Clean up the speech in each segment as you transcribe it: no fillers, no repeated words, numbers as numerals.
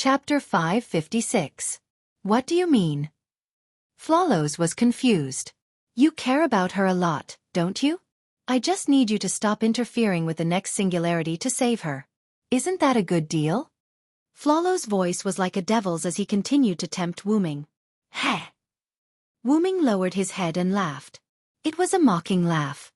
Chapter 556. What do you mean? Flawless was confused. You care about her a lot, don't you? I just need you to stop interfering with the next singularity to save her. Isn't that a good deal? Flawless' voice was like a devil's as he continued to tempt Wu-Ming. Heh! Wu-Ming lowered his head and laughed. It was a mocking laugh.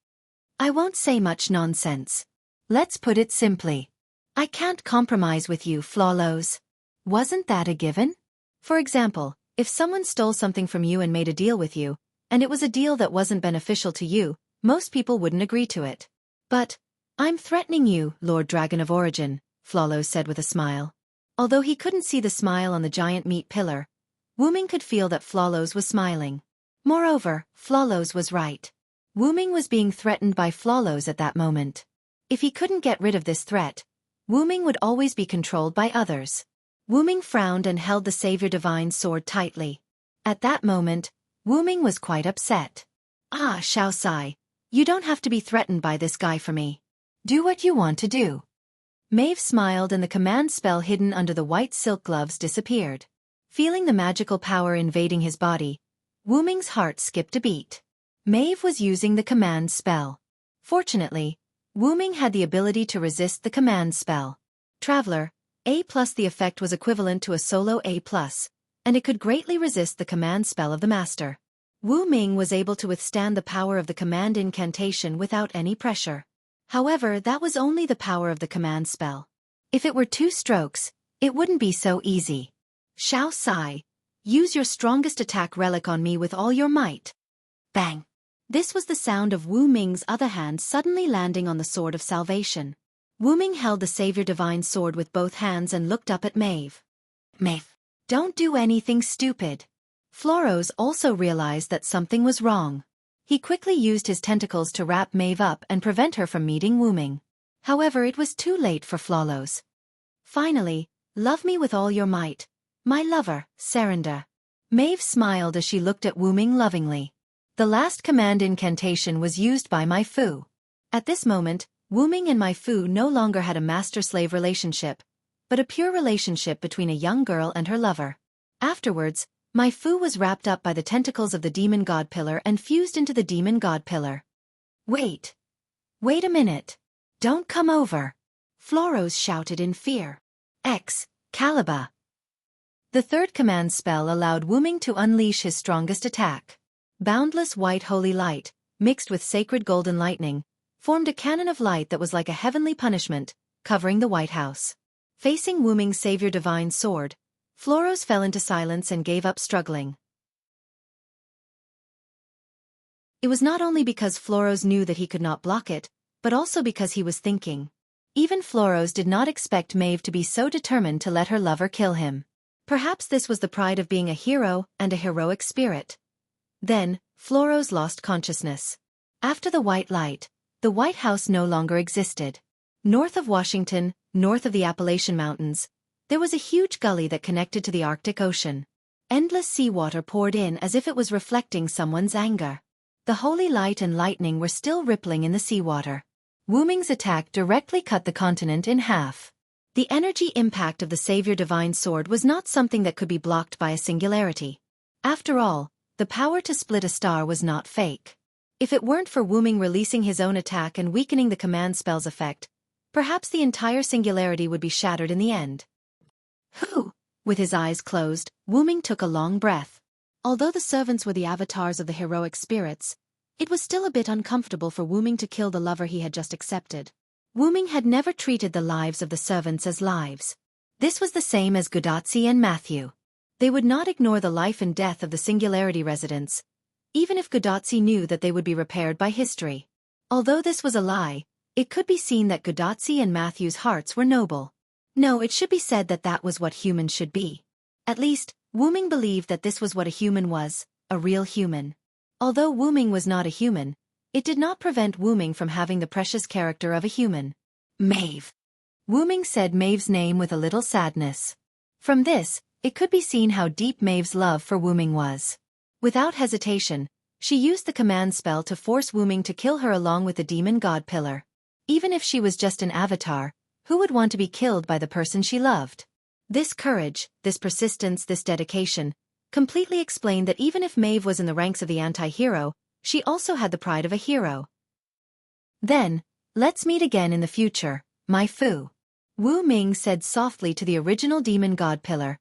I won't say much nonsense. Let's put it simply. I can't compromise with you, Flawless. Wasn't that a given? For example, if someone stole something from you and made a deal with you, and it was a deal that wasn't beneficial to you, most people wouldn't agree to it. But, I'm threatening you, Lord Dragon of Origin, Flawless said with a smile. Although he couldn't see the smile on the giant meat pillar, Wu-Ming could feel that Flawless was smiling. Moreover, Flawless was right. Wu-Ming was being threatened by Flawless at that moment. If he couldn't get rid of this threat, Wu-Ming would always be controlled by others. Wu-Ming frowned and held the Savior Divine sword tightly. At that moment, Wu-Ming was quite upset. Ah, Xiaofan, you don't have to be threatened by this guy for me. Do what you want to do. Maeve smiled and the command spell hidden under the white silk gloves disappeared. Feeling the magical power invading his body, Wu-Ming's heart skipped a beat. Maeve was using the command spell. Fortunately, Wu-Ming had the ability to resist the command spell. Traveler, A+, the effect was equivalent to a solo A+, and it could greatly resist the command spell of the master. Wu-Ming was able to withstand the power of the command incantation without any pressure. However, that was only the power of the command spell. If it were 2 strokes, it wouldn't be so easy. Xiaofan, use your strongest attack relic on me with all your might. Bang! This was the sound of Wu-Ming's other hand suddenly landing on the Sword of Salvation. Wu-Ming held the Savior Divine Sword with both hands and looked up at Maeve. Maeve, don't do anything stupid. Flawless also realized that something was wrong. He quickly used his tentacles to wrap Maeve up and prevent her from meeting Wu-Ming. However, it was too late for Flawless. Finally, love me with all your might, my lover, surrender. Maeve smiled as she looked at Wu-Ming lovingly. The last command incantation was used by my Fu. At this moment, Wu-Ming and my Fu no longer had a master-slave relationship, but a pure relationship between a young girl and her lover. Afterwards, my Fu was wrapped up by the tentacles of the Demon God Pillar and fused into the Demon God Pillar. Wait a minute. Don't come over. Flawless shouted in fear. Excalibur. The third command spell allowed Wu-Ming to unleash his strongest attack. Boundless white holy light, mixed with sacred golden lightning, formed a cannon of light that was like a heavenly punishment, covering the White House. Facing Wu-Ming's Savior Divine Sword, Flawless fell into silence and gave up struggling. It was not only because Flawless knew that he could not block it, but also because he was thinking. Even Flawless did not expect Maeve to be so determined to let her lover kill him. Perhaps this was the pride of being a hero and a heroic spirit. Then, Flawless lost consciousness. After the white light, the White House no longer existed. North of Washington, north of the Appalachian Mountains, there was a huge gully that connected to the Arctic Ocean. Endless seawater poured in as if it was reflecting someone's anger. The holy light and lightning were still rippling in the seawater. Wu-Ming's attack directly cut the continent in half. The energy impact of the Savior Divine Sword was not something that could be blocked by a singularity. After all, the power to split a star was not fake. If it weren't for Wu-Ming releasing his own attack and weakening the command spell's effect, perhaps the entire singularity would be shattered in the end. With his eyes closed, Wu-Ming took a long breath. Although the servants were the avatars of the heroic spirits, it was still a bit uncomfortable for Wu-Ming to kill the lover he had just accepted. Wu-Ming had never treated the lives of the servants as lives. This was the same as Gudatsi and Matthew. They would not ignore the life and death of the singularity residents, even if Gudatsi knew that they would be repaired by history. Although this was a lie, it could be seen that Gudatsi and Matthew's hearts were noble. No, it should be said that that was what humans should be. At least, Wu-Ming believed that this was what a human was, a real human. Although Wu-Ming was not a human, it did not prevent Wu-Ming from having the precious character of a human. Maeve. Wu-Ming said Maeve's name with a little sadness. From this, it could be seen how deep Maeve's love for Wu-Ming was. Without hesitation, she used the command spell to force Wu-Ming to kill her along with the Demon God Pillar. Even if she was just an avatar, who would want to be killed by the person she loved? This courage, this persistence, this dedication, completely explained that even if Maeve was in the ranks of the anti-hero, she also had the pride of a hero. Then, let's meet again in the future, my Fu. Wu Ming said softly to the original demon god pillar,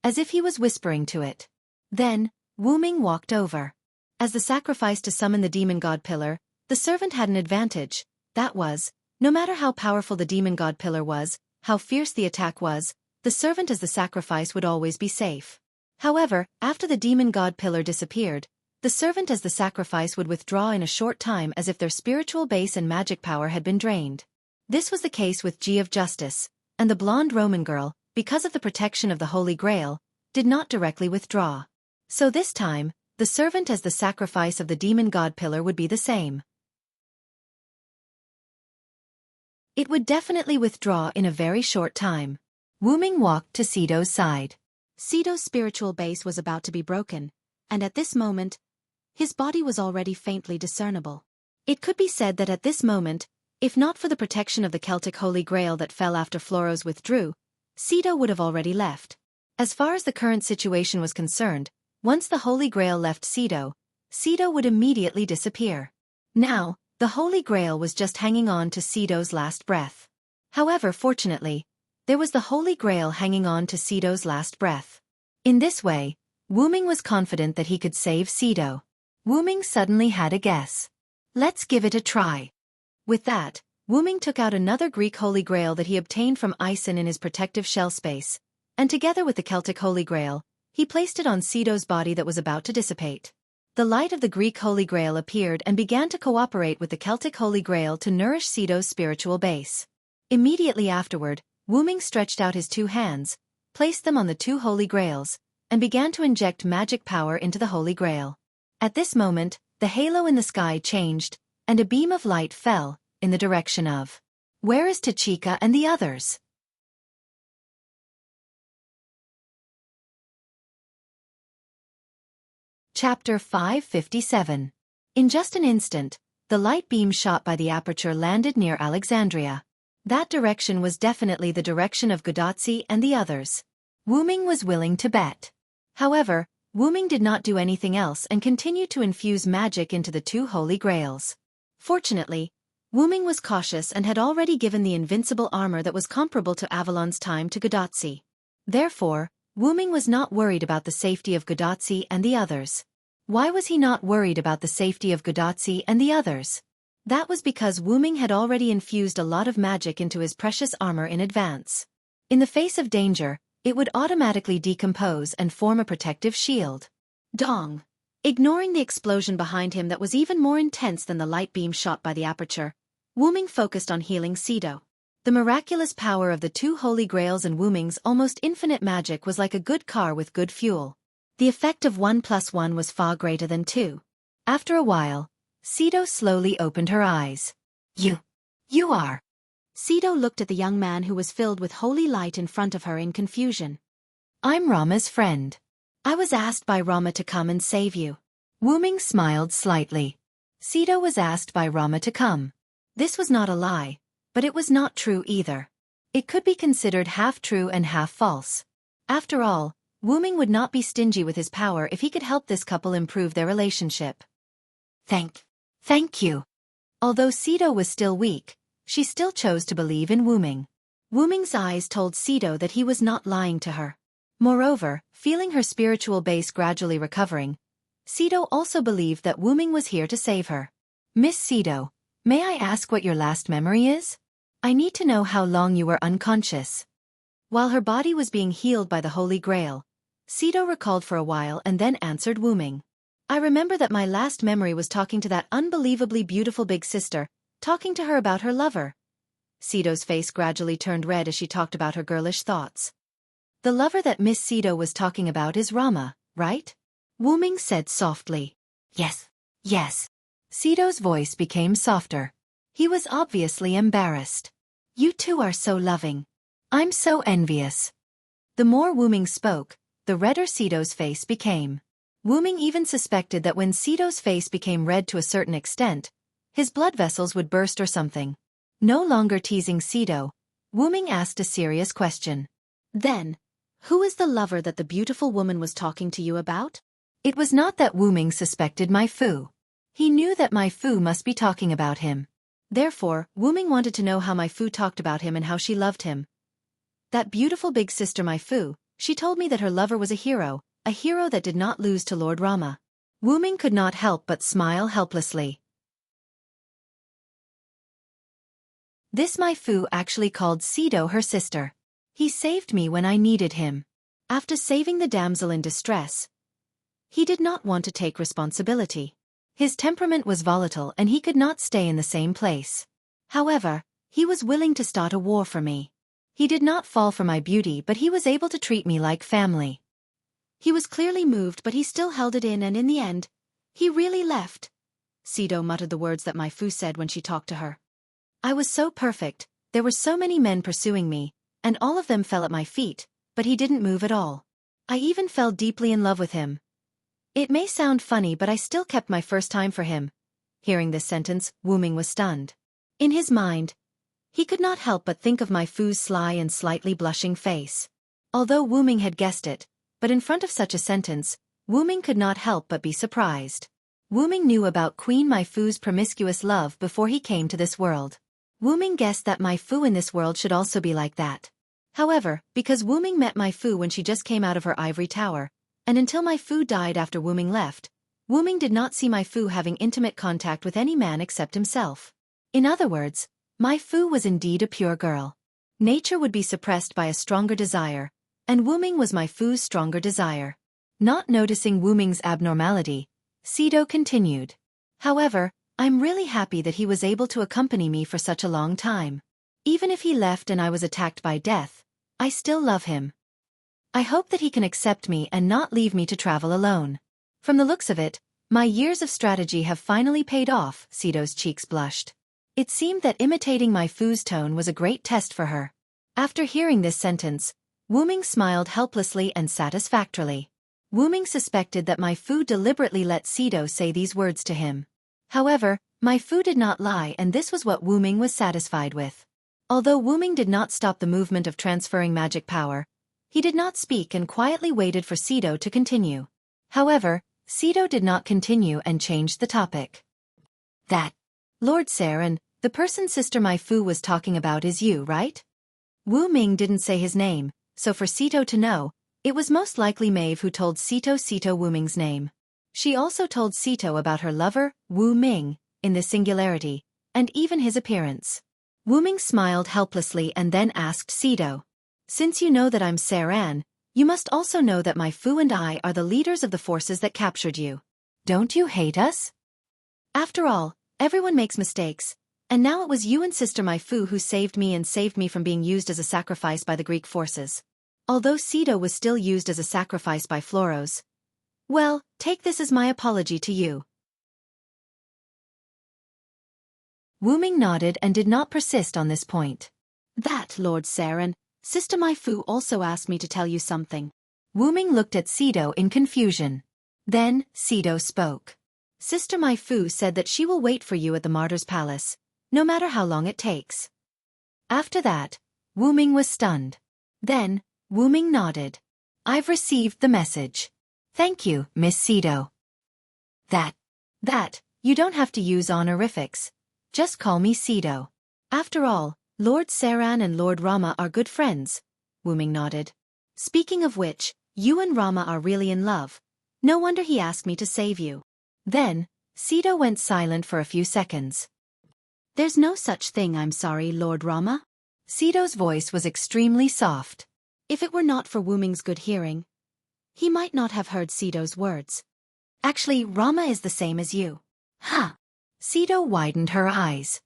as if he was whispering to it. Then, Wu Ming walked over. As the sacrifice to summon the demon god pillar, the servant had an advantage, that was, no matter how powerful the demon god pillar was, how fierce the attack was, the servant as the sacrifice would always be safe. However, after the demon god pillar disappeared, the servant as the sacrifice would withdraw in a short time as if their spiritual base and magic power had been drained. This was the case with G of Justice, and the blonde Roman girl, because of the protection of the Holy Grail, did not directly withdraw. So this time, the servant as the sacrifice of the demon god pillar would be the same. It would definitely withdraw in a very short time. Wu Ming walked to Sido's side. Sido's spiritual base was about to be broken, and at this moment, his body was already faintly discernible. It could be said that at this moment, if not for the protection of the Celtic Holy Grail that fell after Floros withdrew, Sido would have already left. As far as the current situation was concerned, once the Holy Grail left Sido, Sido would immediately disappear. Now, the Holy Grail was just hanging on to Sido's last breath. However, fortunately, there was the Holy Grail hanging on to Sido's last breath. In this way, Wu Ming was confident that he could save Sido. Wu Ming suddenly had a guess. Let's give it a try. With that, Wu Ming took out another Greek Holy Grail that he obtained from Ison in his protective shell space, and together with the Celtic Holy Grail, he placed it on Sido's body that was about to dissipate. The light of the Greek Holy Grail appeared and began to cooperate with the Celtic Holy Grail to nourish Sido's spiritual base. Immediately afterward, Wu Ming stretched out his two hands, placed them on the two Holy Grails, and began to inject magic power into the Holy Grail. At this moment, the halo in the sky changed, and a beam of light fell, in the direction of. Where is Tachika and the others? Chapter 557. In just an instant, the light beam shot by the aperture landed near Alexandria. That direction was definitely the direction of Godotzi and the others. Wu Ming was willing to bet. However, Wu Ming did not do anything else and continued to infuse magic into the two Holy Grails. Fortunately, Wu Ming was cautious and had already given the invincible armor that was comparable to Avalon's time to Godotzi. Therefore, Wu Ming was not worried about the safety of Godotzi and the others. Why was he not worried about the safety of Godotzi and the others? That was because Wu Ming had already infused a lot of magic into his precious armor in advance. In the face of danger, it would automatically decompose and form a protective shield. Dong! Ignoring the explosion behind him that was even more intense than the light beam shot by the aperture, Wu Ming focused on healing Sido. The miraculous power of the two Holy Grails and Wu Ming's almost infinite magic was like a good car with good fuel. The effect of 1 + 1 was far greater than 2. After a while, Sido slowly opened her eyes. You are. Sido looked at the young man who was filled with holy light in front of her in confusion. I'm Rama's friend. I was asked by Rama to come and save you. Wu Ming smiled slightly. Sido was asked by Rama to come. This was not a lie, but it was not true either. It could be considered half true and half false. After all, Wu Ming would not be stingy with his power if he could help this couple improve their relationship. Thank you. Although Sido was still weak, she still chose to believe in Wu Ming. Wu Ming's eyes told Sido that he was not lying to her. Moreover, feeling her spiritual base gradually recovering, Sido also believed that Wu Ming was here to save her. Miss Sido, may I ask what your last memory is? I need to know how long you were unconscious. While her body was being healed by the Holy Grail, Sido recalled for a while and then answered Wu Ming. I remember that my last memory was talking to that unbelievably beautiful big sister, talking to her about her lover. Sido's face gradually turned red as she talked about her girlish thoughts. The lover that Miss Sido was talking about is Rama, right? Wu Ming said softly. Yes. Sido's voice became softer. He was obviously embarrassed. You two are so loving. I'm so envious. The more Wu Ming spoke, the redder Sido's face became. Wu Ming even suspected that when Sido's face became red to a certain extent, his blood vessels would burst or something. No longer teasing Sido, Wu Ming asked a serious question. Then, Who is the lover that the beautiful woman was talking to you about? It was not that Wu Ming suspected my Fu. He knew that my Fu must be talking about him. Therefore, Wu Ming wanted to know how my Fu talked about him and how she loved him. That beautiful big sister my Fu, she told me that her lover was a hero that did not lose to Lord Rama. Wu Ming could not help but smile helplessly. This my Fu actually called Sido her sister. He saved me when I needed him. After saving the damsel in distress, he did not want to take responsibility. His temperament was volatile and he could not stay in the same place. However, he was willing to start a war for me. He did not fall for my beauty, but he was able to treat me like family. He was clearly moved, but he still held it in, and in the end, he really left. Sido muttered the words that my Fu said when she talked to her. I was so perfect, there were so many men pursuing me, and all of them fell at my feet, but he didn't move at all. I even fell deeply in love with him. It may sound funny, but I still kept my first time for him. Hearing this sentence, Wu Ming was stunned. In his mind, he could not help but think of my Fu's sly and slightly blushing face. Although Wu Ming had guessed it, but in front of such a sentence, Wu Ming could not help but be surprised. Wu Ming knew about Queen My Fu's promiscuous love before he came to this world. Wu Ming guessed that my Fu in this world should also be like that. However, because Wu Ming met my Fu when she just came out of her ivory tower, and until my Fu died after Wu Ming left, Wu Ming did not see my Fu having intimate contact with any man except himself. In other words, my Fu was indeed a pure girl. Nature would be suppressed by a stronger desire, and Wu Ming was my Fu's stronger desire. Not noticing Wu Ming's abnormality, Sido continued. However, I'm really happy that he was able to accompany me for such a long time. Even if he left and I was attacked by death, I still love him. I hope that he can accept me and not leave me to travel alone. From the looks of it, my years of strategy have finally paid off. Sido's cheeks blushed. It seemed that imitating my Fu's tone was a great test for her. After hearing this sentence, Wu Ming smiled helplessly and satisfactorily. Wu Ming suspected that my Fu deliberately let Sido say these words to him. However, my Fu did not lie, and this was what Wu Ming was satisfied with. Although Wu Ming did not stop the movement of transferring magic power, he did not speak and quietly waited for Sido to continue. However, Sido did not continue and changed the topic. That Lord Tyrant, the person sister my Fu was talking about is you, right? Wu Ming didn't say his name, so for Sido to know, it was most likely Maeve who told Sido Wu Ming's name. She also told Sido about her lover, Wu Ming, in the singularity, and even his appearance. Wu Ming smiled helplessly and then asked Sido, since you know that I'm Tyrant, you must also know that my Fu and I are the leaders of the forces that captured you. Don't you hate us? After all, everyone makes mistakes, and now it was you and sister my Fu who saved me from being used as a sacrifice by the Greek forces. Although Sido was still used as a sacrifice by Floros. Well, take this as my apology to you. Wu Ming nodded and did not persist on this point. That, Lord Tyrant, Sister My Fu also asked me to tell you something. Wu Ming looked at Sido in confusion. Then, Sido spoke. Sister My Fu said that she will wait for you at the Martyr's Palace, no matter how long it takes. After that, Wu Ming was stunned. Then, Wu Ming nodded. I've received the message. Thank you, Miss Sido. That, you don't have to use honorifics. Just call me Sido. After all, Lord Tyrant and Lord Rama are good friends. Wu Ming nodded. Speaking of which, you and Rama are really in love. No wonder he asked me to save you. Then, Sido went silent for a few seconds. There's no such thing, I'm sorry, Lord Rama. Sido's voice was extremely soft. If it were not for Wu Ming's good hearing, he might not have heard Sido's words. Actually, Rama is the same as you. Huh. Sido widened her eyes.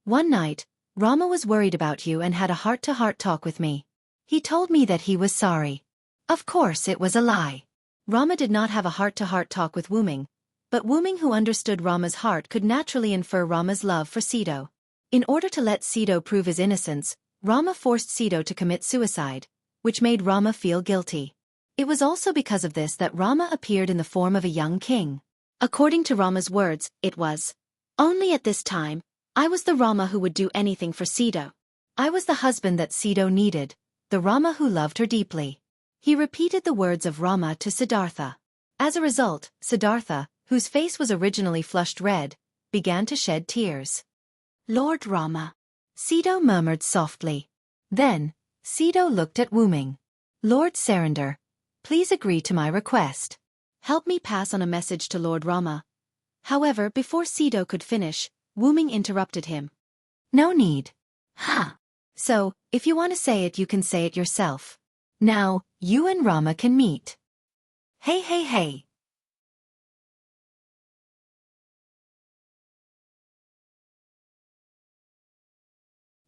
One night, Rama was worried about you and had a heart-to-heart talk with me. He told me that he was sorry. Of course it was a lie. Rama did not have a heart-to-heart talk with Wu Ming, but Wu Ming, who understood Rama's heart, could naturally infer Rama's love for Sido. In order to let Sido prove his innocence, Rama forced Sido to commit suicide, which made Rama feel guilty. It was also because of this that Rama appeared in the form of a young king. According to Rama's words, it was, only at this time, I was the Rama who would do anything for Sido. I was the husband that Sido needed, the Rama who loved her deeply. He repeated the words of Rama to Siddhartha. As a result, Siddhartha, whose face was originally flushed red, began to shed tears. Lord Rama. Sido murmured softly. Then, Sido looked at Wuming. Lord Surrender, please agree to my request. Help me pass on a message to Lord Rama. However, before Sido could finish, Wuming interrupted him. No need. So, if you want to say it, you can say it yourself. Now, you and Rama can meet. Hey.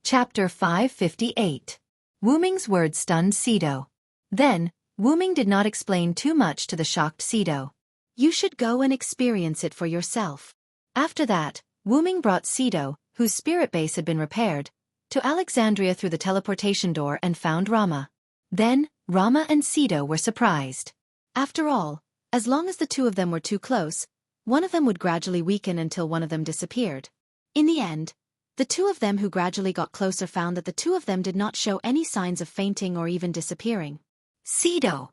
Chapter 558. Wuming's words stunned Sido. Then, Wuming did not explain too much to the shocked Sido. You should go and experience it for yourself. After that, Wuming brought Sido, whose spirit base had been repaired, to Alexandria through the teleportation door and found Rama. Then, Rama and Sido were surprised. After all, as long as the two of them were too close, one of them would gradually weaken until one of them disappeared. In the end, the two of them who gradually got closer found that the two of them did not show any signs of fainting or even disappearing. Sido!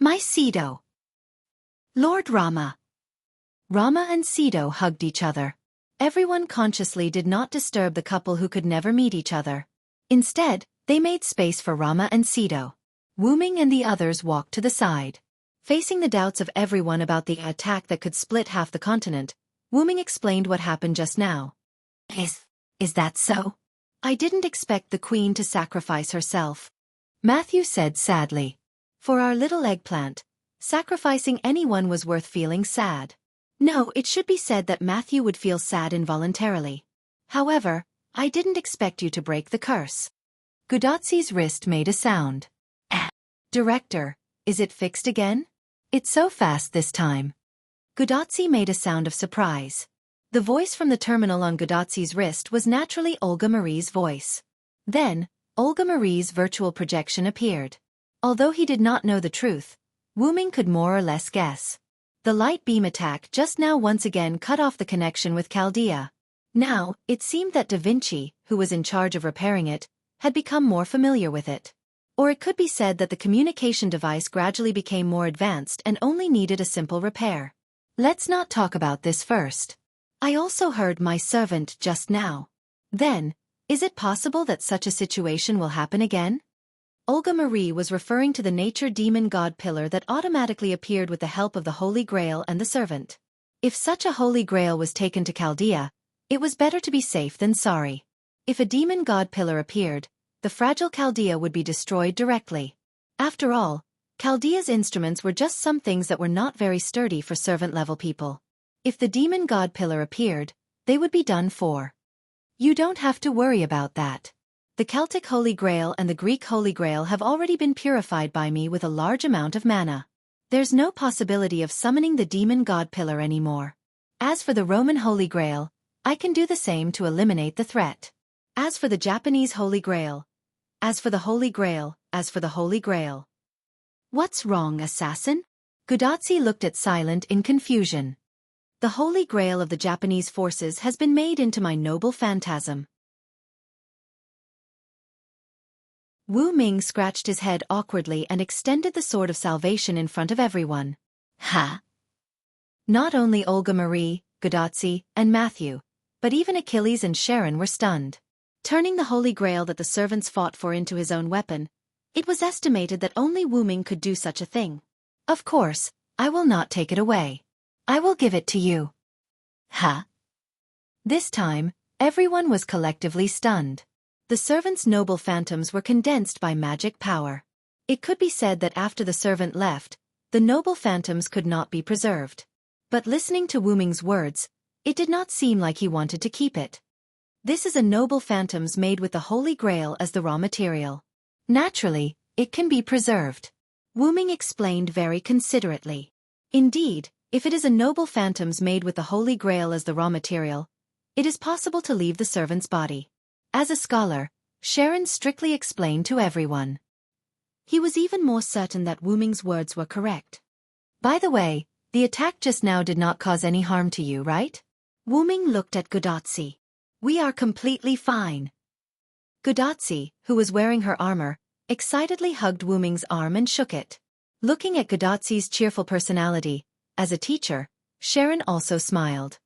My Sido! Lord Rama! Rama and Sido hugged each other. Everyone consciously did not disturb the couple who could never meet each other. Instead, they made space for Rama and Sido. Wuming and the others walked to the side. Facing the doubts of everyone about the attack that could split half the continent, Wuming explained what happened just now. Is that so? I didn't expect the queen to sacrifice herself. Matthew said sadly. For our little eggplant, sacrificing anyone was worth feeling sad. No, it should be said that Matthew would feel sad involuntarily. However, I didn't expect you to break the curse. Gudatzi's wrist made a sound. Director, is it fixed again? It's so fast this time. Gudatzi made a sound of surprise. The voice from the terminal on Gudatzi's wrist was naturally Olga Marie's voice. Then, Olga Marie's virtual projection appeared. Although he did not know the truth, Wuming could more or less guess. The light beam attack just now once again cut off the connection with Chaldea. Now, it seemed that Da Vinci, who was in charge of repairing it, had become more familiar with it. Or it could be said that the communication device gradually became more advanced and only needed a simple repair. Let's not talk about this first. I also heard my servant just now. Then, is it possible that such a situation will happen again? Olga Marie was referring to the nature demon god pillar that automatically appeared with the help of the Holy Grail and the servant. If such a Holy Grail was taken to Chaldea, it was better to be safe than sorry. If a demon god pillar appeared, the fragile Chaldea would be destroyed directly. After all, Chaldea's instruments were just some things that were not very sturdy for servant-level people. If the demon god pillar appeared, they would be done for. You don't have to worry about that. The Celtic Holy Grail and the Greek Holy Grail have already been purified by me with a large amount of mana. There's no possibility of summoning the demon god pillar anymore. As for the Roman Holy Grail, I can do the same to eliminate the threat. As for the Japanese Holy Grail. As for the Holy Grail. What's wrong, assassin? Gudatzi looked at Silent in confusion. The Holy Grail of the Japanese forces has been made into my noble phantasm. Wu Ming scratched his head awkwardly and extended the sword of salvation in front of everyone. Ha! Not only Olga Marie, Gudatzi, and Matthew, but even Achilles and Sharon were stunned. Turning the Holy Grail that the servants fought for into his own weapon, it was estimated that only Wu Ming could do such a thing. Of course, I will not take it away. I will give it to you. Ha! This time, everyone was collectively stunned. The servants' noble phantoms were condensed by magic power. It could be said that after the servant left, the noble phantoms could not be preserved. But listening to Wu Ming's words, it did not seem like he wanted to keep it. This is a noble phantoms made with the Holy Grail as the raw material. Naturally, it can be preserved. Wu Ming explained very considerately. Indeed, if it is a noble phantoms made with the Holy Grail as the raw material, it is possible to leave the servant's body. As a scholar, Sharon strictly explained to everyone. He was even more certain that Wu Ming's words were correct. By the way, the attack just now did not cause any harm to you, right? Wu Ming looked at Gudatzi. We are completely fine. Gudatzi, who was wearing her armor, excitedly hugged Wu Ming's arm and shook it. Looking at Gudazi's cheerful personality, as a teacher, Sharon also smiled.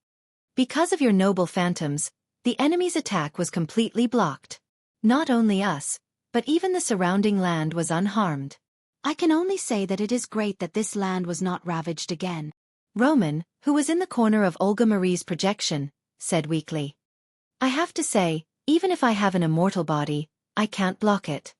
Because of your noble phantoms, the enemy's attack was completely blocked. Not only us, but even the surrounding land was unharmed. I can only say that it is great that this land was not ravaged again. Roman, who was in the corner of Olga Marie's projection, said weakly. I have to say, even if I have an immortal body, I can't block it.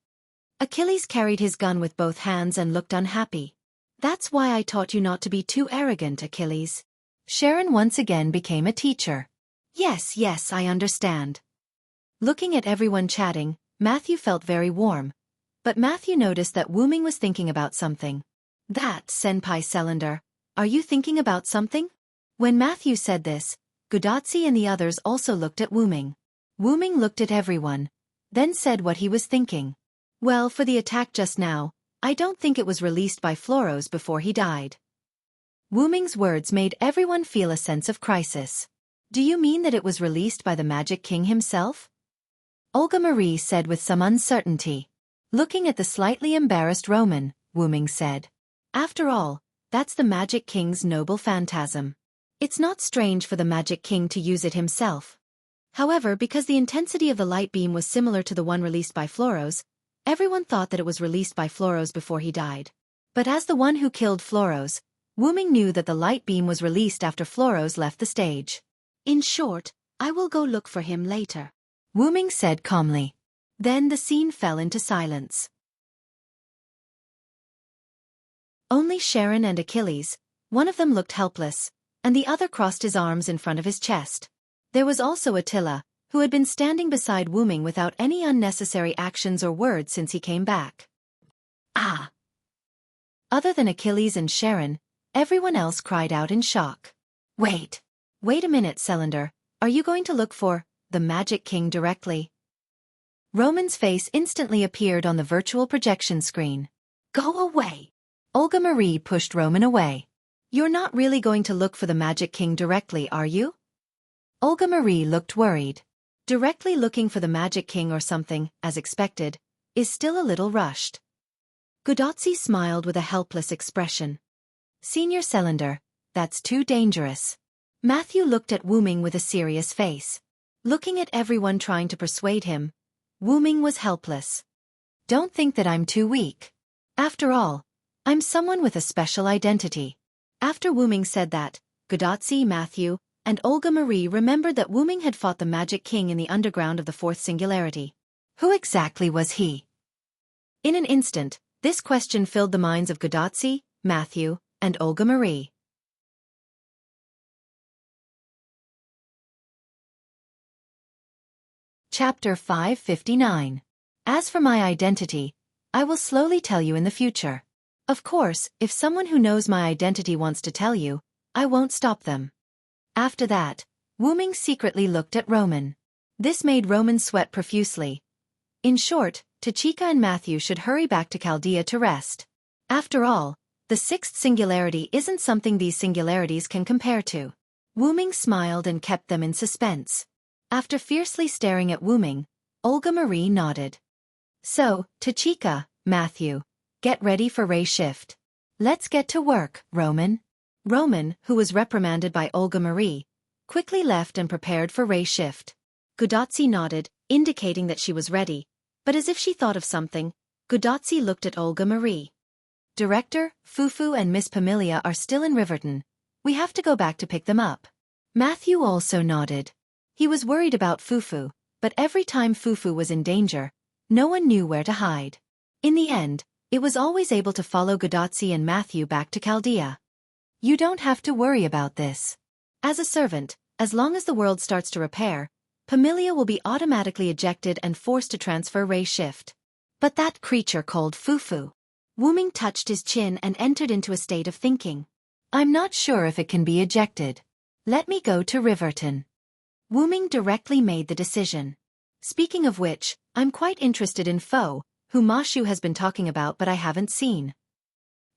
Achilles carried his gun with both hands and looked unhappy. That's why I taught you not to be too arrogant, Achilles. Sharon once again became a teacher. Yes, I understand. Looking at everyone chatting, Matthew felt very warm. But Matthew noticed that Wu Ming was thinking about something. That, Senpai Cylinder, are you thinking about something? When Matthew said this, Gudazi and the others also looked at Wu Ming. Wu Ming looked at everyone, then said what he was thinking. Well, for the attack just now, I don't think it was released by Floros before he died. Wu Ming's words made everyone feel a sense of crisis. Do you mean that it was released by the Magic King himself? Olga Marie said with some uncertainty. Looking at the slightly embarrassed Roman, Wu Ming said. After all, that's the Magic King's noble phantasm. It's not strange for the Magic King to use it himself. However, because the intensity of the light beam was similar to the one released by Floros, everyone thought that it was released by Floros before he died. But as the one who killed Floros, Wu Ming knew that the light beam was released after Floros left the stage. In short, I will go look for him later, Wu Ming said calmly. Then the scene fell into silence. Only Sharon and Achilles, one of them looked helpless, and the other crossed his arms in front of his chest. There was also Attila, who had been standing beside Wu Ming without any unnecessary actions or words since he came back. Ah! Other than Achilles and Sharon, everyone else cried out in shock. Wait a minute, Cylinder, are you going to look for the Magic King directly? Roman's face instantly appeared on the virtual projection screen. Go away! Olga Marie pushed Roman away. You're not really going to look for the Magic King directly, are you? Olga Marie looked worried. Directly looking for the Magic King or something, as expected, is still a little rushed. Gudazi smiled with a helpless expression. Senior Cylinder, that's too dangerous. Matthew looked at Wu Ming with a serious face. Looking at everyone trying to persuade him, Wu Ming was helpless. Don't think that I'm too weak. After all, I'm someone with a special identity. After Wu Ming said that, Gudazi, Matthew, and Olga Marie remembered that Wu Ming had fought the Magic King in the underground of the Fourth Singularity. Who exactly was he? In an instant, this question filled the minds of Gudazi, Matthew, and Olga Marie. Chapter 559. As for my identity, I will slowly tell you in the future. Of course, if someone who knows my identity wants to tell you, I won't stop them. After that, Wu Ming secretly looked at Roman. This made Roman sweat profusely. In short, Tachika and Matthew should hurry back to Chaldea to rest. After all, the sixth singularity isn't something these singularities can compare to. Wu Ming smiled and kept them in suspense. After fiercely staring at Wu Ming, Olga Marie nodded. So, Tachika, Matthew, get ready for ray shift. Let's get to work, Roman. Roman, who was reprimanded by Olga Marie, quickly left and prepared for ray shift. Gudazi nodded, indicating that she was ready, but as if she thought of something, Gudazi looked at Olga Marie. Director, Fufu and Miss Pamilia are still in Riverton. We have to go back to pick them up. Matthew also nodded. He was worried about Fufu, but every time Fufu was in danger, no one knew where to hide. In the end, it was always able to follow Gudazi and Matthew back to Chaldea. You don't have to worry about this. As a servant, as long as the world starts to repair, Pamilia will be automatically ejected and forced to transfer ray shift. But that creature called Fufu. Wu Ming touched his chin and entered into a state of thinking. I'm not sure if it can be ejected. Let me go to Riverton. Wu Ming directly made the decision. Speaking of which, I'm quite interested in Fo, who Ma Shu has been talking about but I haven't seen.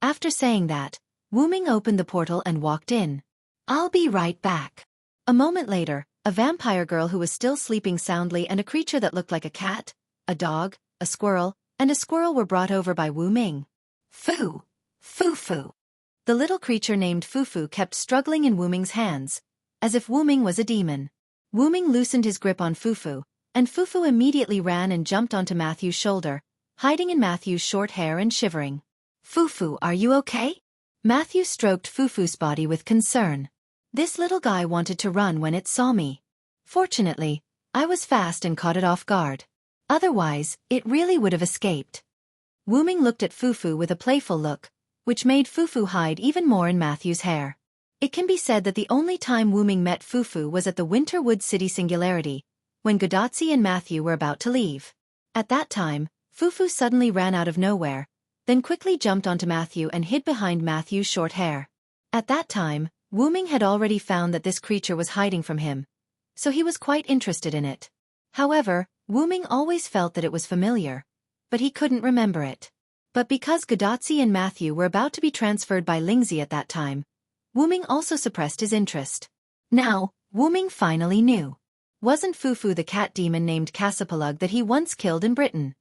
After saying that, Wu Ming opened the portal and walked in. I'll be right back. A moment later, a vampire girl who was still sleeping soundly and a creature that looked like a cat, a dog, a squirrel, and a squirrel were brought over by Wu Ming. Fu! Fu-fu! The little creature named Fu-fu kept struggling in Wu Ming's hands, as if Wu Ming was a demon. Wu Ming loosened his grip on Fu-fu, and Fu-fu immediately ran and jumped onto Matthew's shoulder, hiding in Matthew's short hair and shivering. Fu-fu, are you okay? Matthew stroked Fu-fu's body with concern. This little guy wanted to run when it saw me. Fortunately, I was fast and caught it off guard. Otherwise, it really would have escaped. Wu Ming looked at Fu-fu with a playful look, which made Fu-fu hide even more in Matthew's hair. It can be said that the only time Wu Ming met Fu-fu was at the Winterwood City Singularity, when Gudatzi and Matthew were about to leave. At that time, Fu-fu suddenly ran out of nowhere, then quickly jumped onto Matthew and hid behind Matthew's short hair. At that time, Wu Ming had already found that this creature was hiding from him, so he was quite interested in it. However, Wu Ming always felt that it was familiar, but he couldn't remember it. But because Gudatzi and Matthew were about to be transferred by Lingzi at that time, Wu Ming also suppressed his interest. Now, Wu Ming finally knew. Wasn't Fu-fu the cat demon named Cassipalug that he once killed in Britain?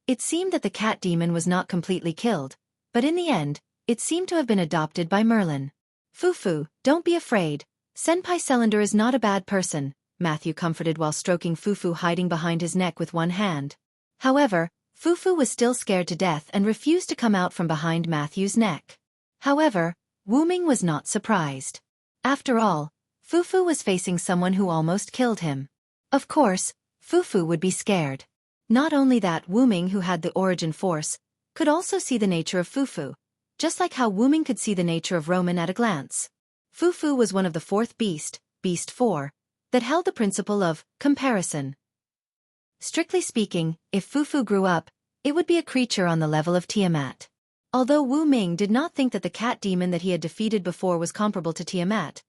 It seemed that the cat demon was not completely killed, but in the end, it seemed to have been adopted by Merlin. Fu-fu, don't be afraid. Senpai Cylinder is not a bad person, Matthew comforted while stroking Fu-fu hiding behind his neck with one hand. However, Fu-fu was still scared to death and refused to come out from behind Matthew's neck. However, Wu Ming was not surprised. After all, Fu-fu was facing someone who almost killed him. Of course, Fu-fu would be scared. Not only that, Wu Ming, who had the origin force, could also see the nature of Fu-fu, just like how Wu Ming could see the nature of Roman at a glance. Fu-fu was one of the fourth beast, Beast 4, that held the principle of comparison. Strictly speaking, if Fu-fu grew up, it would be a creature on the level of Tiamat. Although Wu Ming did not think that the cat demon that he had defeated before was comparable to Tiamat,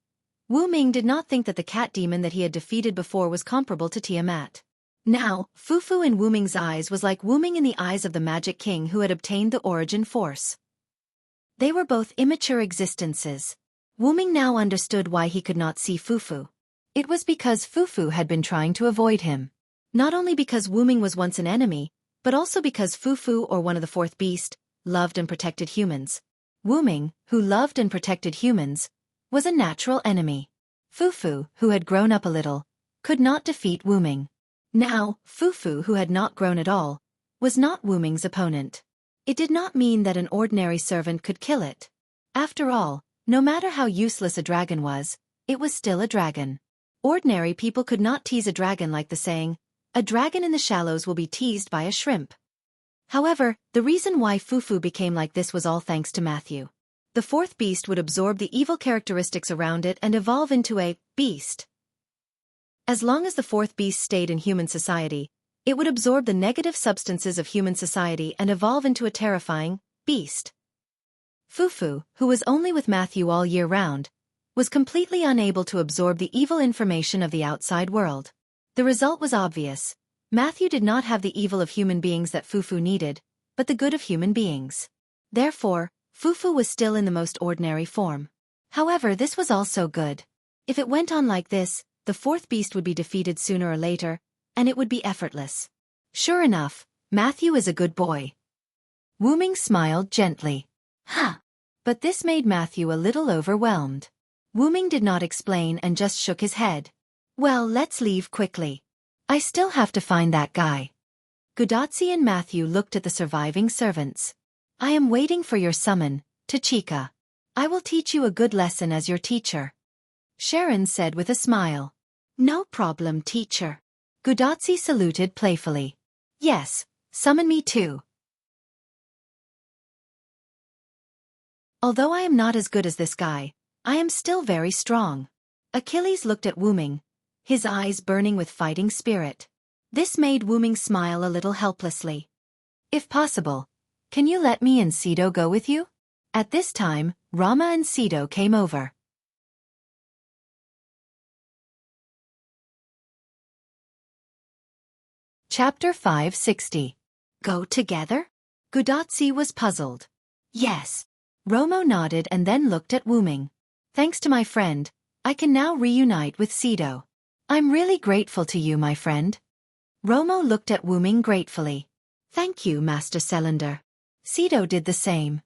Wu Ming did not think that the cat demon that he had defeated before was comparable to Tiamat. Now, Fu-fu in Wu Ming's eyes was like Wu Ming in the eyes of the Magic King who had obtained the origin force. They were both immature existences. Wu Ming now understood why he could not see Fu-fu. It was because Fu-fu had been trying to avoid him. Not only because Wu Ming was once an enemy, but also because Fu-fu, or one of the fourth beast, loved and protected humans. Wu Ming, who loved and protected humans, was a natural enemy. Fu-fu, who had grown up a little, could not defeat Wu Ming. Now, Fu-fu, who had not grown at all, was not Wu Ming's opponent. It did not mean that an ordinary servant could kill it. After all, no matter how useless a dragon was, it was still a dragon. Ordinary people could not tease a dragon like the saying, "A dragon in the shallows will be teased by a shrimp." However, the reason why Fu-fu became like this was all thanks to Matthew. The fourth beast would absorb the evil characteristics around it and evolve into a beast. As long as the fourth beast stayed in human society, it would absorb the negative substances of human society and evolve into a terrifying beast. Fu-fu, who was only with Matthew all year round, was completely unable to absorb the evil information of the outside world. The result was obvious. Matthew did not have the evil of human beings that Fu-fu needed, but the good of human beings. Therefore, Fu-fu was still in the most ordinary form. However, this was also good. If it went on like this, the fourth beast would be defeated sooner or later, and it would be effortless. Sure enough, Matthew is a good boy. Wu Ming smiled gently. Huh. But this made Matthew a little overwhelmed. Wu Ming did not explain and just shook his head. Well, let's leave quickly. I still have to find that guy. Gudatzi and Matthew looked at the surviving servants. I am waiting for your summon, Tachika. I will teach you a good lesson as your teacher. Sharon said with a smile. No problem, teacher. Gudatzi saluted playfully. Yes, summon me too. Although I am not as good as this guy, I am still very strong. Achilles looked at Wu Ming, his eyes burning with fighting spirit. This made Wu Ming smile a little helplessly. If possible, can you let me and Sido go with you? At this time, Rama and Sido came over. Chapter 560. Go together? Gudatzi was puzzled. Yes. Romo nodded and then looked at Wu Ming. Thanks to my friend, I can now reunite with Sido. I'm really grateful to you, my friend. Romo looked at Wu Ming gratefully. Thank you, Master Cylinder. Sido did the same.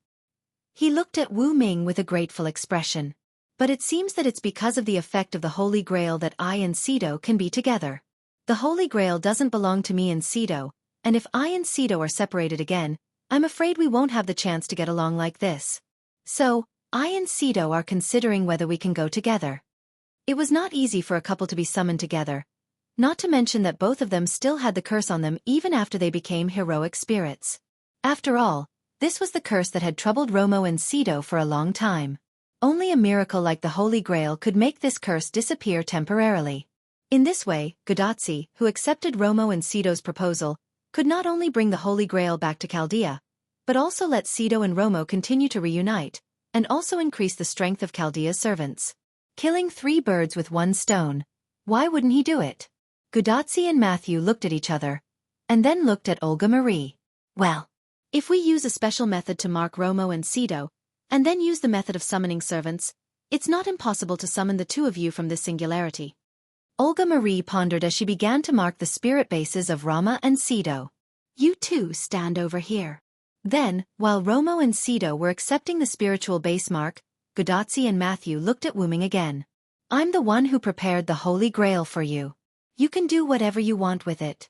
He looked at Wu Ming with a grateful expression. But it seems that it's because of the effect of the Holy Grail that I and Sido can be together. The Holy Grail doesn't belong to me and Sido, and if I and Sido are separated again, I'm afraid we won't have the chance to get along like this. So, I and Sido are considering whether we can go together. It was not easy for a couple to be summoned together, not to mention that both of them still had the curse on them even after they became heroic spirits. After all, this was the curse that had troubled Romo and Sido for a long time. Only a miracle like the Holy Grail could make this curse disappear temporarily. In this way, Godotzi, who accepted Romo and Sido's proposal, could not only bring the Holy Grail back to Chaldea, but also let Sido and Romo continue to reunite, and also increase the strength of Chaldea's servants. Killing 3 birds with 1 stone. Why wouldn't he do it? Godotzi and Matthew looked at each other, and then looked at Olga Marie. Well, if we use a special method to mark Romo and Sido, and then use the method of summoning servants, it's not impossible to summon the 2 of you from this singularity. Olga Marie pondered as she began to mark the spirit bases of Rama and Sido. You 2 stand over here. Then, while Romo and Sido were accepting the spiritual base mark, Godotzi and Matthew looked at Wu Ming again. I'm the one who prepared the Holy Grail for you. You can do whatever you want with it.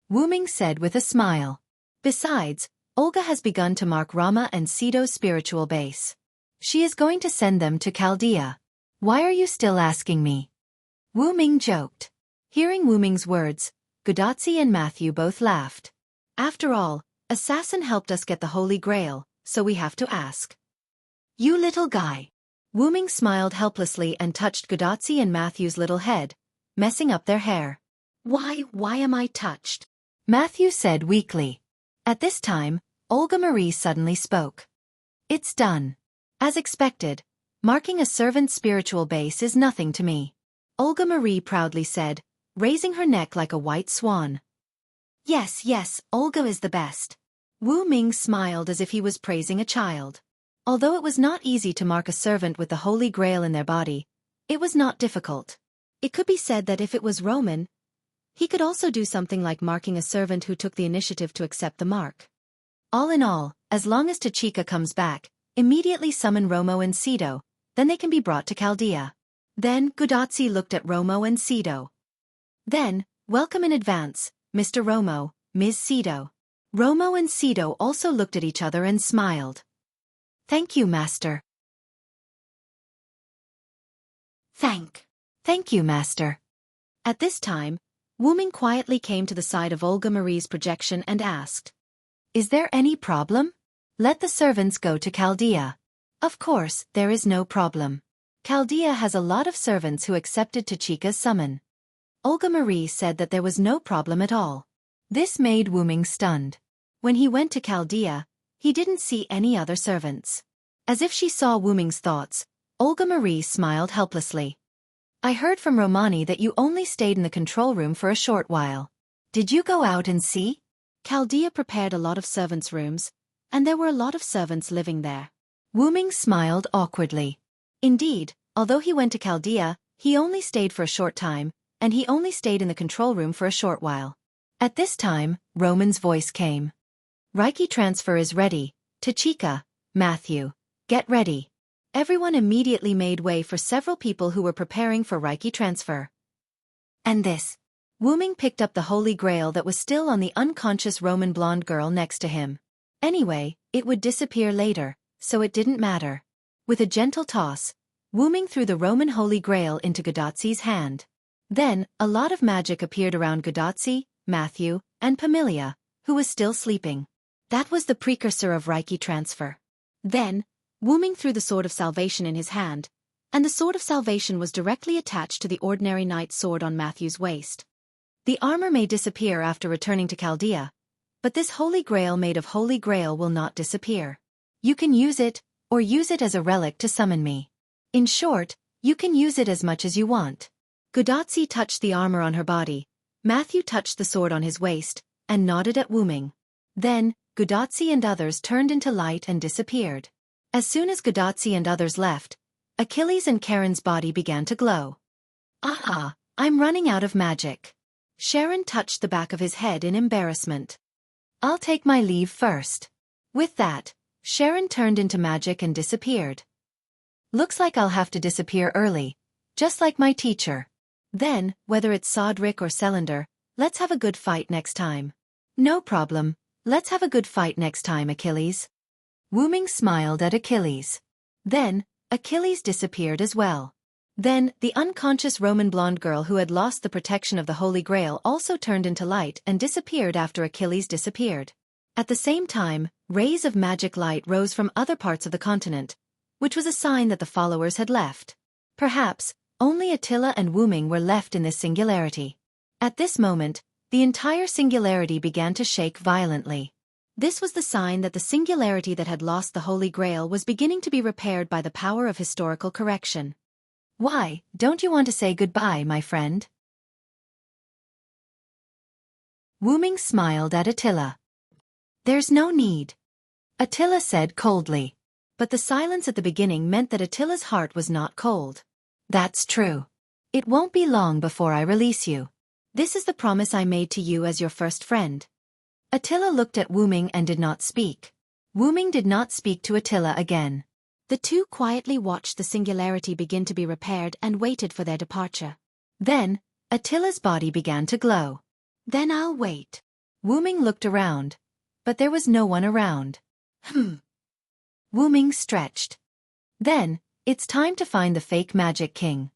Wu Ming said with a smile. Besides, Olga has begun to mark Rama and Sido's spiritual base. She is going to send them to Chaldea. Why are you still asking me? Wu Ming joked. Hearing Wu Ming's words, Godotzi and Matthew both laughed. After all, Assassin helped us get the Holy Grail, so we have to ask. You little guy. Wu Ming smiled helplessly and touched Godotzi and Matthew's little head, messing up their hair. Why am I touched? Matthew said weakly. At this time, Olga Marie suddenly spoke. It's done. As expected, marking a servant's spiritual base is nothing to me. Olga Marie proudly said, raising her neck like a white swan. Yes, Olga is the best. Wu Ming smiled as if he was praising a child. Although it was not easy to mark a servant with the Holy Grail in their body, it was not difficult. It could be said that if it was Roman, he could also do something like marking a servant who took the initiative to accept the mark. All in all, as long as Tachika comes back, immediately summon Romo and Sido, then they can be brought to Chaldea. Then Godotzi looked at Romo and Sido. Then, welcome in advance, Mr. Romo, Ms. Sido. Romo and Sido also looked at each other and smiled. Thank you, Master. Thank you, Master. At this time, Wu Ming quietly came to the side of Olga Marie's projection and asked. Is there any problem? Let the servants go to Chaldea. Of course, there is no problem. Chaldea has a lot of servants who accepted Tachika's summon. Olga Marie said that there was no problem at all. This made Wu Ming stunned. When he went to Chaldea, he didn't see any other servants. As if she saw Wu Ming's thoughts, Olga Marie smiled helplessly. I heard from Romani that you only stayed in the control room for a short while. Did you go out and see? Chaldea prepared a lot of servants' rooms, and there were a lot of servants living there. Wu Ming smiled awkwardly. Indeed, although he went to Chaldea, he only stayed for a short time, and he only stayed in the control room for a short while. At this time, Roman's voice came. Reiki transfer is ready. Tachika, Matthew, get ready. Everyone immediately made way for several people who were preparing for Reiki transfer. And this. Wu Ming picked up the Holy Grail that was still on the unconscious Roman blonde girl next to him. Anyway, it would disappear later, so it didn't matter. With a gentle toss, Wu Ming threw the Roman Holy Grail into Godotzi's hand. Then, a lot of magic appeared around Godotzi, Matthew, and Pamilia, who was still sleeping. That was the precursor of Reiki transfer. Then, Wu Ming threw the Sword of Salvation in his hand, and the Sword of Salvation was directly attached to the ordinary knight's sword on Matthew's waist. The armor may disappear after returning to Chaldea, but this Holy Grail made of Holy Grail will not disappear. You can use it, or use it as a relic to summon me. In short, you can use it as much as you want. Godotzi touched the armor on her body, Matthew touched the sword on his waist, and nodded at Wu Ming. Then, Godotzi and others turned into light and disappeared. As soon as Godotzi and others left, Achilles and Karen's body began to glow. I'm running out of magic. Sharon touched the back of his head in embarrassment. I'll take my leave first. With that, Sharon turned into magic and disappeared. Looks like I'll have to disappear early, just like my teacher. Then, whether it's Sodric or Cylinder, let's have a good fight next time. No problem, let's have a good fight next time, Achilles. Wu Ming smiled at Achilles. Then, Achilles disappeared as well. Then, the unconscious Roman blonde girl who had lost the protection of the Holy Grail also turned into light and disappeared after Achilles disappeared. At the same time, rays of magic light rose from other parts of the continent, which was a sign that the followers had left. Perhaps, only Attila and Wu Ming were left in this singularity. At this moment, the entire singularity began to shake violently. This was the sign that the singularity that had lost the Holy Grail was beginning to be repaired by the power of historical correction. Why, don't you want to say goodbye, my friend? Wu Ming smiled at Attila. There's no need, Attila said coldly. But the silence at the beginning meant that Attila's heart was not cold. That's true. It won't be long before I release you. This is the promise I made to you as your first friend. Attila looked at Wu Ming and did not speak. Wu Ming did not speak to Attila again. The two quietly watched the singularity begin to be repaired and waited for their departure. Then, Attila's body began to glow. Then I'll wait. Wu Ming looked around, but there was no one around. Wu Ming stretched. Then, it's time to find the fake Magic King.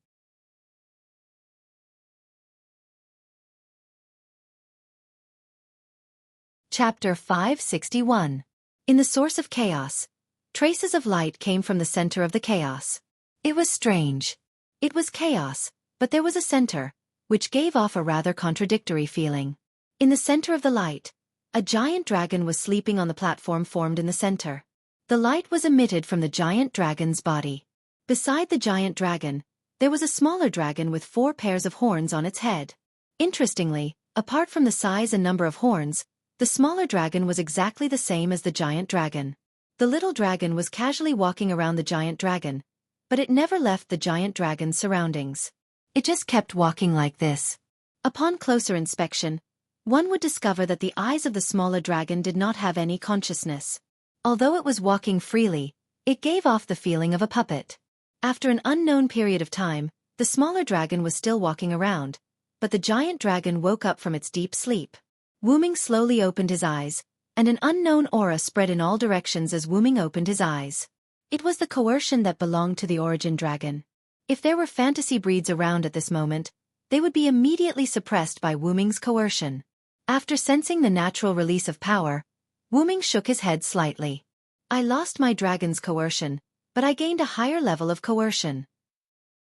Chapter 561. In the source of chaos, traces of light came from the center of the chaos. It was strange. It was chaos, but there was a center, which gave off a rather contradictory feeling. In the center of the light, a giant dragon was sleeping on the platform formed in the center. The light was emitted from the giant dragon's body. Beside the giant dragon, there was a smaller dragon with 4 pairs of horns on its head. Interestingly, apart from the size and number of horns, the smaller dragon was exactly the same as the giant dragon. The little dragon was casually walking around the giant dragon, but it never left the giant dragon's surroundings. It just kept walking like this. Upon closer inspection, one would discover that the eyes of the smaller dragon did not have any consciousness. Although it was walking freely, it gave off the feeling of a puppet. After an unknown period of time, the smaller dragon was still walking around, but the giant dragon woke up from its deep sleep. Wu Ming slowly opened his eyes, and an unknown aura spread in all directions as Wu Ming opened his eyes. It was the coercion that belonged to the origin dragon. If there were fantasy breeds around at this moment, they would be immediately suppressed by Wu Ming's coercion. After sensing the natural release of power, Wu Ming shook his head slightly. I lost my dragon's coercion, but I gained a higher level of coercion.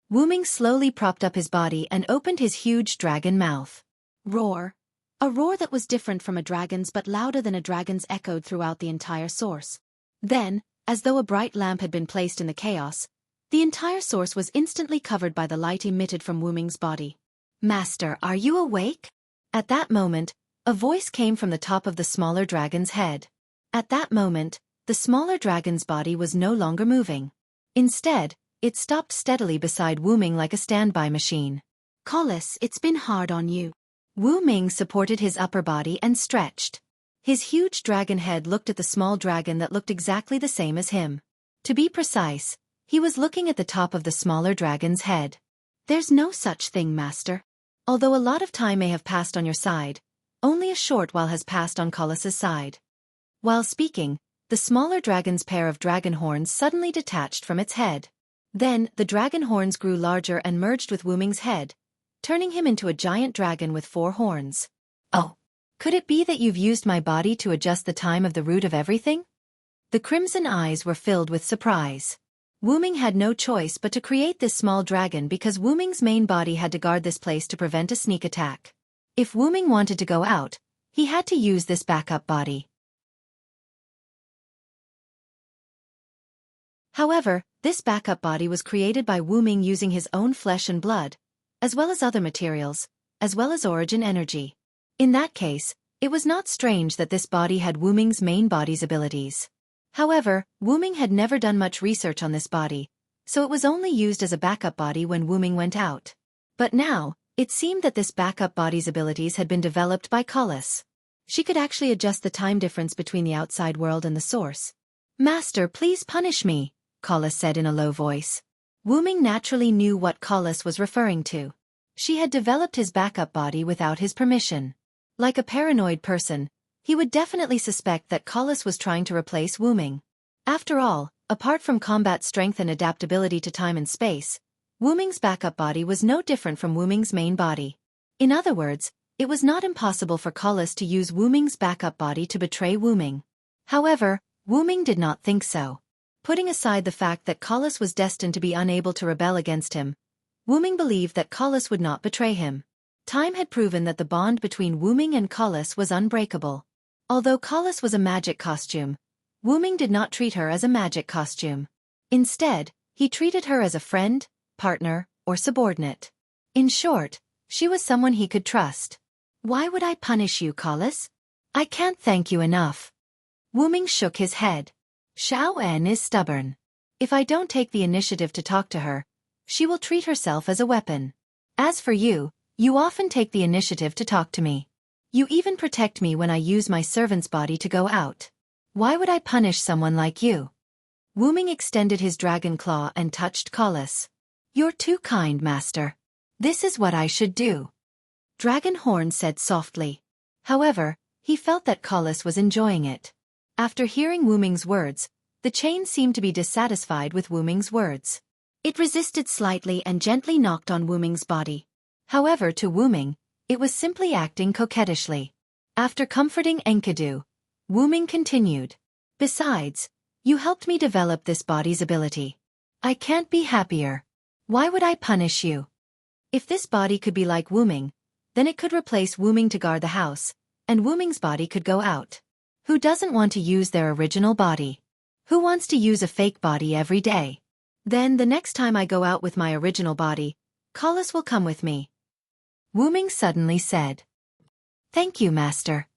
Wu Ming slowly propped up his body and opened his huge dragon mouth. Roar. A roar that was different from a dragon's but louder than a dragon's echoed throughout the entire source. Then, as though a bright lamp had been placed in the chaos, the entire source was instantly covered by the light emitted from Wu Ming's body. Master, are you awake? At that moment, a voice came from the top of the smaller dragon's head. At that moment, the smaller dragon's body was no longer moving. Instead, it stopped steadily beside Wu Ming like a standby machine. Collis, it's been hard on you. Wu Ming supported his upper body and stretched. His huge dragon head looked at the small dragon that looked exactly the same as him. To be precise, he was looking at the top of the smaller dragon's head. There's no such thing, Master. Although a lot of time may have passed on your side, only a short while has passed on Collis's side. While speaking, the smaller dragon's pair of dragon horns suddenly detached from its head. Then, the dragon horns grew larger and merged with Wu Ming's head, turning him into a giant dragon with 4 horns. Oh, could it be that you've used my body to adjust the time of the root of everything? The crimson eyes were filled with surprise. Wu Ming had no choice but to create this small dragon because Wu Ming's main body had to guard this place to prevent a sneak attack. If Wu Ming wanted to go out, he had to use this backup body. However, this backup body was created by Wu Ming using his own flesh and blood, as well as other materials, as well as origin energy. In that case, it was not strange that this body had Wu Ming's main body's abilities. However, Wu Ming had never done much research on this body, so it was only used as a backup body when Wu Ming went out. But now, It seemed that this backup body's abilities had been developed by Collis. She could actually adjust the time difference between the outside world and the source. "Master, please punish me," Collis said in a low voice. Wuming naturally knew what Collis was referring to. She had developed his backup body without his permission. Like a paranoid person, he would definitely suspect that Collis was trying to replace Wuming. After all, apart from combat strength and adaptability to time and space, Wuming's backup body was no different from Wuming's main body. In other words, it was not impossible for Collis to use Wuming's backup body to betray Wuming. However, Wuming did not think so. Putting aside the fact that Collis was destined to be unable to rebel against him, Wuming believed that Collis would not betray him. Time had proven that the bond between Wuming and Collis was unbreakable. Although Collis was a magic costume, Wuming did not treat her as a magic costume. Instead, he treated her as a friend, partner, or subordinate. In short, she was someone he could trust. "Why would I punish you, Collis? I can't thank you enough." Wuming shook his head. "Xiaofan is stubborn. If I don't take the initiative to talk to her, she will treat herself as a weapon. As for you, you often take the initiative to talk to me. You even protect me when I use my servant's body to go out. Why would I punish someone like you?" Wuming extended his dragon claw and touched Collis. "You're too kind, master. This is what I should do," Dragon Horn said softly. However, he felt that Collis was enjoying it. After hearing Wuming's words, the chain seemed to be dissatisfied with Wuming's words. It resisted slightly and gently knocked on Wuming's body. However, to Wuming, it was simply acting coquettishly. After comforting Enkidu, Wuming continued. "Besides, you helped me develop this body's ability. I can't be happier. Why would I punish you? If this body could be like Wuming, then it could replace Wuming to guard the house, and Wuming's body could go out. Who doesn't want to use their original body? Who wants to use a fake body every day? Then the next time I go out with my original body, Collis will come with me," Wuming suddenly said. "Thank you, master."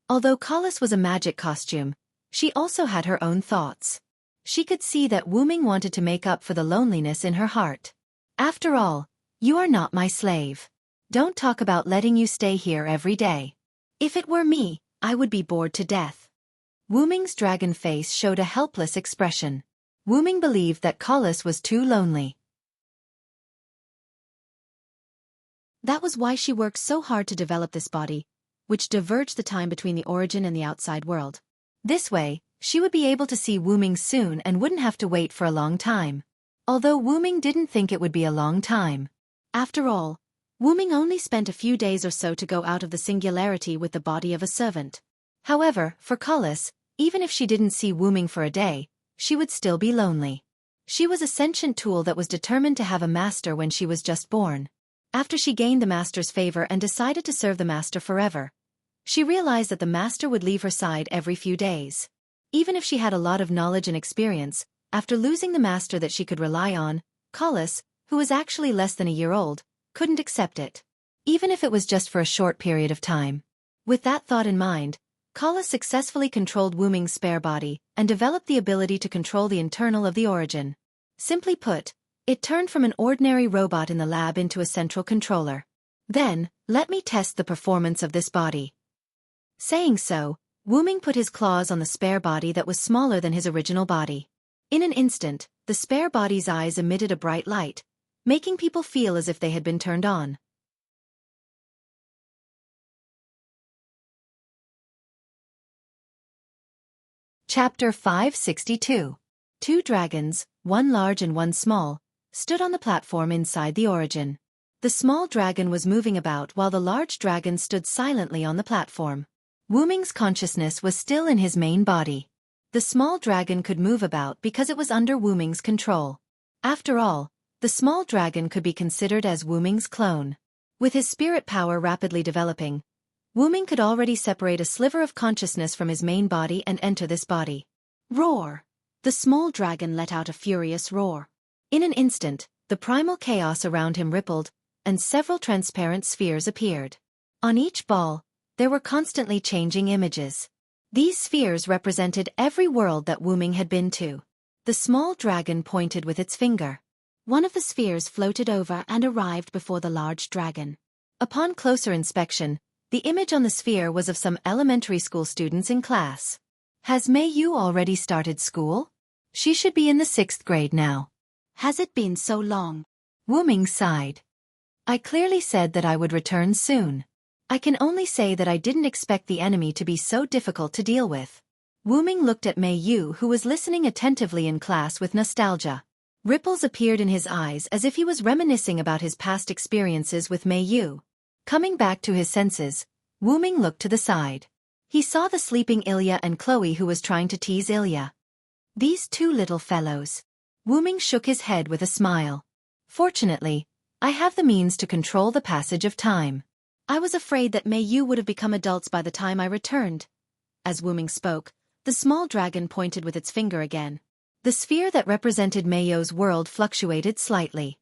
Although Collis was a magic costume, she also had her own thoughts. She could see that Wuming wanted to make up for the loneliness in her heart. "After all, you are not my slave. Don't talk about letting you stay here every day. If it were me, I would be bored to death." Wuming's dragon face showed a helpless expression. Wuming believed that Collis was too lonely. That was why she worked so hard to develop this body, which diverged the time between the origin and the outside world. This way, she would be able to see Wuming soon and wouldn't have to wait for a long time. Although Wuming didn't think it would be a long time. After all, Wuming only spent a few days or so to go out of the singularity with the body of a servant. However, for Collis, even if she didn't see Wuming for a day, she would still be lonely. She was a sentient tool that was determined to have a master when she was just born. After she gained the master's favor and decided to serve the master forever, she realized that the master would leave her side every few days. Even if she had a lot of knowledge and experience, after losing the master that she could rely on, Collis, who was actually less than a year old, couldn't accept it. Even if it was just for a short period of time. With that thought in mind, Collis successfully controlled Wuming's spare body and developed the ability to control the internal of the origin. Simply put, it turned from an ordinary robot in the lab into a central controller. "Then, let me test the performance of this body." Saying so, Wuming put his claws on the spare body that was smaller than his original body. In an instant, the spare body's eyes emitted a bright light, making people feel as if they had been turned on. Chapter 562. Two dragons, one large and one small, stood on the platform inside the origin. The small dragon was moving about while the large dragon stood silently on the platform. Wuming's consciousness was still in his main body. The small dragon could move about because it was under Wuming's control. After all, the small dragon could be considered as Wuming's clone. With his spirit power rapidly developing, Wuming could already separate a sliver of consciousness from his main body and enter this body. Roar! The small dragon let out a furious roar. In an instant, the primal chaos around him rippled, and several transparent spheres appeared. On each ball, there were constantly changing images. These spheres represented every world that Wuming had been to. The small dragon pointed with its finger. One of the spheres floated over and arrived before the large dragon. Upon closer inspection, the image on the sphere was of some elementary school students in class. Has Mei Yu already started school? She should be in the 6th grade now. Has it been so long? Wu Ming sighed. I clearly said that I would return soon. I can only say that I didn't expect the enemy to be so difficult to deal with. Wu Ming looked at Mei Yu, who was listening attentively in class with nostalgia. Ripples appeared in his eyes as if he was reminiscing about his past experiences with Mei Yu. Coming back to his senses, Wu Ming looked to the side. He saw the sleeping Ilya and Chloe, who was trying to tease Ilya. These two little fellows. Wu Ming shook his head with a smile. Fortunately, I have the means to control the passage of time. I was afraid that Mei Yu would have become adults by the time I returned. As Wu Ming spoke, the small dragon pointed with its finger again. The sphere that represented Mei Yu's world fluctuated slightly.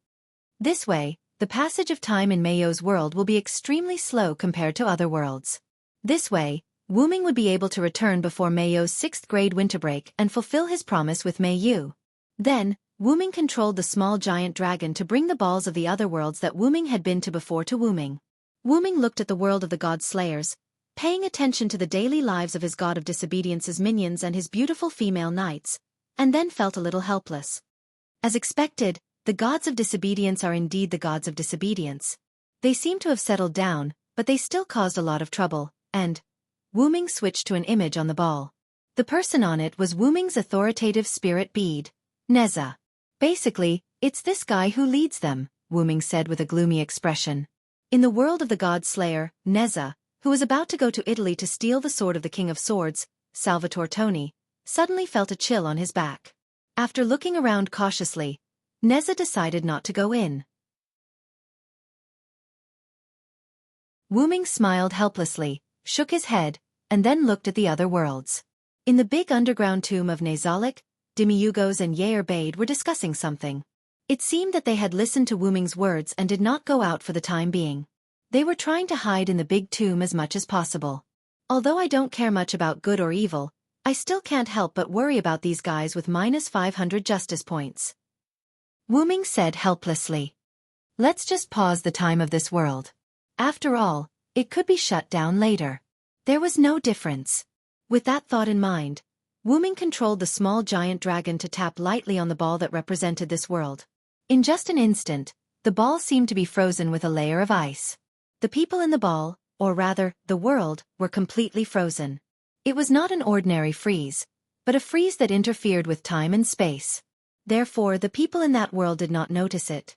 This way, the passage of time in Mei Yu's world will be extremely slow compared to other worlds. This way, Wu Ming would be able to return before Mei Yu's 6th grade winter break and fulfill his promise with Mei Yu. Then, Wu Ming controlled the small giant dragon to bring the balls of the other worlds that Wu Ming had been to before to Wu Ming. Wu Ming looked at the world of the god slayers, paying attention to the daily lives of his god of disobedience's minions and his beautiful female knights, and then felt a little helpless. As expected, the gods of disobedience are indeed the gods of disobedience. They seem to have settled down, but they still caused a lot of trouble, and Wu Ming switched to an image on the ball. The person on it was Wu Ming's authoritative spirit bead, Neza. Basically, it's this guy who leads them, Wu Ming said with a gloomy expression. In the world of the god slayer, Neza, who was about to go to Italy to steal the sword of the King of Swords, Salvatore Toni, suddenly felt a chill on his back. After looking around cautiously, Neza decided not to go in. Wu Ming smiled helplessly, shook his head, and then looked at the other worlds. In the big underground tomb of Nazalik, Demiurgos and Yair Bade were discussing something. It seemed that they had listened to Wu Ming's words and did not go out for the time being. They were trying to hide in the big tomb as much as possible. Although I don't care much about good or evil, I still can't help but worry about these guys with minus 500 justice points. Wu Ming said helplessly. Let's just pause the time of this world. After all, it could be shut down later. There was no difference. With that thought in mind, Wu Ming controlled the small giant dragon to tap lightly on the ball that represented this world. In just an instant, the ball seemed to be frozen with a layer of ice. The people in the ball, or rather, the world, were completely frozen. It was not an ordinary freeze, but a freeze that interfered with time and space. Therefore, the people in that world did not notice it.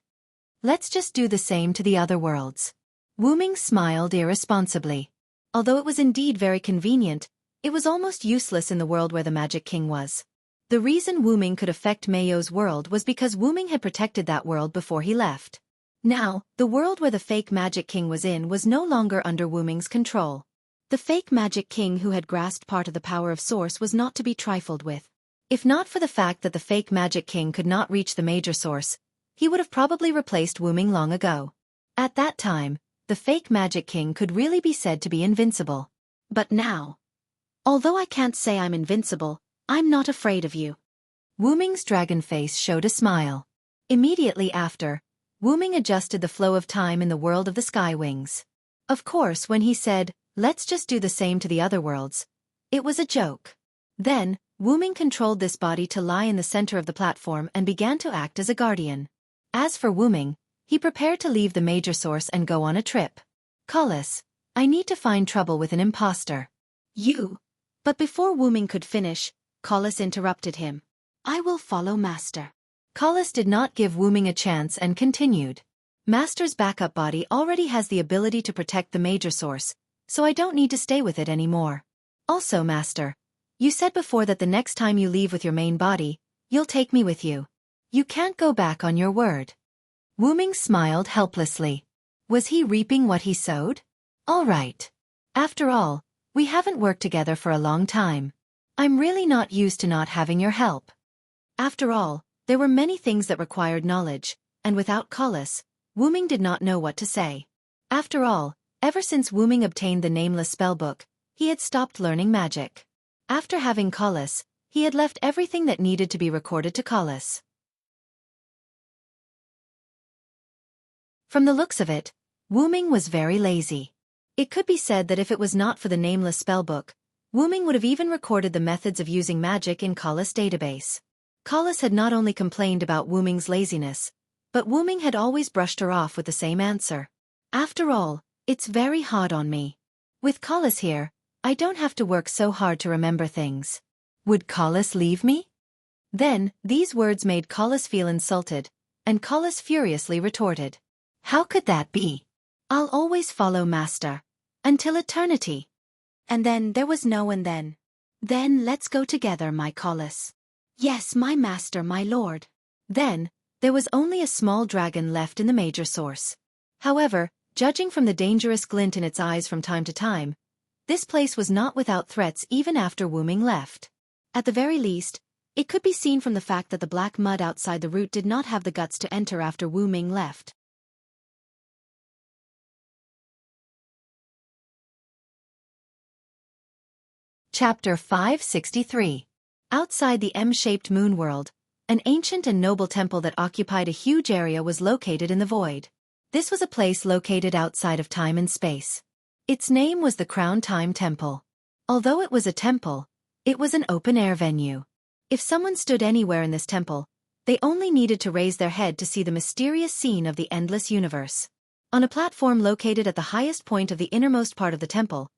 Let's just do the same to the other worlds. Wu Ming smiled irresponsibly. Although it was indeed very convenient, it was almost useless in the world where the Magic King was. The reason Wu Ming could affect Mei Yu's world was because Wu Ming had protected that world before he left. Now, the world where the fake Magic King was in was no longer under Wu Ming's control. The fake Magic King who had grasped part of the power of Source was not to be trifled with. If not for the fact that the fake Magic King could not reach the major source, he would have probably replaced Wu Ming long ago. At that time, the fake Magic King could really be said to be invincible. But now, although I can't say I'm invincible, I'm not afraid of you. Wu Ming's dragon face showed a smile. Immediately after, Wu Ming adjusted the flow of time in the world of the Sky Wings. Of course, when he said, let's just do the same to the other worlds, it was a joke. Then, Wu Ming controlled this body to lie in the center of the platform and began to act as a guardian. As for Wu Ming, he prepared to leave the major source and go on a trip. Collis, I need to find trouble with an imposter. You. But before Wu Ming could finish, Collis interrupted him. I will follow Master. Collis did not give Wu Ming a chance and continued. Master's backup body already has the ability to protect the major source, so I don't need to stay with it anymore. Also, Master, you said before that the next time you leave with your main body, you'll take me with you. You can't go back on your word. Wu Ming smiled helplessly. Was he reaping what he sowed? All right. After all, we haven't worked together for a long time. I'm really not used to not having your help. After all, there were many things that required knowledge, and without Collis, Wu Ming did not know what to say. After all, ever since Wu Ming obtained the nameless spellbook, he had stopped learning magic. After having Collis, he had left everything that needed to be recorded to Collis. From the looks of it, Wu Ming was very lazy. It could be said that if it was not for the nameless spellbook, Wu Ming would have even recorded the methods of using magic in Kala's database. Kala's had not only complained about Wu Ming's laziness, but Wu Ming had always brushed her off with the same answer. After all, it's very hard on me. With Kala's here, I don't have to work so hard to remember things. Would Kala's leave me? Then, these words made Kala's feel insulted, and Kala's furiously retorted. How could that be? I'll always follow Master. Until eternity. And then there was no and then. Then let's go together, my Kala's. Yes, my master, my lord. Then, there was only a small dragon left in the major source. However, judging from the dangerous glint in its eyes from time to time, this place was not without threats even after Wu Ming left. At the very least, it could be seen from the fact that the black mud outside the root did not have the guts to enter after Wu Ming left. Chapter 563. Outside the M-shaped moon world, an ancient and noble temple that occupied a huge area was located in the void. This was a place located outside of time and space. Its name was the Crown Time Temple. Although it was a temple, it was an open-air venue. If someone stood anywhere in this temple, they only needed to raise their head to see the mysterious scene of the endless universe. On a platform located at the highest point of the innermost part of the temple,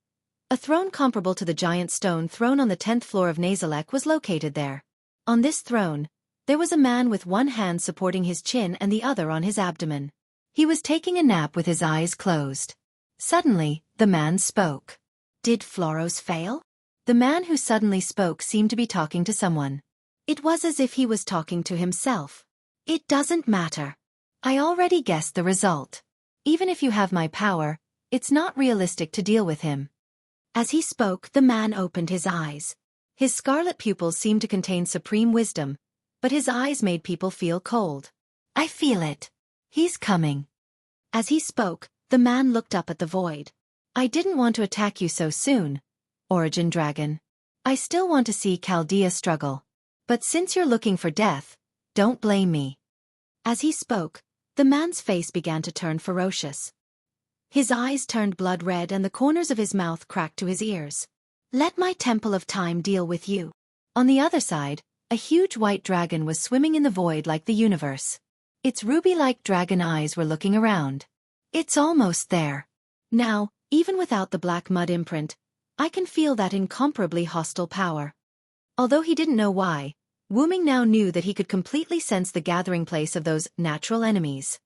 a throne comparable to the giant stone throne on the 10th floor of Nazalek was located there. On this throne, there was a man with one hand supporting his chin and the other on his abdomen. He was taking a nap with his eyes closed. Suddenly, the man spoke. Did Floros fail? The man who suddenly spoke seemed to be talking to someone. It was as if he was talking to himself. It doesn't matter. I already guessed the result. Even if you have my power, it's not realistic to deal with him. As he spoke, the man opened his eyes. His scarlet pupils seemed to contain supreme wisdom, but his eyes made people feel cold. I feel it. He's coming. As he spoke, the man looked up at the void. I didn't want to attack you so soon, Origin Dragon. I still want to see Chaldea struggle. But since you're looking for death, don't blame me. As he spoke, the man's face began to turn ferocious. His eyes turned blood red and the corners of his mouth cracked to his ears. Let my Temple of Time deal with you. On the other side, a huge white dragon was swimming in the void like the universe. Its ruby-like dragon eyes were looking around. It's almost there. Now, even without the black mud imprint, I can feel that incomparably hostile power. Although he didn't know why, Wu Ming now knew that he could completely sense the gathering place of those natural enemies.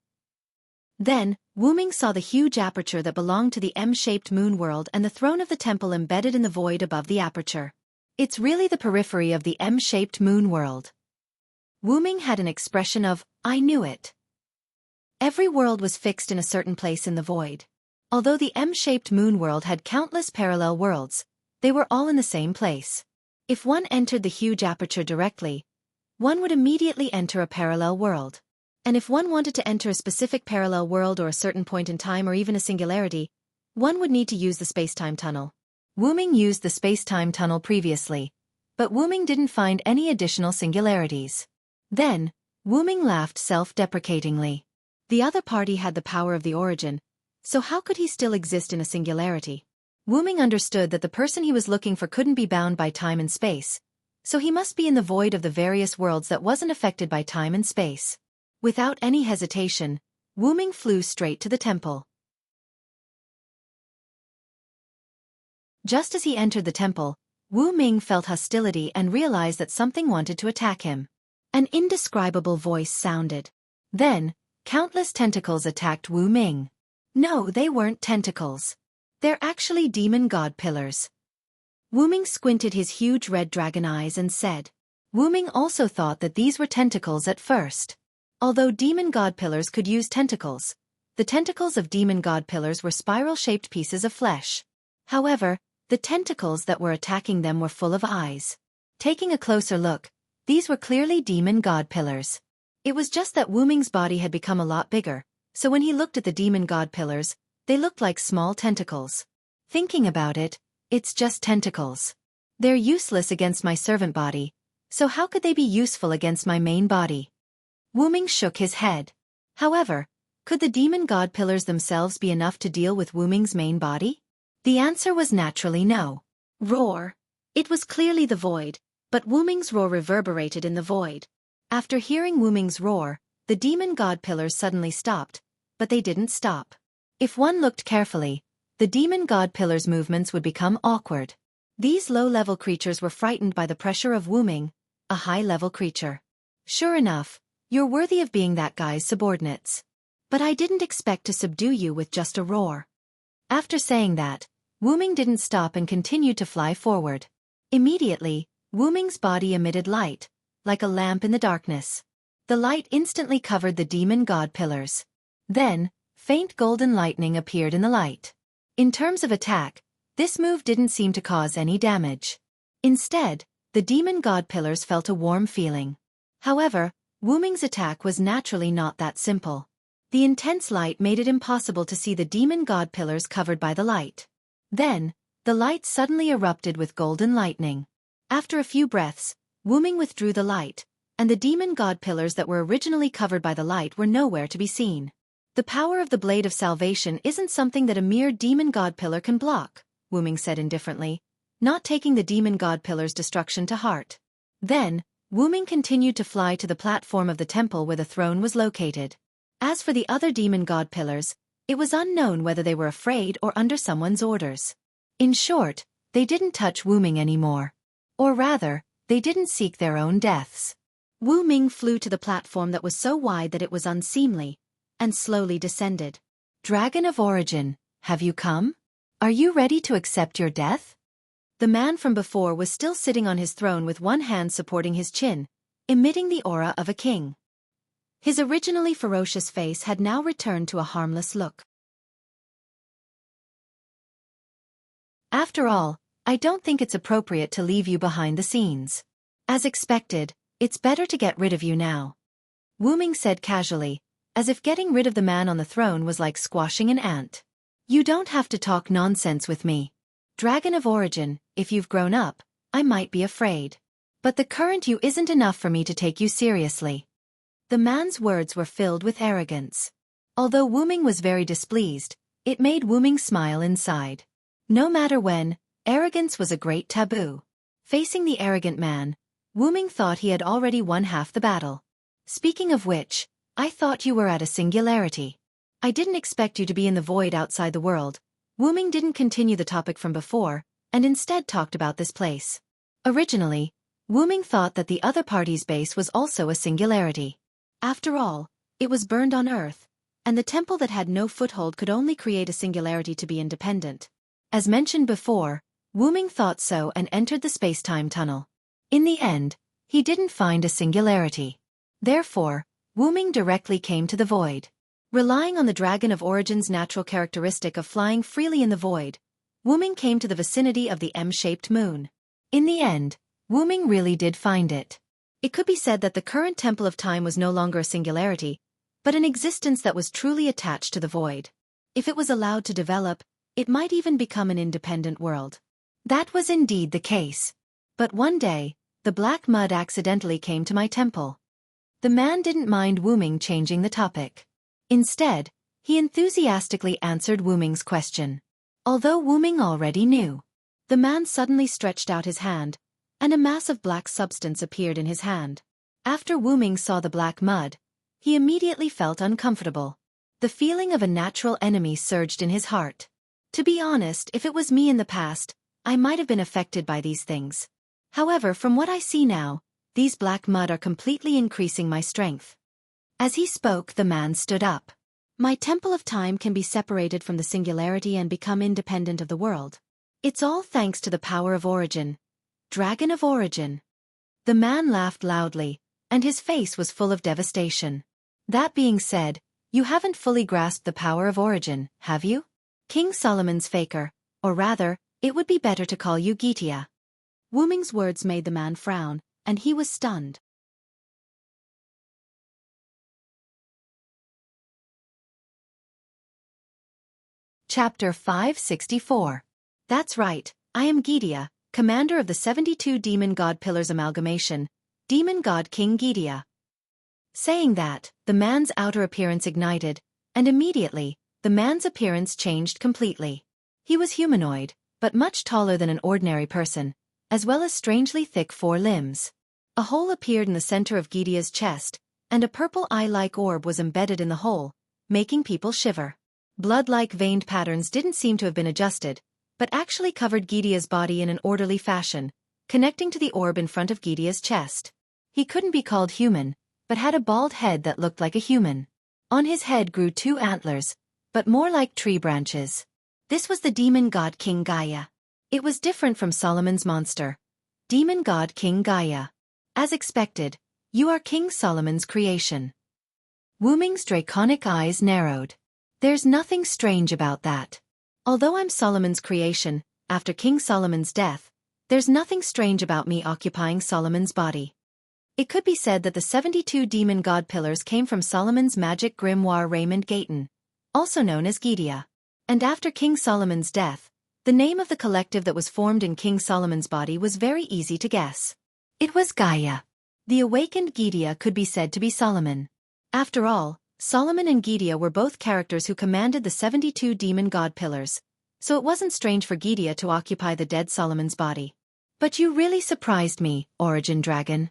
Then, Wu Ming saw the huge aperture that belonged to the M-shaped moon world and the throne of the temple embedded in the void above the aperture. It's really the periphery of the M-shaped moon world. Wu Ming had an expression of, I knew it. Every world was fixed in a certain place in the void. Although the M-shaped moon world had countless parallel worlds, they were all in the same place. If one entered the huge aperture directly, one would immediately enter a parallel world. And if one wanted to enter a specific parallel world or a certain point in time or even a singularity, one would need to use the space-time tunnel. Wu Ming used the space-time tunnel previously, but Wu Ming didn't find any additional singularities. Then, Wu Ming laughed self-deprecatingly. The other party had the power of the origin, so how could he still exist in a singularity? Wu Ming understood that the person he was looking for couldn't be bound by time and space, so he must be in the void of the various worlds that wasn't affected by time and space. Without any hesitation, Wu Ming flew straight to the temple. Just as he entered the temple, Wu Ming felt hostility and realized that something wanted to attack him. An indescribable voice sounded. Then, countless tentacles attacked Wu Ming. No, they weren't tentacles. They're actually demon god pillars. Wu Ming squinted his huge red dragon eyes and said. Wu Ming also thought that these were tentacles at first. Although demon god pillars could use tentacles, the tentacles of demon god pillars were spiral-shaped pieces of flesh. However, the tentacles that were attacking them were full of eyes. Taking a closer look, these were clearly demon god pillars. It was just that Wu Ming's body had become a lot bigger, so when he looked at the demon god pillars, they looked like small tentacles. Thinking about it, it's just tentacles. They're useless against my servant body, so how could they be useful against my main body? Wu Ming shook his head. However, Could the demon god pillars themselves be enough to deal with Wu Ming's main body? The answer was naturally no. Roar. It was clearly the void, but Wu Ming's roar reverberated in the void. After hearing Wu Ming's roar, the demon god pillars suddenly stopped, but they didn't stop. If one looked carefully, the demon god pillars' movements would become awkward. These low-level creatures were frightened by the pressure of Wu Ming, a high-level creature. Sure enough, you're worthy of being that guy's subordinates. But I didn't expect to subdue you with just a roar. After saying that, Wu Ming didn't stop and continued to fly forward. Immediately, Wu Ming's body emitted light, like a lamp in the darkness. The light instantly covered the demon god pillars. Then, faint golden lightning appeared in the light. In terms of attack, this move didn't seem to cause any damage. Instead, the demon god pillars felt a warm feeling. However, Wu Ming's attack was naturally not that simple. The intense light made it impossible to see the demon god pillars covered by the light. Then, the light suddenly erupted with golden lightning. After a few breaths, Wu Ming withdrew the light, and the demon god pillars that were originally covered by the light were nowhere to be seen. The power of the Blade of Salvation isn't something that a mere demon god pillar can block, Wu Ming said indifferently, not taking the demon god pillar's destruction to heart. Then, Wu Ming continued to fly to the platform of the temple where the throne was located. As for the other demon god pillars, it was unknown whether they were afraid or under someone's orders. In short, they didn't touch Wu Ming anymore. Or rather, they didn't seek their own deaths. Wu Ming flew to the platform that was so wide that it was unseemly, and slowly descended. Dragon of Origin, have you come? Are you ready to accept your death? The man from before was still sitting on his throne with one hand supporting his chin, emitting the aura of a king. His originally ferocious face had now returned to a harmless look. After all, I don't think it's appropriate to leave you behind the scenes. As expected, it's better to get rid of you now. Wu Ming said casually, as if getting rid of the man on the throne was like squashing an ant. You don't have to talk nonsense with me. Dragon of Origin, if you've grown up, I might be afraid. But the current you isn't enough for me to take you seriously. The man's words were filled with arrogance. Although Wu Ming was very displeased, it made Wu Ming smile inside. No matter when, arrogance was a great taboo. Facing the arrogant man, Wu Ming thought he had already won half the battle. Speaking of which, I thought you were at a singularity. I didn't expect you to be in the void outside the world. Wu Ming didn't continue the topic from before, and instead talked about this place. Originally, Wu Ming thought that the other party's base was also a singularity. After all, it was burned on Earth, and the temple that had no foothold could only create a singularity to be independent. As mentioned before, Wu Ming thought so and entered the space-time tunnel. In the end, he didn't find a singularity. Therefore, Wu Ming directly came to the void. Relying on the Dragon of Origin's natural characteristic of flying freely in the void, Wu Ming came to the vicinity of the M-shaped moon. In the end, Wu Ming really did find it. It could be said that the current Temple of Time was no longer a singularity, but an existence that was truly attached to the void. If it was allowed to develop, it might even become an independent world. That was indeed the case. But one day, the black mud accidentally came to my temple. The man didn't mind Wu Ming changing the topic. Instead, he enthusiastically answered Wu Ming's question. Although Wu Ming already knew. The man suddenly stretched out his hand, and a mass of black substance appeared in his hand. After Wu Ming saw the black mud, he immediately felt uncomfortable. The feeling of a natural enemy surged in his heart. To be honest, if it was me in the past, I might have been affected by these things. However, from what I see now, these black mud are completely increasing my strength. As he spoke, the man stood up. My Temple of Time can be separated from the singularity and become independent of the world. It's all thanks to the power of Origin. Dragon of Origin. The man laughed loudly, and his face was full of devastation. That being said, you haven't fully grasped the power of Origin, have you? King Solomon's faker, or rather, it would be better to call you Gitia. Wu Ming's words made the man frown, and he was stunned. Chapter 564. That's right, I am Gitia, commander of the 72 Demon God Pillars Amalgamation, Demon God King Gitia. Saying that, the man's outer appearance ignited, And immediately, the man's appearance changed completely. He was humanoid, but much taller than an ordinary person, as well as strangely thick forelimbs. A hole appeared in the center of Gidea's chest, and a purple eye-like orb was embedded in the hole, making people shiver. Blood-like veined patterns didn't seem to have been adjusted, but actually covered Gidea's body in an orderly fashion, connecting to the orb in front of Gidea's chest. He couldn't be called human, but had a bald head that looked like a human. On his head grew 2 antlers, but more like tree branches. This was the demon god King Gaia. It was different from Solomon's monster. Demon god King Gaia. As expected, you are King Solomon's creation. Wu Ming's draconic eyes narrowed. There's nothing strange about that. Although I'm Solomon's creation, after King Solomon's death, there's nothing strange about me occupying Solomon's body. It could be said that the 72 demon god pillars came from Solomon's magic grimoire Raymond Gayton, also known as Gidea. And after King Solomon's death, the name of the collective that was formed in King Solomon's body was very easy to guess. It was Gaia. The awakened Gidea could be said to be Solomon. After all, Solomon and Gidea were both characters who commanded the 72 demon god pillars, so it wasn't strange for Gidea to occupy the dead Solomon's body. But you really surprised me, Origin Dragon.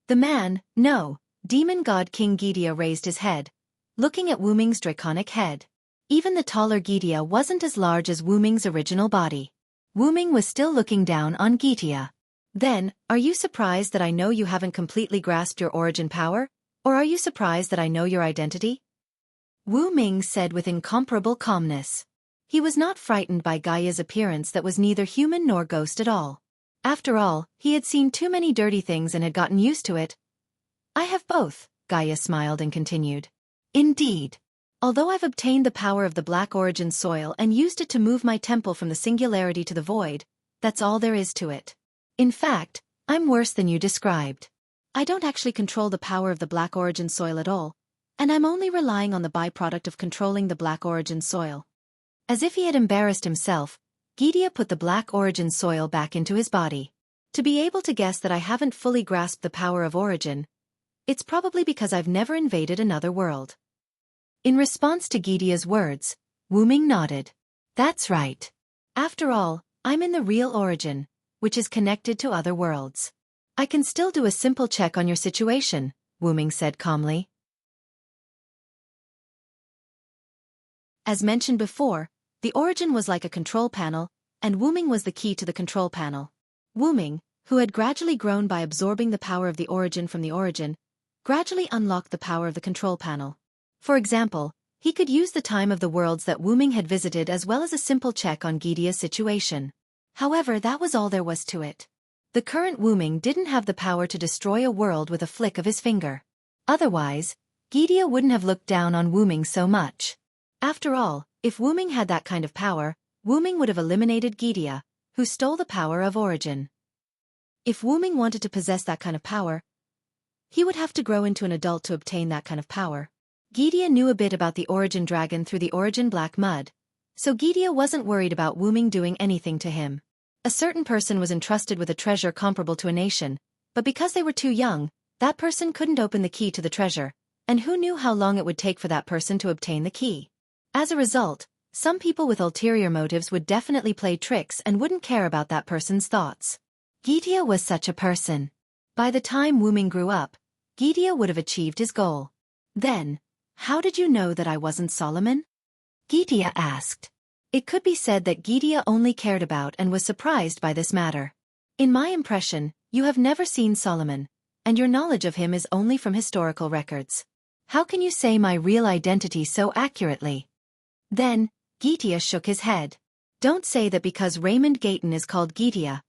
The man, no, demon god King Gidea raised his head, looking at Wu Ming's draconic head. Even the taller Gidea wasn't as large as Wu Ming's original body. Wu Ming was still looking down on Gidea. Then, are you surprised that I know you haven't completely grasped your origin power? Or are you surprised that I know your identity? Wu Ming said with incomparable calmness. He was not frightened by Gaia's appearance that was neither human nor ghost at all. After all, he had seen too many dirty things and had gotten used to it. I have both, Gaia smiled and continued. Indeed. Although I've obtained the power of the Black Origin soil and used it to move my temple from the singularity to the void, that's all there is to it. In fact, I'm worse than you described. I don't actually control the power of the Black Origin soil at all, and I'm only relying on the byproduct of controlling the Black Origin soil. As if he had embarrassed himself, Gidea put the Black Origin soil back into his body. To be able to guess that I haven't fully grasped the power of origin, it's probably because I've never invaded another world. In response to Gidea's words, Wu Ming nodded. That's right. After all, I'm in the real origin, which is connected to other worlds. I can still do a simple check on your situation, Wu Ming said calmly. As mentioned before, the origin was like a control panel, and Wu Ming was the key to the control panel. Wu Ming, who had gradually grown by absorbing the power of the origin from the origin, gradually unlocked the power of the control panel. For example, he could use the time of the worlds that Wu Ming had visited as well as a simple check on Gidea's situation. However, that was all there was to it. The current Wu Ming didn't have the power to destroy a world with a flick of his finger. Otherwise, Gidea wouldn't have looked down on Wu Ming so much. After all, if Wu Ming had that kind of power, Wu Ming would have eliminated Gidea, who stole the power of origin. If Wu Ming wanted to possess that kind of power, he would have to grow into an adult to obtain that kind of power. Gidea knew a bit about the Origin Dragon through the Origin Black Mud, so Gidea wasn't worried about Wu Ming doing anything to him. A certain person was entrusted with a treasure comparable to a nation, but because they were too young, that person couldn't open the key to the treasure, and who knew how long it would take for that person to obtain the key. As a result, some people with ulterior motives would definitely play tricks and wouldn't care about that person's thoughts. Gidea was such a person. By the time Wu Ming grew up, Gidea would have achieved his goal. Then, how did you know that I wasn't Solomon? Gidea asked. It could be said that Gidea only cared about and was surprised by this matter. In my impression, you have never seen Solomon, and your knowledge of him is only from historical records. How can you say my real identity so accurately? Then, Gidea shook his head. Don't say that because Raymond Gayton is called Gidea,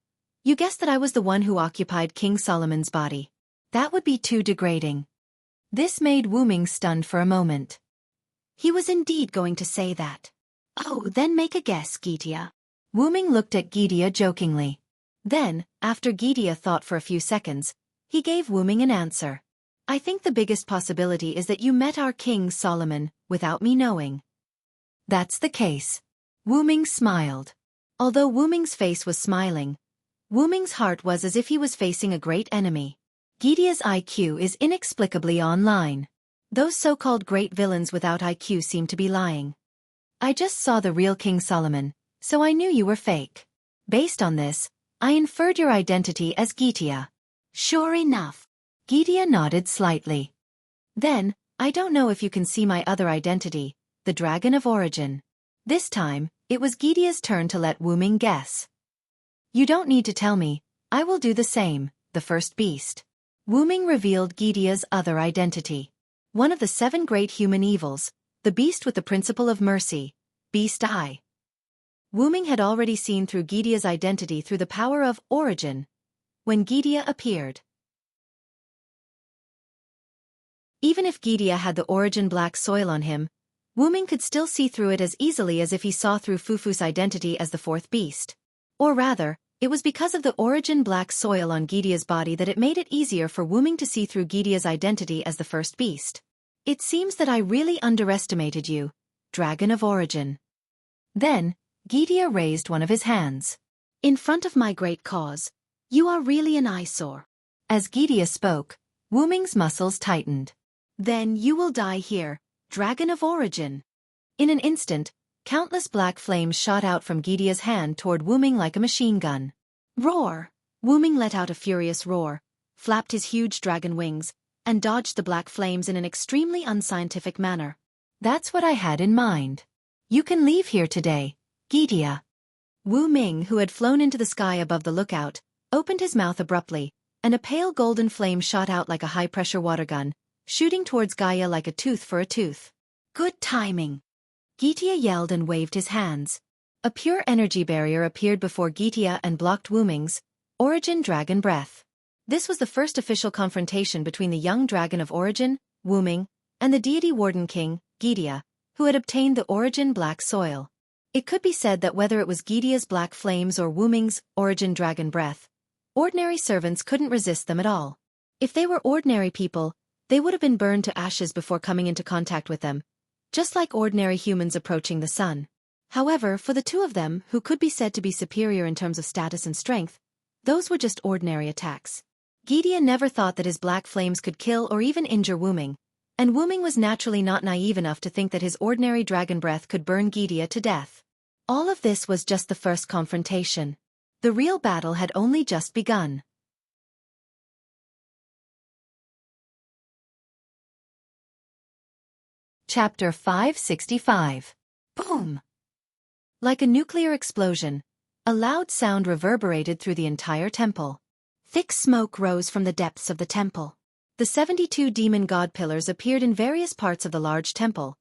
you guessed that I was the one who occupied King Solomon's body. That would be too degrading. This made Wu Ming stunned for a moment. He was indeed going to say that. Oh, then make a guess, Gidea. Wu Ming looked at Gidea jokingly. Then, after Gidea thought for a few seconds, he gave Wu Ming an answer. I think the biggest possibility is that you met our King Solomon without me knowing. That's the case. Wu Ming smiled. Although Wu Ming's face was smiling, Wu Ming's heart was as if he was facing a great enemy. Gidea's IQ is inexplicably online. Those so-called great villains without IQ seem to be lying. I just saw the real King Solomon, so I knew you were fake. Based on this, I inferred your identity as Wuxia. Sure enough. Wuxia nodded slightly. Then, I don't know if you can see my other identity, the Dragon of Origin. This time, it was Wuxia's turn to let Wu Ming guess. You don't need to tell me, I will do the same, the first beast. Wu Ming revealed Wuxia's other identity. One of the 7 great human evils, the beast with the principle of mercy, Beast Eye. Wu Ming had already seen through Wuxia's identity through the power of origin, when Wuxia appeared. Even if Wuxia had the origin black soil on him, Wu Ming could still see through it as easily as if he saw through Fufu's identity as the 4th beast. Or rather, it was because of the origin black soil on Wuxia's body that it made it easier for Wu Ming to see through Wuxia's identity as the 1st beast. It seems that I really underestimated you, Dragon of Origin. Then, Wuxia raised one of his hands. In front of my great cause, you are really an eyesore. As Wuxia spoke, Wu Ming's muscles tightened. Then you will die here, Dragon of Origin. In an instant, countless black flames shot out from Wuxia's hand toward Wu Ming like a machine gun. Roar! Wu Ming let out a furious roar, flapped his huge dragon wings, and dodged the black flames in an extremely unscientific manner. That's what I had in mind. You can leave here today, Wuxia. Wu Ming, who had flown into the sky above the lookout, opened his mouth abruptly, and a pale golden flame shot out like a high-pressure water gun, shooting towards Gaia like a tooth for a tooth. Good timing! Wuxia yelled and waved his hands. A pure energy barrier appeared before Wuxia and blocked Wu Ming's origin dragon breath. This was the first official confrontation between the young dragon of origin, Wu Ming, and the deity warden king, Wuxia, who had obtained the origin black soil. It could be said that whether it was Wuxia's black flames or Wu Ming's origin dragon breath, ordinary servants couldn't resist them at all. If they were ordinary people, they would have been burned to ashes before coming into contact with them, just like ordinary humans approaching the sun. However, for the 2 of them, who could be said to be superior in terms of status and strength, those were just ordinary attacks. Wuxia never thought that his black flames could kill or even injure Wu Ming, and Wu Ming was naturally not naive enough to think that his ordinary dragon breath could burn Wuxia to death. All of this was just the first confrontation. The real battle had only just begun. Chapter 565. Boom! Like a nuclear explosion, a loud sound reverberated through the entire temple. Thick smoke rose from the depths of the temple. The 72 demon god pillars appeared in various parts of the large temple,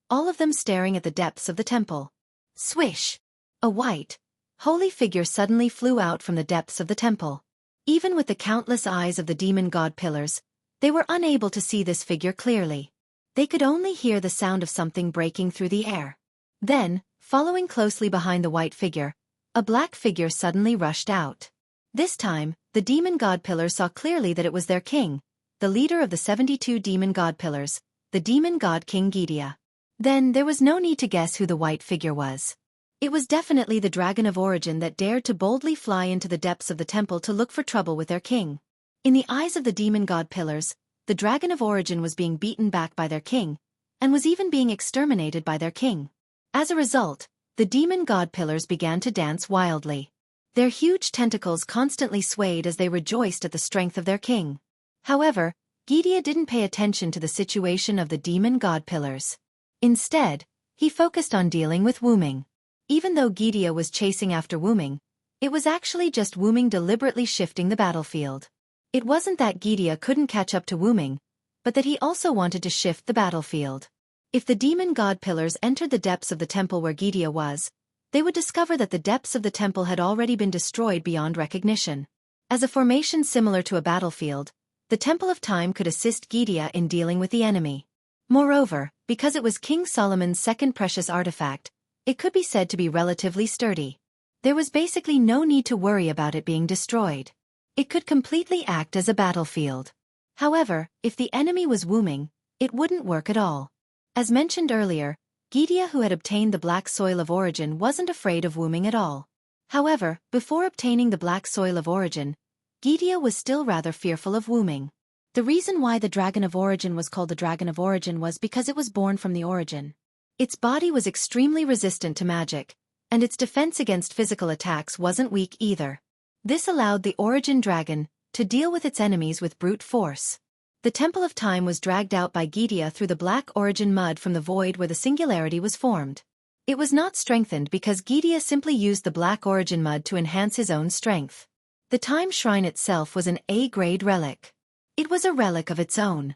all of them staring at the depths of the temple. Swish! A white, holy figure suddenly flew out from the depths of the temple. Even with the countless eyes of the demon god pillars, they were unable to see this figure clearly. They could only hear the sound of something breaking through the air. Then, following closely behind the white figure, a black figure suddenly rushed out. This time, the demon god pillars saw clearly that it was their king, the leader of the 72 demon god pillars, the demon god king Wuxia. Then there was no need to guess who the white figure was. It was definitely the dragon of origin that dared to boldly fly into the depths of the temple to look for trouble with their king. In the eyes of the demon god pillars, the dragon of origin was being beaten back by their king, and was even being exterminated by their king. As a result, the demon god pillars began to dance wildly. Their huge tentacles constantly swayed as they rejoiced at the strength of their king. However, Wuxia didn't pay attention to the situation of the demon god pillars. Instead, he focused on dealing with Wu Ming. Even though Wuxia was chasing after Wu Ming, it was actually just Wu Ming deliberately shifting the battlefield. It wasn't that Wuxia couldn't catch up to Wu Ming, but that he also wanted to shift the battlefield. If the demon god pillars entered the depths of the temple where Wuxia was, they would discover that the depths of the temple had already been destroyed beyond recognition. As a formation similar to a battlefield, the Temple of Time could assist Wuxia in dealing with the enemy. Moreover, because it was King Solomon's second precious artifact, it could be said to be relatively sturdy. There was basically no need to worry about it being destroyed. It could completely act as a battlefield. However, if the enemy was Wu Ming, it wouldn't work at all. As mentioned earlier, Wuxia, who had obtained the black soil of origin, wasn't afraid of Wu Ming at all. However, before obtaining the black soil of origin, Wuxia was still rather fearful of Wu Ming. The reason why the Dragon of Origin was called the Dragon of Origin was because it was born from the origin. Its body was extremely resistant to magic, and its defense against physical attacks wasn't weak either. This allowed the Origin Dragon to deal with its enemies with brute force. The Temple of Time was dragged out by Gidia through the black origin mud from the void where the singularity was formed. It was not strengthened because Gidia simply used the black origin mud to enhance his own strength. The Time Shrine itself was an A-grade relic. It was a relic of its own.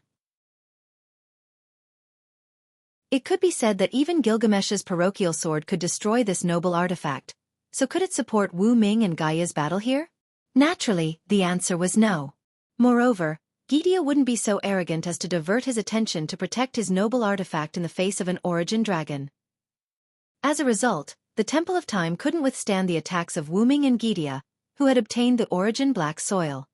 It could be said that even Gilgamesh's parochial sword could destroy this noble artifact, so could it support Wu Ming and Gaia's battle here? Naturally, the answer was no. Moreover, Gidia wouldn't be so arrogant as to divert his attention to protect his noble artifact in the face of an origin dragon. As a result, the Temple of Time couldn't withstand the attacks of Wu Ming and Gidia, who had obtained the origin black soil.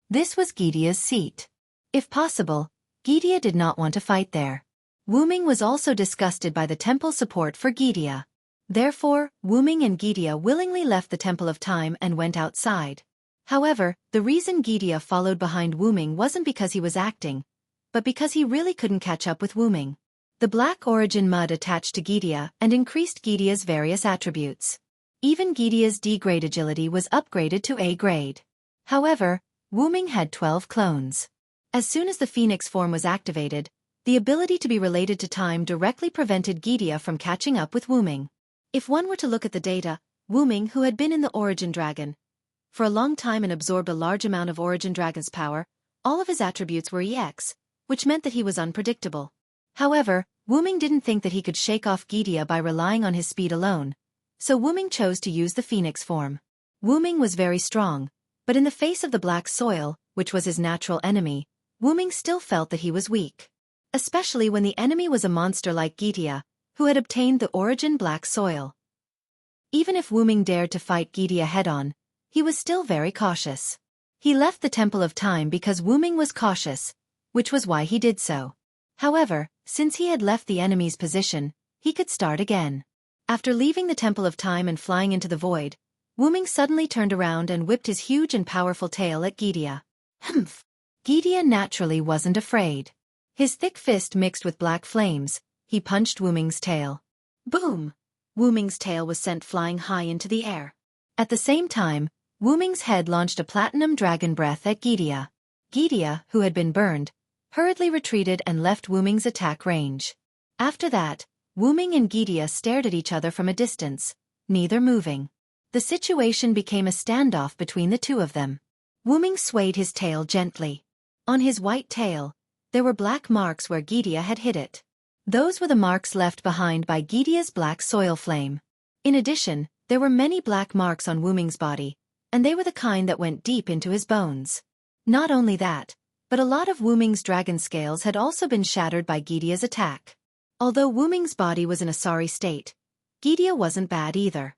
This was Gidia's seat. If possible, Gidia did not want to fight there. Wu Ming was also disgusted by the temple's support for Gidia. Therefore, Wu Ming and Gidia willingly left the Temple of Time and went outside. However, the reason Gidia followed behind Wu Ming wasn't because he was acting, but because he really couldn't catch up with Wu Ming. The black origin mud attached to Gidia and increased Gidia's various attributes. Even Gidia's D-grade agility was upgraded to A-grade. However, Wu Ming had 12 clones. As soon as the Phoenix form was activated, the ability to be related to time directly prevented Gidia from catching up with Wu Ming. If one were to look at the data, Wu Ming, who had been in the Origin Dragon for a long time and absorbed a large amount of Origin Dragon's power, all of his attributes were EX, which meant that he was unpredictable. However, Wu Ming didn't think that he could shake off Gidia by relying on his speed alone, so Wu Ming chose to use the Phoenix form. Wu Ming was very strong, but in the face of the black soil, which was his natural enemy, Wu Ming still felt that he was weak. Especially when the enemy was a monster like Gidia, who had obtained the origin black soil. Even if Wu Ming dared to fight Gidia head-on, he was still very cautious. He left the Temple of Time because Wu Ming was cautious, which was why he did so. However, since he had left the enemy's position, he could start again. After leaving the Temple of Time and flying into the void, Wu Ming suddenly turned around and whipped his huge and powerful tail at Gidia. Humph! Gidia naturally wasn't afraid. His thick fist mixed with black flames, he punched Wu Ming's tail. Boom! Wu Ming's tail was sent flying high into the air. At the same time, Wu Ming's head launched a platinum dragon breath at Gidia. Gidia, who had been burned, hurriedly retreated and left Wu Ming's attack range. After that, Wu Ming and Gidia stared at each other from a distance, neither moving. The situation became a standoff between the two of them. Wu Ming swayed his tail gently. On his white tail, there were black marks where Gidia had hit it. Those were the marks left behind by Gidia's black soil flame. In addition, there were many black marks on Wu Ming's body, and they were the kind that went deep into his bones. Not only that, but a lot of Wu Ming's dragon scales had also been shattered by Gidia's attack. Although Wu Ming's body was in a sorry state, Gidia wasn't bad either.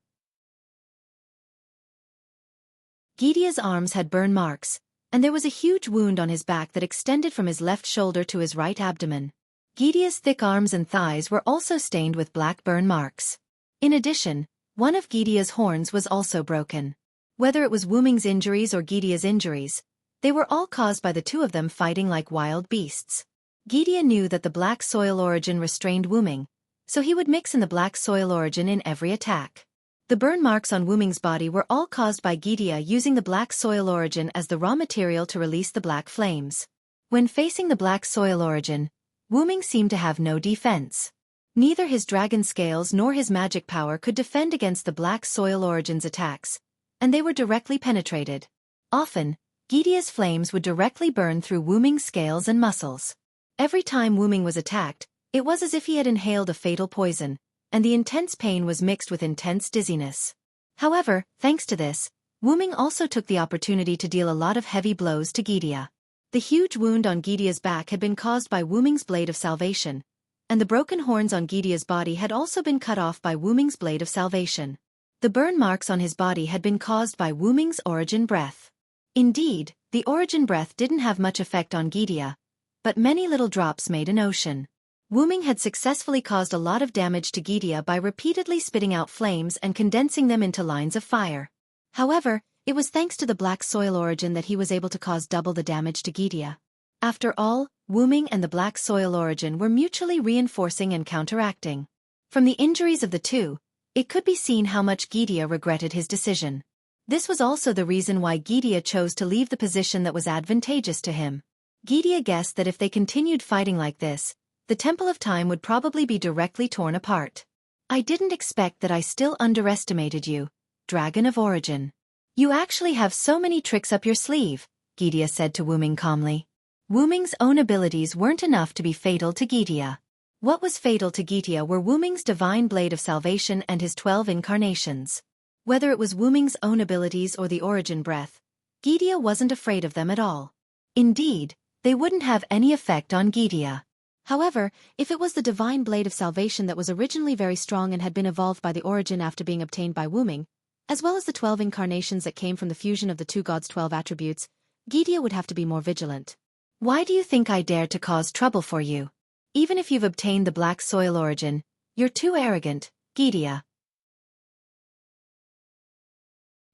Gidia's arms had burn marks, and there was a huge wound on his back that extended from his left shoulder to his right abdomen. Gidia's thick arms and thighs were also stained with black burn marks. In addition, one of Gidia's horns was also broken. Whether it was Wu Ming's injuries or Gidia's injuries, they were all caused by the two of them fighting like wild beasts. Gidia knew that the black soil origin restrained Wu Ming, so he would mix in the black soil origin in every attack. The burn marks on Wu Ming's body were all caused by Gidia using the black soil origin as the raw material to release the black flames. When facing the black soil origin, Wu Ming seemed to have no defense. Neither his dragon scales nor his magic power could defend against the black soil origin's attacks, and they were directly penetrated. Often, Gidia's flames would directly burn through Wu Ming's scales and muscles. Every time Wu Ming was attacked, it was as if he had inhaled a fatal poison, and the intense pain was mixed with intense dizziness. However, thanks to this, Wu Ming also took the opportunity to deal a lot of heavy blows to Gidia. The huge wound on Gidia's back had been caused by Wu Ming's blade of salvation, and the broken horns on Gidia's body had also been cut off by Wu Ming's blade of salvation. The burn marks on his body had been caused by Wu Ming's origin breath. Indeed, the origin breath didn't have much effect on Gidia, but many little drops made an ocean. Wu Ming had successfully caused a lot of damage to Gidia by repeatedly spitting out flames and condensing them into lines of fire. However, it was thanks to the black soil origin that he was able to cause double the damage to Gidia. After all, Wu-Ming and the black soil origin were mutually reinforcing and counteracting. From the injuries of the two, it could be seen how much Gidia regretted his decision. This was also the reason why Gidia chose to leave the position that was advantageous to him. Gidia guessed that if they continued fighting like this, the Temple of Time would probably be directly torn apart. I didn't expect that. I still underestimated you, Dragon of Origin. You actually have so many tricks up your sleeve, Gidia said to Wu-Ming calmly. Wu-Ming's own abilities weren't enough to be fatal to Gidia. What was fatal to Gidia were Wu-Ming's divine blade of salvation and his 12 incarnations. Whether it was Wu-Ming's own abilities or the origin breath, Gidia wasn't afraid of them at all. Indeed, they wouldn't have any effect on Gidia. However, if it was the divine blade of salvation that was originally very strong and had been evolved by the origin after being obtained by Wu-Ming, as well as the 12 incarnations that came from the fusion of the two gods' 12 attributes, Gidia would have to be more vigilant. Why do you think I dare to cause trouble for you? Even if you've obtained the black soil origin, you're too arrogant, Gidia.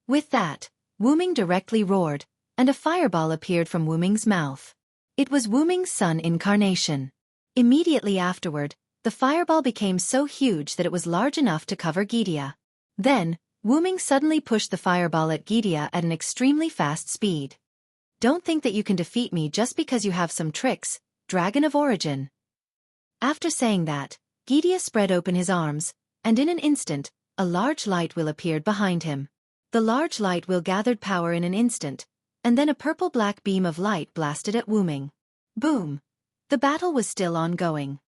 With that, Wu-Ming directly roared, and a fireball appeared from Wu-Ming's mouth. It was Wu-Ming's sun incarnation. Immediately afterward, the fireball became so huge that it was large enough to cover Gidia. Then, Wu-Ming suddenly pushed the fireball at Gidia at an extremely fast speed. Don't think that you can defeat me just because you have some tricks, Dragon of Origin. After saying that, Gidia spread open his arms, and in an instant, a large light wheel appeared behind him. The large light wheel gathered power in an instant, and then a purple-black beam of light blasted at Wu-Ming. Boom! The battle was still ongoing.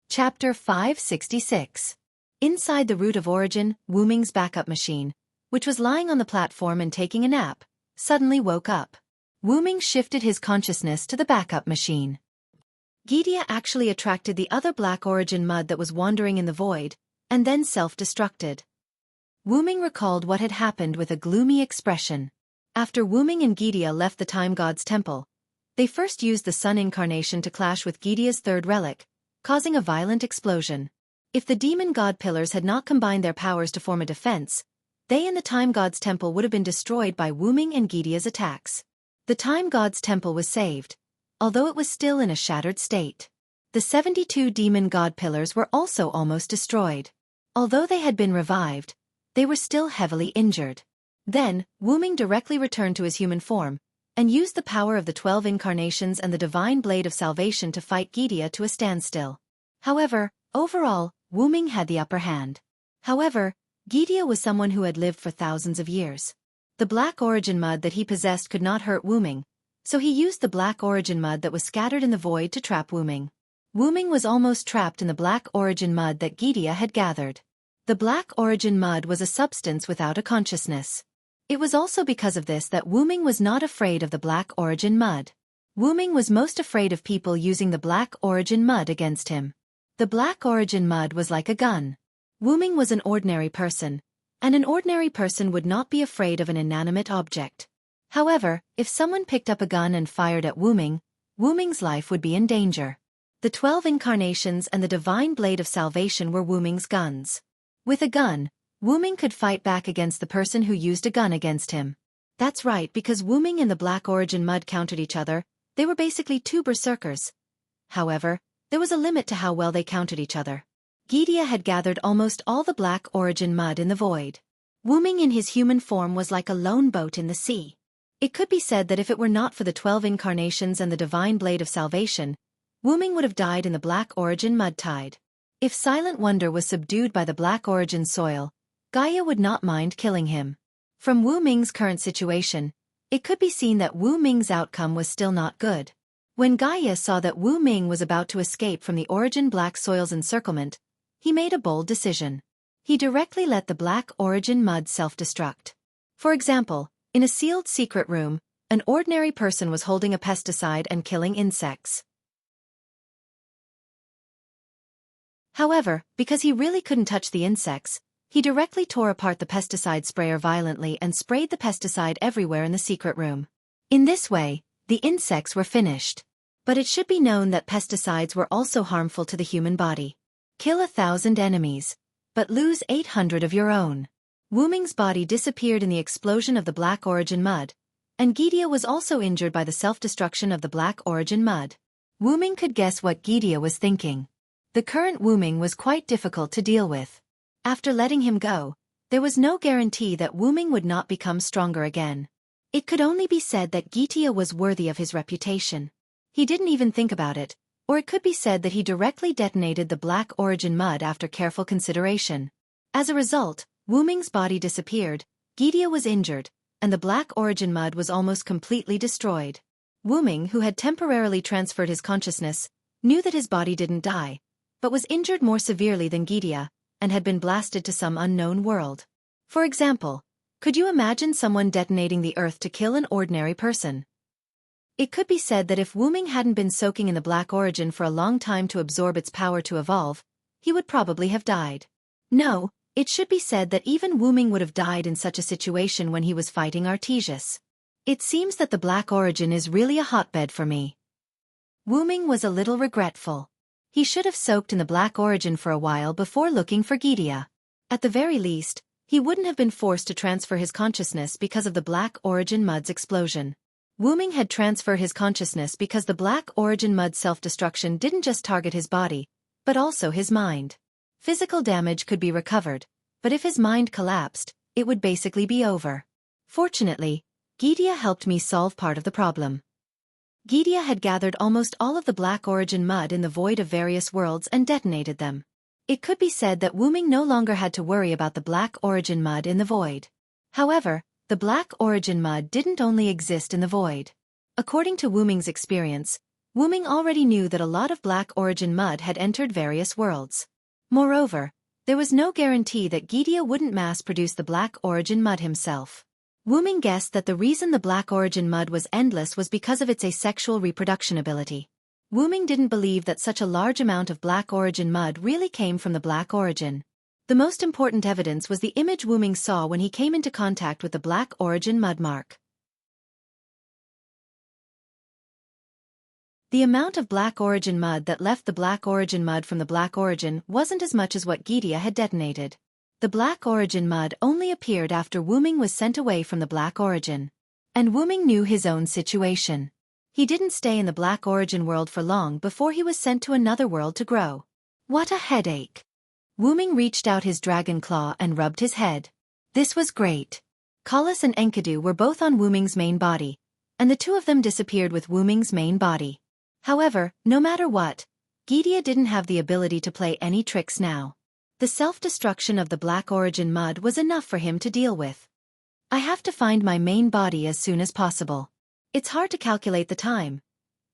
Chapter 566. Inside the Root of Origin, Wu-Ming's backup machine, which was lying on the platform and taking a nap, suddenly woke up. Wu-Ming shifted his consciousness to the backup machine. Gidia actually attracted the other black origin mud that was wandering in the void, and then self-destructed. Wu-Ming recalled what had happened with a gloomy expression. After Wu-Ming and Gidia left the Time God's temple, they first used the Sun incarnation to clash with Gidia's third relic, causing a violent explosion. If the demon god pillars had not combined their powers to form a defense, they and the Time God's temple would have been destroyed by Wu-Ming and Gidia's attacks. The Time God's temple was saved, although it was still in a shattered state. The 72 demon god pillars were also almost destroyed. Although they had been revived, they were still heavily injured. Then, Wu-Ming directly returned to his human form, and used the power of the 12 incarnations and the divine blade of salvation to fight Gidia to a standstill. However, overall, Wu-Ming had the upper hand. However, Gidia was someone who had lived for thousands of years. The black origin mud that he possessed could not hurt Wu-Ming, so he used the black origin mud that was scattered in the void to trap Wu-Ming. Wu-Ming was almost trapped in the black origin mud that Gidia had gathered. The black origin mud was a substance without a consciousness. It was also because of this that Wu-Ming was not afraid of the black origin mud. Wu-Ming was most afraid of people using the black origin mud against him. The black origin mud was like a gun. Wu-Ming was an ordinary person, and an ordinary person would not be afraid of an inanimate object. However, if someone picked up a gun and fired at Wu-Ming, Wu-Ming's life would be in danger. The 12 incarnations and the divine blade of salvation were Wu-Ming's guns. With a gun, Wu-Ming could fight back against the person who used a gun against him. That's right, because Wu-Ming and the black origin mud countered each other, they were basically two berserkers. However, there was a limit to how well they countered each other. Gidia had gathered almost all the black origin mud in the void. Wu-Ming in his human form was like a lone boat in the sea. It could be said that if it were not for the 12 incarnations and the divine blade of salvation, Wu-Ming would have died in the black origin mud tide. If Silent Wonder was subdued by the black origin soil, Gaia would not mind killing him. From Wu-Ming's current situation, it could be seen that Wu-Ming's outcome was still not good. When Gaia saw that Wu-Ming was about to escape from the origin black soil's encirclement, he made a bold decision. He directly let the black origin mud self-destruct. For example, in a sealed secret room, an ordinary person was holding a pesticide and killing insects. However, because he really couldn't touch the insects, he directly tore apart the pesticide sprayer violently and sprayed the pesticide everywhere in the secret room. In this way, the insects were finished. But it should be known that pesticides were also harmful to the human body. Kill 1,000 enemies, but lose 800 of your own. Wu-Ming's body disappeared in the explosion of the Black Origin mud, and Gidia was also injured by the self-destruction of the Black Origin mud. Wu-Ming could guess what Gidia was thinking. The current Wu-Ming was quite difficult to deal with. After letting him go, there was no guarantee that Wu-Ming would not become stronger again. It could only be said that Gidia was worthy of his reputation. He didn't even think about it, or it could be said that he directly detonated the Black Origin mud after careful consideration. As a result, Wu-Ming's body disappeared, Gidia was injured, and the Black Origin mud was almost completely destroyed. Wu-Ming, who had temporarily transferred his consciousness, knew that his body didn't die, but was injured more severely than Gidia, and had been blasted to some unknown world. For example, could you imagine someone detonating the Earth to kill an ordinary person? It could be said that if Wu-Ming hadn't been soaking in the Black Origin for a long time to absorb its power to evolve, he would probably have died. No, it should be said that even Wu-Ming would have died in such a situation when he was fighting Artesius. It seems that the Black Origin is really a hotbed for me. Wu-Ming was a little regretful. He should have soaked in the Black Origin for a while before looking for Gidia. At the very least, he wouldn't have been forced to transfer his consciousness because of the Black Origin mud's explosion. Wu-Ming had transferred his consciousness because the Black Origin mud's self-destruction didn't just target his body, but also his mind. Physical damage could be recovered, but if his mind collapsed, it would basically be over. Fortunately, Gidia helped me solve part of the problem. Gidia had gathered almost all of the Black Origin mud in the void of various worlds and detonated them. It could be said that Wu-Ming no longer had to worry about the Black Origin mud in the void. However, the Black Origin mud didn't only exist in the void. According to Wu-Ming's experience, Wu-Ming already knew that a lot of Black Origin mud had entered various worlds. Moreover, there was no guarantee that Gidia wouldn't mass-produce the Black Origin mud himself. Wu-Ming guessed that the reason the Black Origin mud was endless was because of its asexual reproduction ability. Wu-Ming didn't believe that such a large amount of Black Origin mud really came from the Black Origin. The most important evidence was the image Wu-Ming saw when he came into contact with the Black Origin mud mark. The amount of Black Origin mud that left the Black Origin mud from the Black Origin wasn't as much as what Gidia had detonated. The Black Origin mud only appeared after Wu-Ming was sent away from the Black Origin. And Wu-Ming knew his own situation. He didn't stay in the Black Origin world for long before he was sent to another world to grow. What a headache! Wu-Ming reached out his dragon claw and rubbed his head. This was great. Collis and Enkidu were both on Wu-Ming's main body, and the two of them disappeared with Wu-Ming's main body. However, no matter what, Gidia didn't have the ability to play any tricks now. The self-destruction of the Black Origin mud was enough for him to deal with. I have to find my main body as soon as possible. It's hard to calculate the time.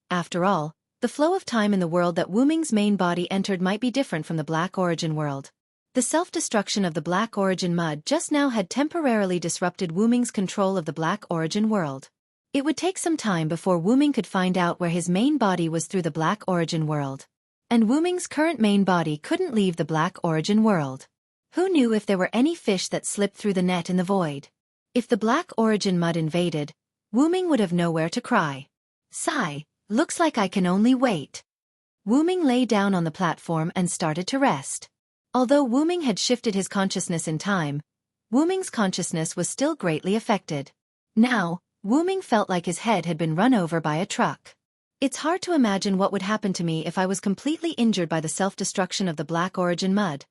After all, the flow of time in the world that Wu-Ming's main body entered might be different from the Black Origin world. The self-destruction of the Black Origin mud just now had temporarily disrupted Wu-Ming's control of the Black Origin world. It would take some time before Wu-Ming could find out where his main body was through the Black Origin world. And Wu-Ming's current main body couldn't leave the Black Origin world. Who knew if there were any fish that slipped through the net in the void? If the Black Origin mud invaded, Wu-Ming would have nowhere to cry. Sigh, looks like I can only wait. Wu-Ming lay down on the platform and started to rest. Although Wu-Ming had shifted his consciousness in time, Wu-Ming's consciousness was still greatly affected. Now, Wu-Ming felt like his head had been run over by a truck. It's hard to imagine what would happen to me if I was completely injured by the self-destruction of the Black Origin mud.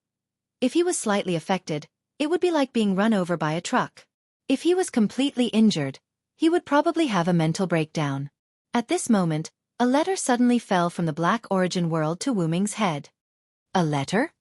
If he was slightly affected, it would be like being run over by a truck. If he was completely injured, he would probably have a mental breakdown. At this moment, a letter suddenly fell from the Black Origin world to Wu-Ming's head. A letter?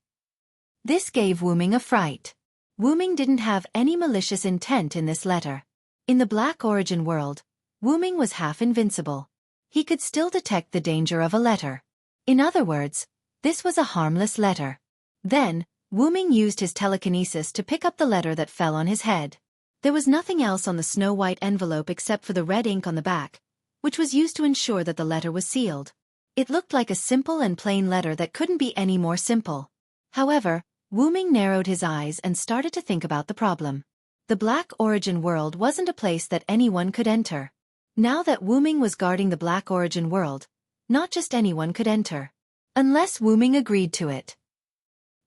This gave Wu-Ming a fright. Wu-Ming didn't have any malicious intent in this letter. In the Black Origin world, Wu-Ming was half invincible. He could still detect the danger of a letter. In other words, this was a harmless letter. Then, Wu-Ming used his telekinesis to pick up the letter that fell on his head. There was nothing else on the snow-white envelope except for the red ink on the back, which was used to ensure that the letter was sealed. It looked like a simple and plain letter that couldn't be any more simple. However, Wu-Ming narrowed his eyes and started to think about the problem. The Black Origin world wasn't a place that anyone could enter. Now that Wu-Ming was guarding the Black Origin world, not just anyone could enter. Unless Wu-Ming agreed to it.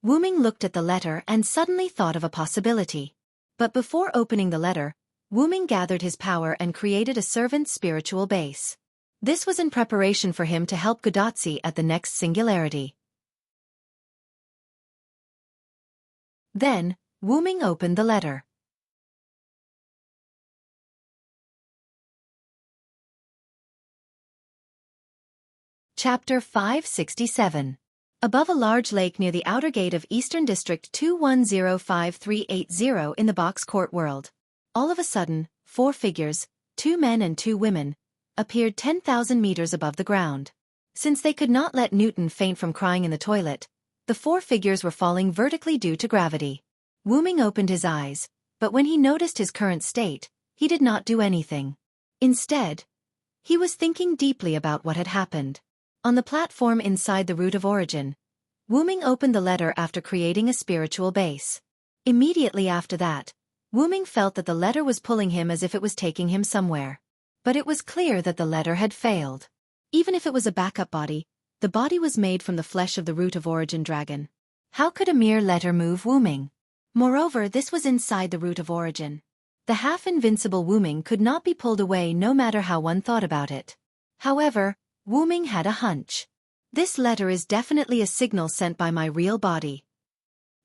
Wu-Ming looked at the letter and suddenly thought of a possibility. But before opening the letter, Wu Ming gathered his power and created a servant's spiritual base. This was in preparation for him to help Gudatsi at the next singularity. Then, Wu Ming opened the letter. Chapter 567. Above a large lake near the outer gate of Eastern District 2105380 in the box court world. All of a sudden, 4 figures, 2 men and 2 women, appeared 10,000 meters above the ground. Since they could not let Newton faint from crying in the toilet, the 4 figures were falling vertically due to gravity. Wu Ming opened his eyes, but when he noticed his current state, he did not do anything. Instead, he was thinking deeply about what had happened. On the platform inside the root of origin, Wu Ming opened the letter after creating a spiritual base. Immediately after that, Wu Ming felt that the letter was pulling him as if it was taking him somewhere. But it was clear that the letter had failed. Even if it was a backup body, the body was made from the flesh of the root of origin dragon. How could a mere letter move Wu Ming? Moreover, this was inside the root of origin. The half-invincible Wu Ming could not be pulled away no matter how one thought about it. However, Wu Ming had a hunch. This letter is definitely a signal sent by my real body.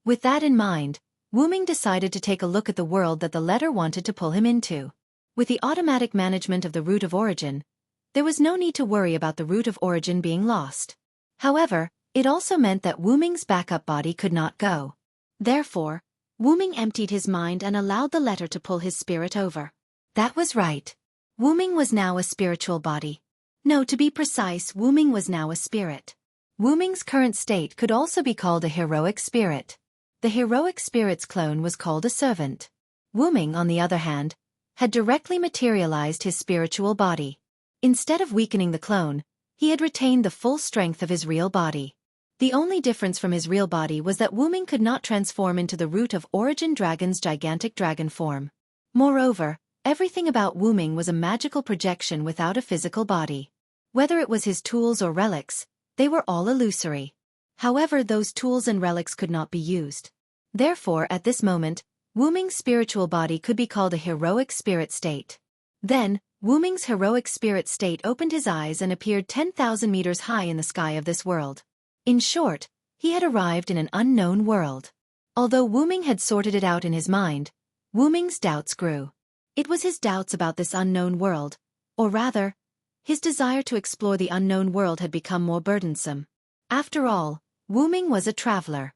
With that in mind, Wu Ming decided to take a look at the world that the letter wanted to pull him into. With the automatic management of the root of origin, there was no need to worry about the root of origin being lost. However, it also meant that Wu Ming's backup body could not go. Therefore, Wu Ming emptied his mind and allowed the letter to pull his spirit over. That was right. Wu Ming was now a spiritual body. No, to be precise, Wu Ming was now a spirit. Wu Ming's current state could also be called a heroic spirit. The heroic spirit's clone was called a servant. Wu Ming, on the other hand, had directly materialized his spiritual body. Instead of weakening the clone, he had retained the full strength of his real body. The only difference from his real body was that Wu Ming could not transform into the root of origin dragon's gigantic dragon form. Moreover, everything about Wu Ming was a magical projection without a physical body. Whether it was his tools or relics, they were all illusory. However, those tools and relics could not be used. Therefore, at this moment, Wu Ming's spiritual body could be called a heroic spirit state. Then, Wu Ming's heroic spirit state opened his eyes and appeared 10,000 meters high in the sky of this world. In short, he had arrived in an unknown world. Although Wu Ming had sorted it out in his mind, Wu Ming's doubts grew. It was his doubts about this unknown world, or rather, his desire to explore the unknown world had become more burdensome. After all, Wu Ming was a traveler.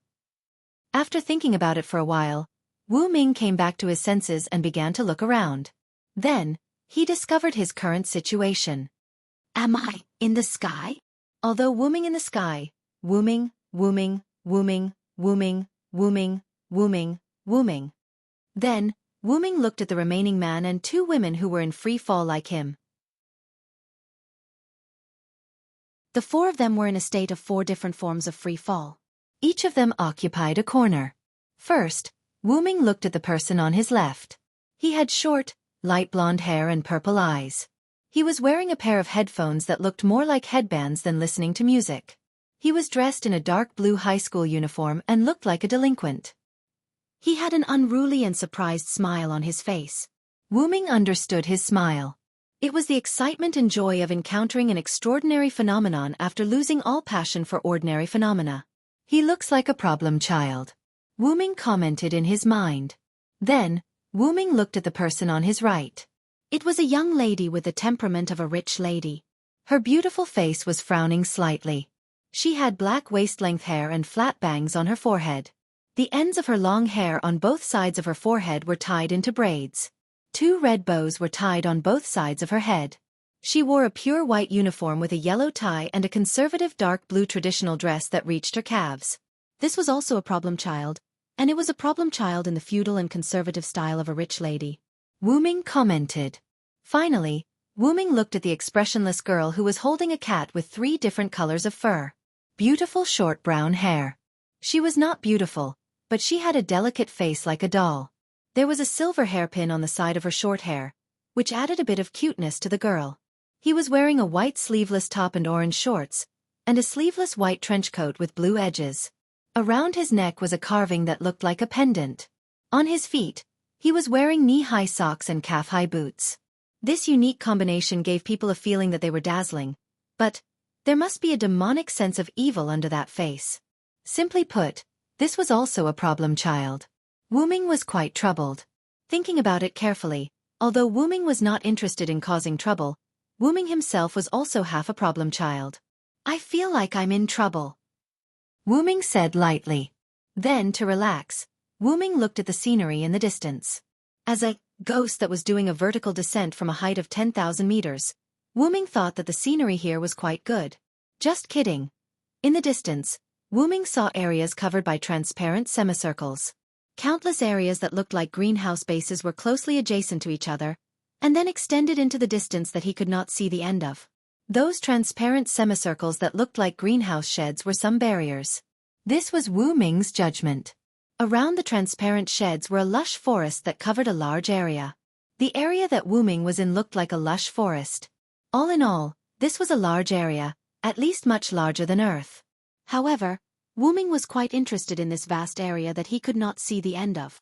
After thinking about it for a while, Wu Ming came back to his senses and began to look around. Then, he discovered his current situation. Am I in the sky? Although Wu Ming in the sky, Wu Ming, Wu Ming, Wu Ming, Wu Ming, Wu Ming, Wu Ming, Wu Ming. Then, Wu Ming looked at the remaining man and 2 women who were in free fall like him. The 4 of them were in a state of 4 different forms of free fall. Each of them occupied a corner. First, Wu Ming looked at the person on his left. He had short, light blonde hair and purple eyes. He was wearing a pair of headphones that looked more like headbands than listening to music. He was dressed in a dark blue high school uniform and looked like a delinquent. He had an unruly and surprised smile on his face. Wu Ming understood his smile. It was the excitement and joy of encountering an extraordinary phenomenon after losing all passion for ordinary phenomena. He looks like a problem child, Wu Ming commented in his mind. Then, Wu Ming looked at the person on his right. It was a young lady with the temperament of a rich lady. Her beautiful face was frowning slightly. She had black waist-length hair and flat bangs on her forehead. The ends of her long hair on both sides of her forehead were tied into braids. 2 red bows were tied on both sides of her head. She wore a pure white uniform with a yellow tie and a conservative dark blue traditional dress that reached her calves. This was also a problem child, and it was a problem child in the feudal and conservative style of a rich lady, Wu Ming commented. Finally, Wu Ming looked at the expressionless girl who was holding a cat with 3 different colors of fur. Beautiful short brown hair. She was not beautiful, but she had a delicate face like a doll. There was a silver hairpin on the side of her short hair, which added a bit of cuteness to the girl. He was wearing a white sleeveless top and orange shorts, and a sleeveless white trench coat with blue edges. Around his neck was a carving that looked like a pendant. On his feet, He was wearing knee-high socks and calf-high boots. This unique combination gave people a feeling that they were dazzling, but there must be a demonic sense of evil under that face. Simply put, this was also a problem child. Wu Ming was quite troubled. Thinking about it carefully, although Wu Ming was not interested in causing trouble, Wu Ming himself was also half a problem child. I feel like I'm in trouble, Wu Ming said lightly. Then, to relax, Wu Ming looked at the scenery in the distance. As a ghost that was doing a vertical descent from a height of 10,000 meters, Wu Ming thought that the scenery here was quite good. Just kidding. In the distance, Wu Ming saw areas covered by transparent semicircles. Countless areas that looked like greenhouse bases were closely adjacent to each other, and then extended into the distance that he could not see the end of. Those transparent semicircles that looked like greenhouse sheds were some barriers. This was Wu Ming's judgment. Around the transparent sheds were a lush forest that covered a large area. The area that Wu Ming was in looked like a lush forest. All in all, this was a large area, at least much larger than Earth. However, Wu Ming was quite interested in this vast area that he could not see the end of.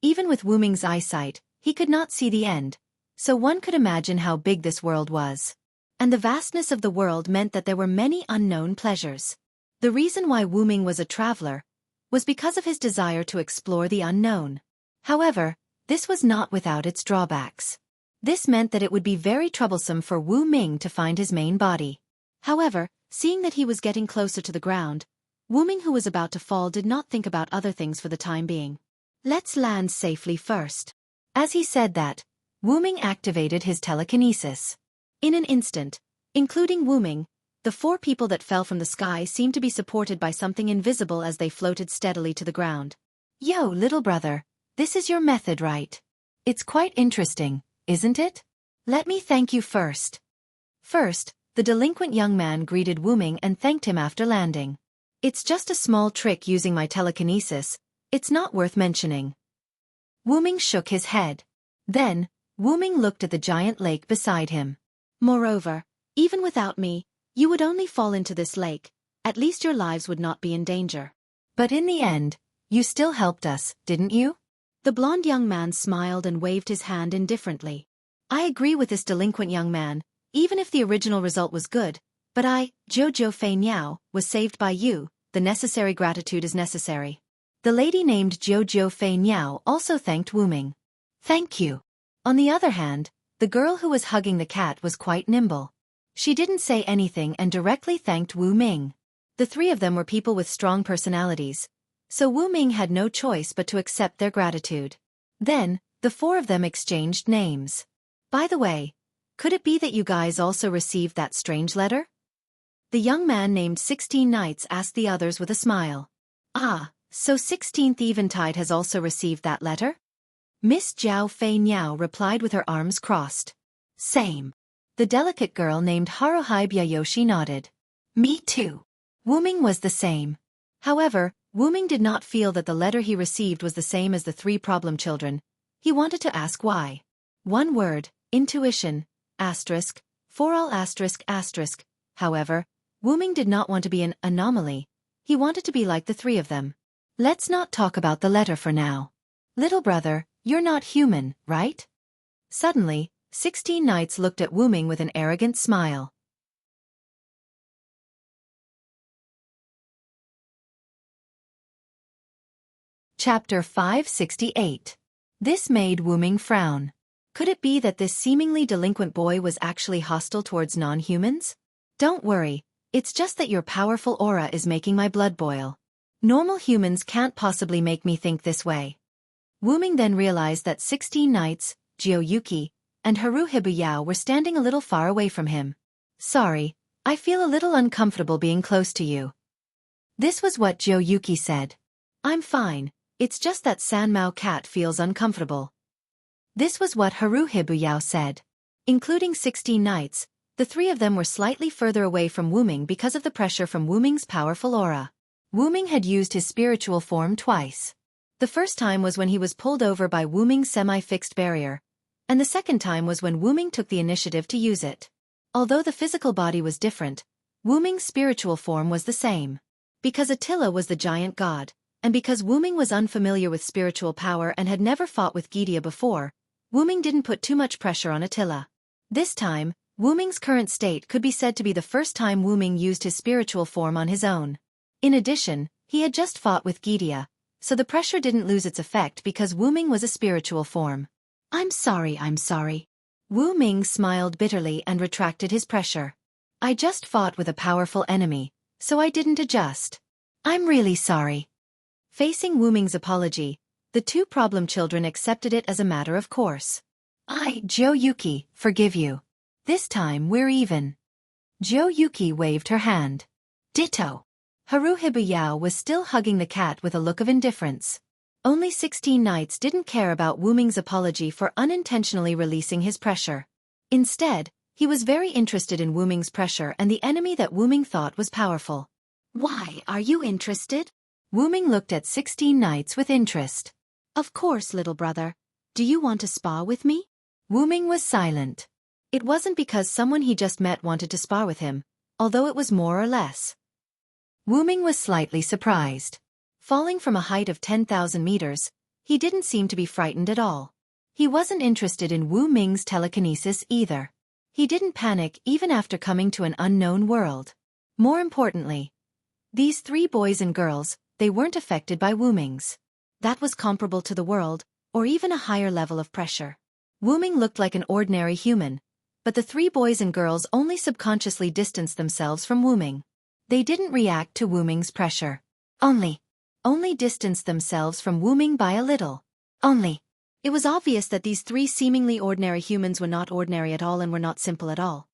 Even with Wu Ming's eyesight, he could not see the end, so one could imagine how big this world was. And the vastness of the world meant that there were many unknown pleasures. The reason why Wu Ming was a traveler was because of his desire to explore the unknown. However, this was not without its drawbacks. This meant that it would be very troublesome for Wu Ming to find his main body. However, seeing that he was getting closer to the ground, Wu Ming, who was about to fall, did not think about other things for the time being. Let's land safely first. As he said that, Wu Ming activated his telekinesis. In an instant, including Wu Ming, the 4 people that fell from the sky seemed to be supported by something invisible as they floated steadily to the ground. Yo, little brother, this is your method, right? It's quite interesting, isn't it? Let me thank you first. First, the delinquent young man greeted Wu Ming and thanked him after landing. It's just a small trick using my telekinesis, it's not worth mentioning. Wu Ming shook his head. Then, Wu Ming looked at the giant lake beside him. Moreover, even without me, you would only fall into this lake, at least your lives would not be in danger. But in the end, you still helped us, didn't you? The blond young man smiled and waved his hand indifferently. I agree with this delinquent young man, even if the original result was good, but Jojo Fei Niao, was saved by you, the necessary gratitude is necessary. The lady named Jojo Fei Niao also thanked Wu Ming. Thank you. On the other hand, the girl who was hugging the cat was quite nimble. She didn't say anything and directly thanked Wu Ming. The 3 of them were people with strong personalities, so Wu Ming had no choice but to accept their gratitude. Then, the 4 of them exchanged names. By the way, could it be that you guys also received that strange letter? The young man named 16 Knights asked the others with a smile. Ah, so 16th Eventide has also received that letter? Miss Jiao Fei Niao replied with her arms crossed. Same. The delicate girl named Haruhai Byayoshi nodded. Me too. Wu Ming was the same. However, Wu Ming did not feel that the letter he received was the same as the 3 problem children. He wanted to ask why. One word, intuition, asterisk, for all asterisk asterisk. However, Wu Ming did not want to be an anomaly. He wanted to be like the 3 of them. Let's not talk about the letter for now. Little brother, you're not human, right? Suddenly, 16 Knights looked at Wu Ming with an arrogant smile. Chapter 568. This made Wu Ming frown. Could it be that this seemingly delinquent boy was actually hostile towards non-humans? Don't worry, it's just that your powerful aura is making my blood boil. Normal humans can't possibly make me think this way. Wu Ming then realized that 16 Knights, Jiu Yuki, and Haru Hibuyao were standing a little far away from him. Sorry, I feel a little uncomfortable being close to you. This was what Jiu Yuki said. I'm fine, it's just that Sanmao cat feels uncomfortable. This was what Haru Hibuyao said. Including 16 Knights, the 3 of them were slightly further away from Wu Ming because of the pressure from Wu Ming's powerful aura. Wu Ming had used his spiritual form twice. The first time was when he was pulled over by Wu Ming's semi-fixed barrier, and the second time was when Wu Ming took the initiative to use it. Although the physical body was different, Wu Ming's spiritual form was the same. Because Attila was the giant god, And because Wu-Ming was unfamiliar with spiritual power and had never fought with Gidia before, Wu-Ming didn't put too much pressure on Attila. This time, Wu-Ming's current state could be said to be the first time Wu-Ming used his spiritual form on his own. In addition, he had just fought with Gidia, so the pressure didn't lose its effect because Wu-Ming was a spiritual form. I'm sorry. Wu-Ming smiled bitterly and retracted his pressure. I just fought with a powerful enemy, so I didn't adjust. I'm really sorry. Facing Wu-Ming's apology, the two problem children accepted it as a matter of course. I, Jiuyuki, forgive you. This time we're even. Jiuyuki waved her hand. Ditto. Haruhibu Yao was still hugging the cat with a look of indifference. Only 16 Knights didn't care about Wu-Ming's apology for unintentionally releasing his pressure. Instead, he was very interested in Wu-Ming's pressure and the enemy that Wu-Ming thought was powerful. Why, are you interested? Wu-Ming looked at 16 Knights with interest. Of course, little brother. Do you want to spar with me? Wu-Ming was silent. It wasn't because someone he just met wanted to spar with him, although it was more or less. Wu-Ming was slightly surprised. Falling from a height of 10,000 meters, he didn't seem to be frightened at all. He wasn't interested in Wu-Ming's telekinesis either. He didn't panic even after coming to an unknown world. More importantly, these three boys and girls, they weren't affected by Wu-Ming's. That was comparable to the world, or even a higher level of pressure. Wu-Ming looked like an ordinary human, but the three boys and girls only subconsciously distanced themselves from Wu-Ming. They didn't react to Wu-Ming's pressure. Only distanced themselves from Wu-Ming by a little. It was obvious that these three seemingly ordinary humans were not ordinary at all and were not simple at all.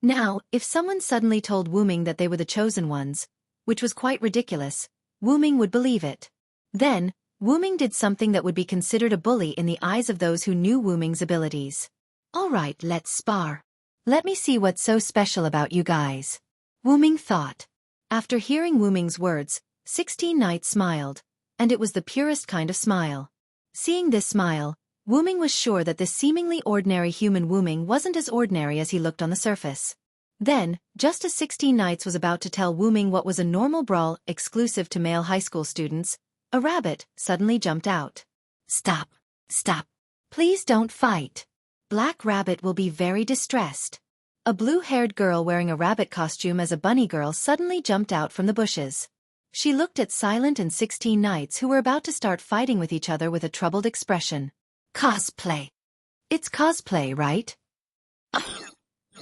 Now, if someone suddenly told Wu-Ming that they were the chosen ones, which was quite ridiculous, Wu-Ming would believe it. Then, Wu-Ming did something that would be considered a bully in the eyes of those who knew Wu-Ming's abilities. Alright, let's spar. Let me see what's so special about you guys. Wu-Ming thought. After hearing Wu-Ming's words, 16 Knights smiled, and it was the purest kind of smile. Seeing this smile, Wu-Ming was sure that this seemingly ordinary human Wu-Ming wasn't as ordinary as he looked on the surface. Then, just as 16 Knights was about to tell Wu-Ming what was a normal brawl exclusive to male high school students, a rabbit suddenly jumped out. Stop. Please don't fight. Black Rabbit will be very distressed. A blue-haired girl wearing a rabbit costume as a bunny girl suddenly jumped out from the bushes. She looked at Silent and 16 Knights who were about to start fighting with each other with a troubled expression. Cosplay. It's cosplay, right?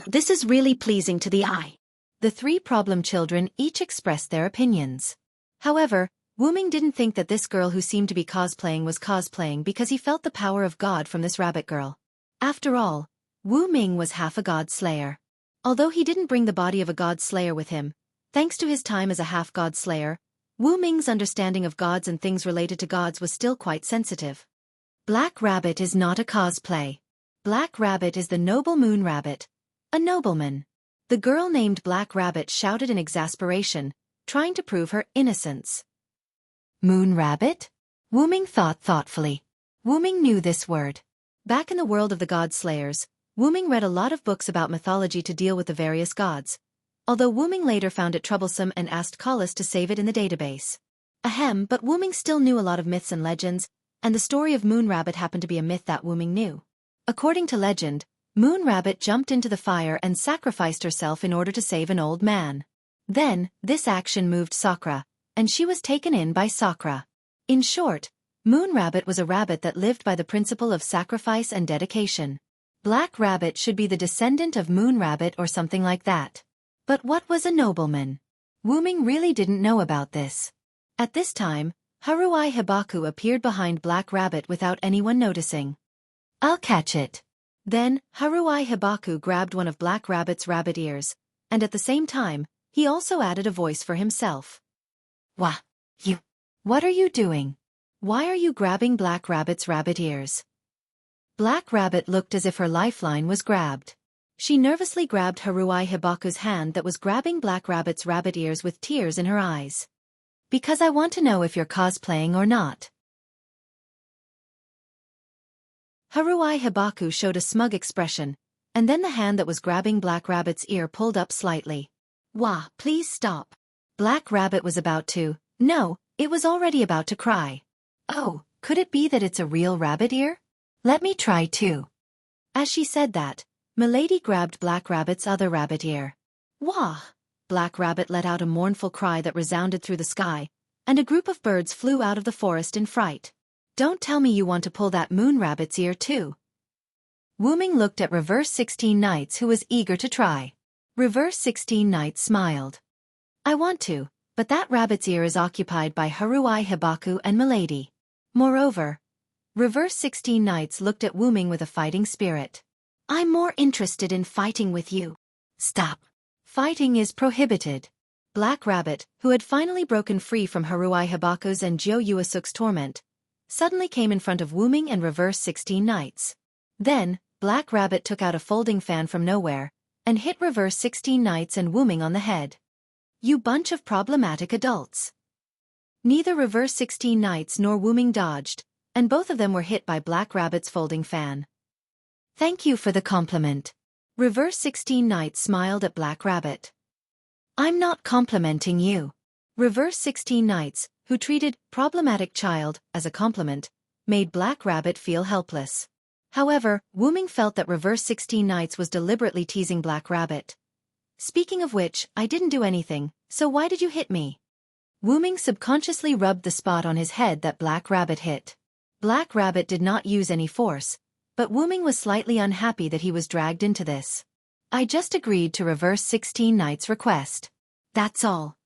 This is really pleasing to the eye. The three problem children each expressed their opinions. However, Wu-Ming didn't think that this girl who seemed to be cosplaying was cosplaying because he felt the power of God from this rabbit girl. After all, Wu-Ming was half a god slayer. Although he didn't bring the body of a god slayer with him, thanks to his time as a half-god slayer, Wu-Ming's understanding of gods and things related to gods was still quite sensitive. Black Rabbit is not a cosplay. Black Rabbit is the noble Moon Rabbit, a nobleman. The girl named Black Rabbit shouted in exasperation, trying to prove her innocence. Moon Rabbit? Wu-Ming thought thoughtfully. Wu-Ming knew this word. Back in the world of the god slayers, Wu-Ming read a lot of books about mythology to deal with the various gods, although Wu-Ming later found it troublesome and asked Collis to save it in the database. Ahem, but Wu-Ming still knew a lot of myths and legends, and the story of Moon Rabbit happened to be a myth that Wu-Ming knew. According to legend, Moon Rabbit jumped into the fire and sacrificed herself in order to save an old man. Then, this action moved Sakura, and she was taken in by Sakura. In short, Moon Rabbit was a rabbit that lived by the principle of sacrifice and dedication. Black Rabbit should be the descendant of Moon Rabbit or something like that. But what was a nobleman? Wu-Ming really didn't know about this. At this time, Haruhi Hibaku appeared behind Black Rabbit without anyone noticing. I'll catch it. Then, Haruhi Hibaku grabbed one of Black Rabbit's rabbit ears, and at the same time, he also added a voice for himself. What are you doing? Why are you grabbing Black Rabbit's rabbit ears? Black Rabbit looked as if her lifeline was grabbed. She nervously grabbed Haruhi Hibaku's hand that was grabbing Black Rabbit's rabbit ears with tears in her eyes. Because I want to know if you're cosplaying or not. Haruhi Hibaku showed a smug expression, and then the hand that was grabbing Black Rabbit's ear pulled up slightly. Please stop. Black Rabbit was about to, no, it was already about to cry. Oh, could it be that it's a real rabbit ear? Let me try too. As she said that, Milady grabbed Black Rabbit's other rabbit ear. Wah! Black Rabbit let out a mournful cry that resounded through the sky, and a group of birds flew out of the forest in fright. Don't tell me you want to pull that moon rabbit's ear too. Wu Ming looked at Reverse 16 Knights, who was eager to try. Reverse 16 Knights smiled. I want to, but that rabbit's ear is occupied by Haruai Hibaku and Milady. Moreover, Reverse 16 Knights looked at Wu Ming with a fighting spirit. I'm more interested in fighting with you. Stop. Fighting is prohibited. Black Rabbit, who had finally broken free from Haruai Hibaku's and Jiu Yuasuk's torment, suddenly came in front of Wu Ming and Reverse 16 Knights. Then, Black Rabbit took out a folding fan from nowhere and hit Reverse 16 Knights and Wu Ming on the head. You bunch of problematic adults. Neither Reverse 16 Knights nor Wu Ming dodged, and both of them were hit by Black Rabbit's folding fan. Thank you for the compliment. Reverse 16 Knights smiled at Black Rabbit. I'm not complimenting you. Reverse 16 Knights, who treated problematic child as a compliment, made Black Rabbit feel helpless. However, Wu Ming felt that Reverse 16 Knights was deliberately teasing Black Rabbit. Speaking of which, I didn't do anything, so why did you hit me? Wu Ming subconsciously rubbed the spot on his head that Black Rabbit hit. Black Rabbit did not use any force, but Wu Ming was slightly unhappy that he was dragged into this. I just agreed to Reverse 16 Knights' request. That's all.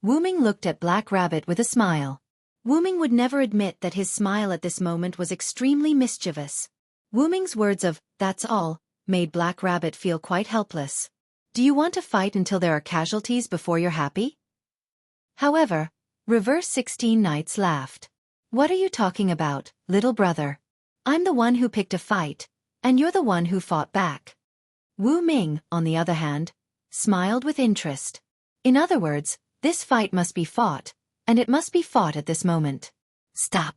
Wu Ming looked at Black Rabbit with a smile. Wu Ming would never admit that his smile at this moment was extremely mischievous. Wu Ming's words of, that's all, made Black Rabbit feel quite helpless. Do you want to fight until there are casualties before you're happy? However, Reverse 16 Knights laughed. What are you talking about, little brother? I'm the one who picked a fight, and you're the one who fought back. Wu Ming, on the other hand, smiled with interest. In other words, this fight must be fought, and it must be fought at this moment. Stop.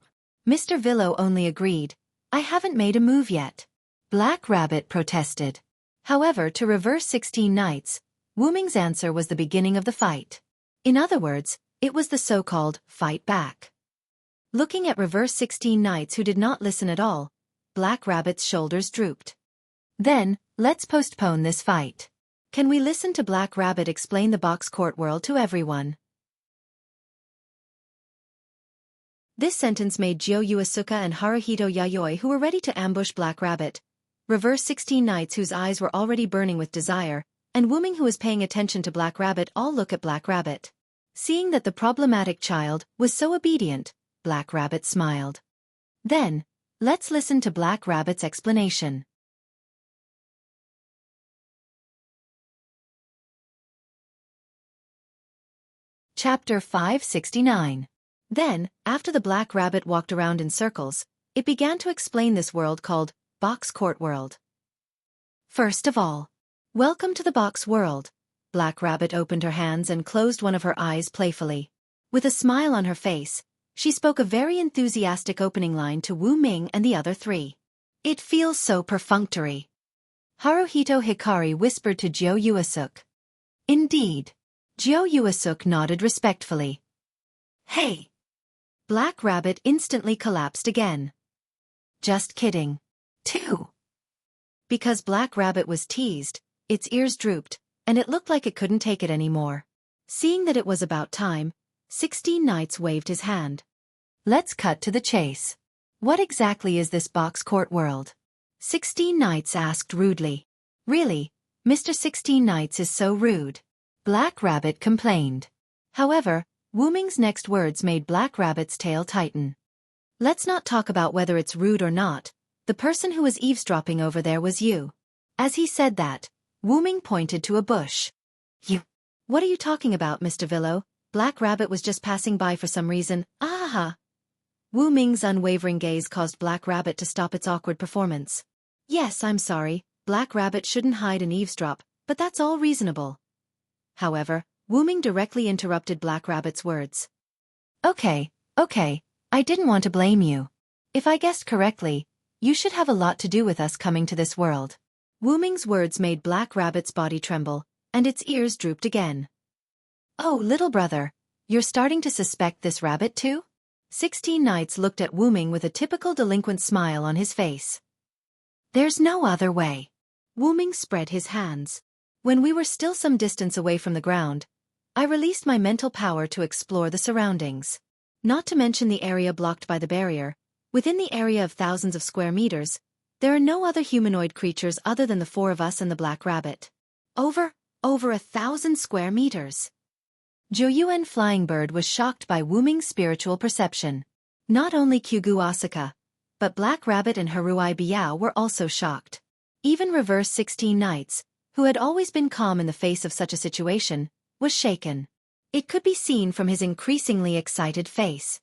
Mr. Villo only agreed. I haven't made a move yet. Black Rabbit protested. However, to Reverse 16 Knights, Wu Ming's answer was the beginning of the fight. In other words, it was the so-called fight back. Looking at Reverse 16 Knights who did not listen at all, Black Rabbit's shoulders drooped. Then, let's postpone this fight. Can we listen to Black Rabbit explain the box court world to everyone? This sentence made Jiu Yuasuka and Haruhito Yayoi, who were ready to ambush Black Rabbit, Reverse 16 Knights whose eyes were already burning with desire, and Wu Ming who was paying attention to Black Rabbit all look at Black Rabbit. Seeing that the problematic child was so obedient, Black Rabbit smiled. Then, let's listen to Black Rabbit's explanation. Chapter 569. Then, after the Black Rabbit walked around in circles, it began to explain this world called Box Court World. First of all, welcome to the Box World. Black Rabbit opened her hands and closed one of her eyes playfully. With a smile on her face, she spoke a very enthusiastic opening line to Wu Ming and the other three. It feels so perfunctory. Haruhito Hikari whispered to Jiu Yuasuk. Indeed. Jiu Yuasuk nodded respectfully. Hey! Black Rabbit instantly collapsed again. Just kidding. 2. Because Black Rabbit was teased, its ears drooped, and it looked like it couldn't take it anymore. Seeing that it was about time, 16 Knights waved his hand. Let's cut to the chase. What exactly is this box court world? 16 Knights asked rudely. Really, Mr. 16 Knights is so rude. Black Rabbit complained. However, Wu Ming's next words made Black Rabbit's tail tighten. Let's not talk about whether it's rude or not. The person who was eavesdropping over there was you. As he said that, Wu Ming pointed to a bush. You. What are you talking about, Mr. Villo? Black Rabbit was just passing by for some reason. Ah! Wu Ming's unwavering gaze caused Black Rabbit to stop its awkward performance. Yes, I'm sorry, Black Rabbit shouldn't hide and eavesdrop, but that's all reasonable. However, Wu Ming directly interrupted Black Rabbit's words. Okay, I didn't want to blame you. If I guessed correctly, you should have a lot to do with us coming to this world. Wu Ming's words made Black Rabbit's body tremble, and its ears drooped again. Oh, little brother, you're starting to suspect this rabbit too? 16 Knights looked at Wu Ming with a typical delinquent smile on his face. There's no other way. Wu Ming spread his hands. When we were still some distance away from the ground, I released my mental power to explore the surroundings. Not to mention the area blocked by the barrier, within the area of thousands of square meters, there are no other humanoid creatures other than the four of us and the black rabbit. Over 1,000 square meters. Zhou Yuan Flying Bird was shocked by Wu Ming's spiritual perception. Not only Kyugu Asaka, but Black Rabbit and Haruai Biao were also shocked. Even Reverse 16 Knights, who had always been calm in the face of such a situation, was shaken. It could be seen from his increasingly excited face.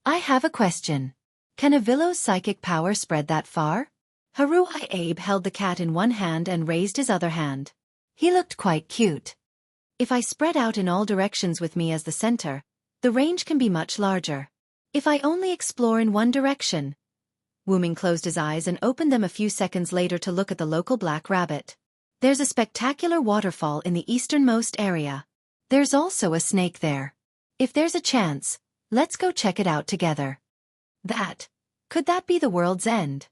I have a question. Can a Villow's psychic power spread that far? Haruai Abe held the cat in one hand and raised his other hand. He looked quite cute. If I spread out in all directions with me as the center, the range can be much larger. If I only explore in one direction. Wu Ming closed his eyes and opened them a few seconds later to look at the local black rabbit. There's a spectacular waterfall in the easternmost area. There's also a snake there. If there's a chance, let's go check it out together. Could that be the world's end?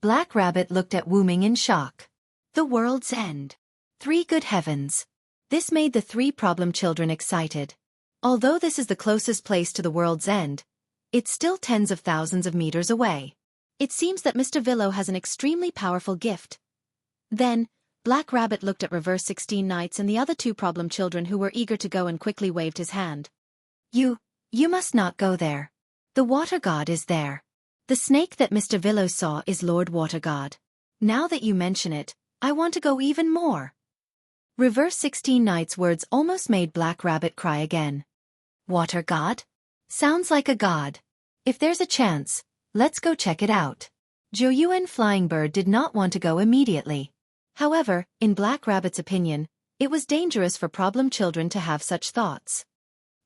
Black Rabbit looked at Wu Ming in shock. The world's end. 3 good heavens. This made the 3 problem children excited. Although this is the closest place to the world's end, it's still tens of thousands of meters away. It seems that Mr. Villo has an extremely powerful gift. Then, Black Rabbit looked at Reverse 16 Knights and the other 2 problem children who were eager to go and quickly waved his hand. You must not go there. The water god is there. The snake that Mr. Villo saw is Lord Water God. Now that you mention it, I want to go even more. Reverse 16 Knights' words almost made Black Rabbit cry again. Water god? Sounds like a god. If there's a chance, let's go check it out. Zhou Yuan Flying Bird did not want to go immediately. However, in Black Rabbit's opinion, it was dangerous for problem children to have such thoughts.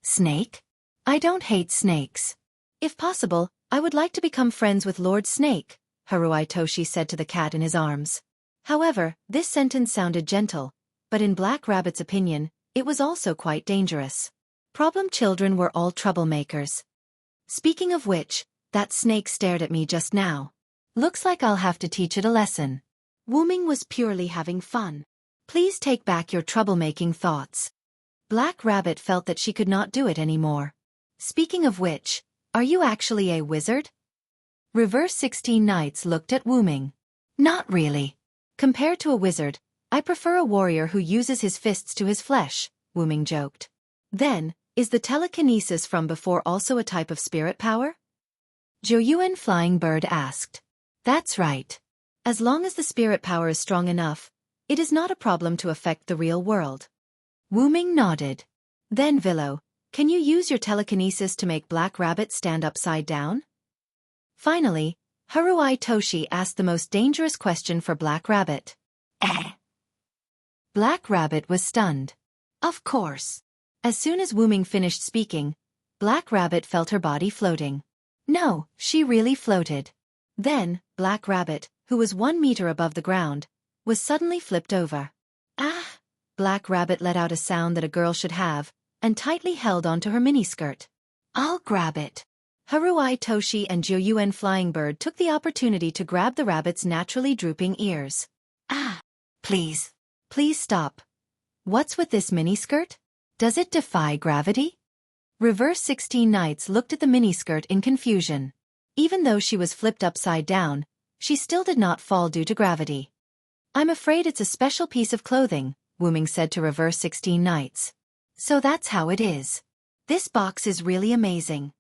Snake? I don't hate snakes. If possible, I would like to become friends with Lord Snake, Haruai Toshi said to the cat in his arms. However, this sentence sounded gentle, but in Black Rabbit's opinion, it was also quite dangerous. Problem children were all troublemakers. Speaking of which, that snake stared at me just now. Looks like I'll have to teach it a lesson. Wu Ming was purely having fun. Please take back your troublemaking thoughts. Black Rabbit felt that she could not do it anymore. Speaking of which, are you actually a wizard? Reverse 16 Knights looked at Wu Ming. Not really. Compared to a wizard, I prefer a warrior who uses his fists to his flesh, Wu Ming joked. Then, is the telekinesis from before also a type of spirit power? Zhou Yuan Flying Bird asked. That's right. As long as the spirit power is strong enough, it is not a problem to affect the real world. Wu Ming nodded. Then Villo, can you use your telekinesis to make Black Rabbit stand upside down? Finally, Haruai Toshi asked the most dangerous question for Black Rabbit. Black Rabbit was stunned. Of course. As soon as Wu Ming finished speaking, Black Rabbit felt her body floating. No, she really floated. Then, Black Rabbit, who was 1 meter above the ground, was suddenly flipped over. Ah! Black Rabbit let out a sound that a girl should have, and tightly held onto her miniskirt. I'll grab it. Haruai Toshi and Zhou Yuan Flying Bird took the opportunity to grab the rabbit's naturally drooping ears. Ah! Please. Please stop. What's with this miniskirt? Does it defy gravity? Reverse 16 Knights looked at the miniskirt in confusion. Even though she was flipped upside down, she still did not fall due to gravity. I'm afraid it's a special piece of clothing, Wu Ming said to Reverse 16 Knights. So that's how it is. This box is really amazing.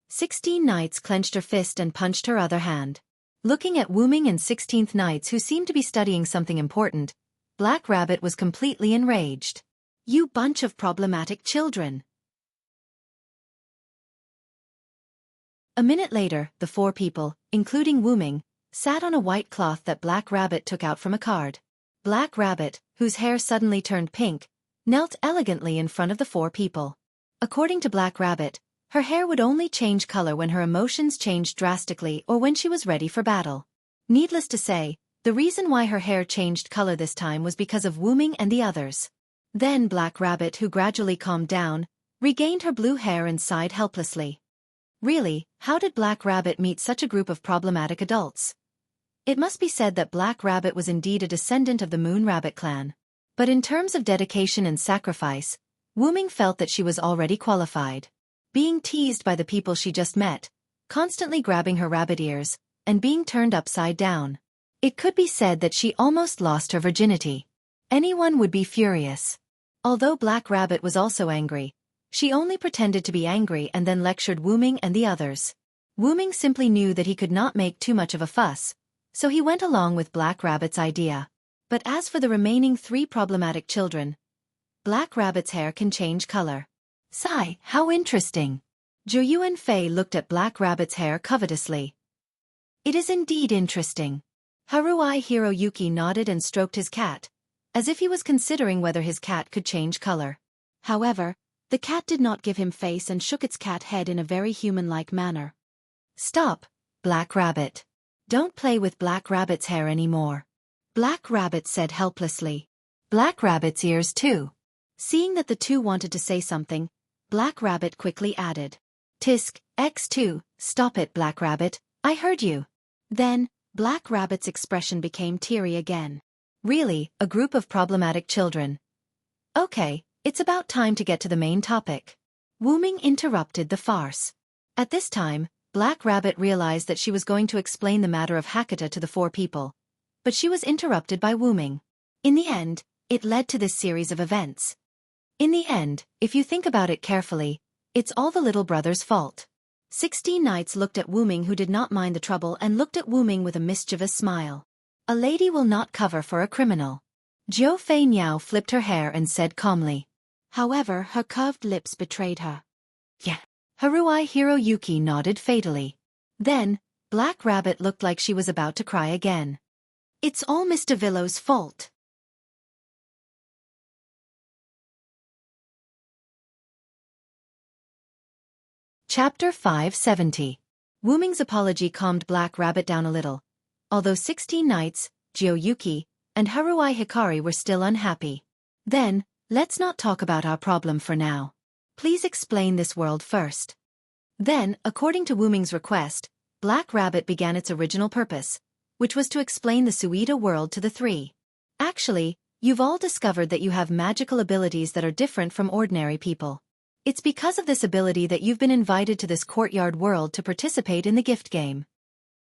16 Knights clenched her fist and punched her other hand. Looking at Wu Ming and 16th Knights who seemed to be studying something important, Black Rabbit was completely enraged. You bunch of problematic children. A minute later, the 4 people, including Wu Ming, sat on a white cloth that Black Rabbit took out from a card. Black Rabbit, whose hair suddenly turned pink, knelt elegantly in front of the 4 people. According to Black Rabbit, her hair would only change color when her emotions changed drastically or when she was ready for battle. Needless to say, The reason why her hair changed color this time was because of Wu-Ming and the others. Then Black Rabbit, who gradually calmed down, regained her blue hair and sighed helplessly. Really, how did Black Rabbit meet such a group of problematic adults? It must be said that Black Rabbit was indeed a descendant of the Moon Rabbit clan. But in terms of dedication and sacrifice, Wu-Ming felt that she was already qualified. Being teased by the people she just met, constantly grabbing her rabbit ears, and being turned upside down. It could be said that she almost lost her virginity. Anyone would be furious. Although Black Rabbit was also angry, she only pretended to be angry and then lectured Wu-Ming and the others. Wu-Ming simply knew that he could not make too much of a fuss, so he went along with Black Rabbit's idea. But as for the remaining 3 problematic children, Black Rabbit's hair can change color. Sigh, how interesting. Zhou and Fei looked at Black Rabbit's hair covetously. It is indeed interesting. Haruai Hiroyuki nodded and stroked his cat, as if he was considering whether his cat could change color. However, the cat did not give him face and shook its cat head in a very human-like manner. Stop, Black Rabbit. Don't play with Black Rabbit's hair anymore. Black Rabbit said helplessly. Black Rabbit's ears too. Seeing that the two wanted to say something, Black Rabbit quickly added. Tisk, X2, stop it, Black Rabbit, I heard you. Then, Black Rabbit's expression became teary again. Really, a group of problematic children. Okay, it's about time to get to the main topic. Wu-Ming interrupted the farce. At this time, Black Rabbit realized that she was going to explain the matter of Hakata to the 4 people. But she was interrupted by Wu-Ming. In the end, it led to this series of events. In the end, if you think about it carefully, it's all the little brother's fault. 16 Knights looked at Wu-Ming, who did not mind the trouble, and looked at Wu-Ming with a mischievous smile. A lady will not cover for a criminal. Jiu Fei Niao flipped her hair and said calmly. However, her curved lips betrayed her. Yeah. Haruai Hiroyuki nodded fatally. Then, Black Rabbit looked like she was about to cry again. It's all Mr. Villow's fault. Chapter 570. Wu-Ming's apology calmed Black Rabbit down a little, although 16 Knights, Jiuyuki, and Haruai Hikari were still unhappy. Then, let's not talk about our problem for now. Please explain this world first. Then, according to Wu-Ming's request, Black Rabbit began its original purpose, which was to explain the Suida world to the 3. Actually, you've all discovered that you have magical abilities that are different from ordinary people. It's because of this ability that you've been invited to this courtyard world to participate in the gift game.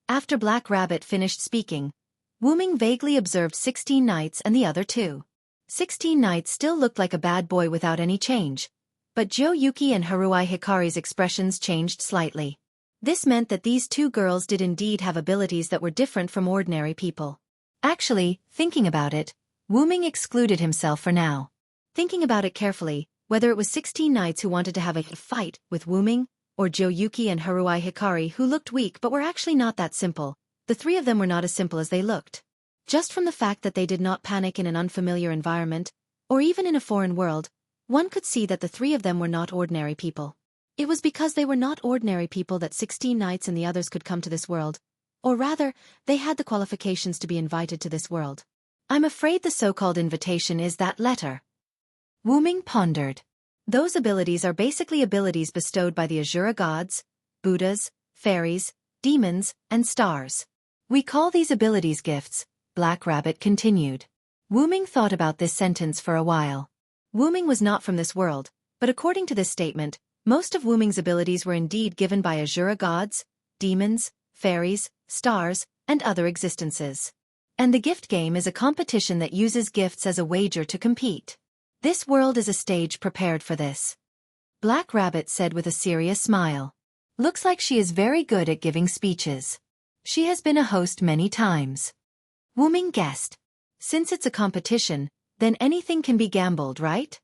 After Black Rabbit finished speaking, Wu-Ming vaguely observed 16 Knights and the other 2. 16 Knights still looked like a bad boy without any change, but Jiuyuki and Haruai Hikari's expressions changed slightly. This meant that these 2 girls did indeed have abilities that were different from ordinary people. Actually, thinking about it, Wu-Ming excluded himself for now. Thinking about it carefully, whether it was 16 Knights who wanted to have a fight with Wu-Ming, or Jiuyuki and Haruai Hikari who looked weak but were actually not that simple, the 3 of them were not as simple as they looked. Just from the fact that they did not panic in an unfamiliar environment, or even in a foreign world, one could see that the 3 of them were not ordinary people. It was because they were not ordinary people that 16 Knights and the others could come to this world, or rather, they had the qualifications to be invited to this world. I'm afraid the so-called invitation is that letter. Wu-Ming pondered. Those abilities are basically abilities bestowed by the Asura gods, Buddhas, fairies, demons, and stars. We call these abilities gifts, Black Rabbit continued. Wu-Ming thought about this sentence for a while. Wu-Ming was not from this world, but according to this statement, most of Wu-Ming's abilities were indeed given by Asura gods, demons, fairies, stars, and other existences. And the gift game is a competition that uses gifts as a wager to compete. This world is a stage prepared for this. Black Rabbit said with a serious smile. Looks like she is very good at giving speeches. She has been a host many times. Wu-Ming guessed. Since it's a competition, then anything can be gambled, right?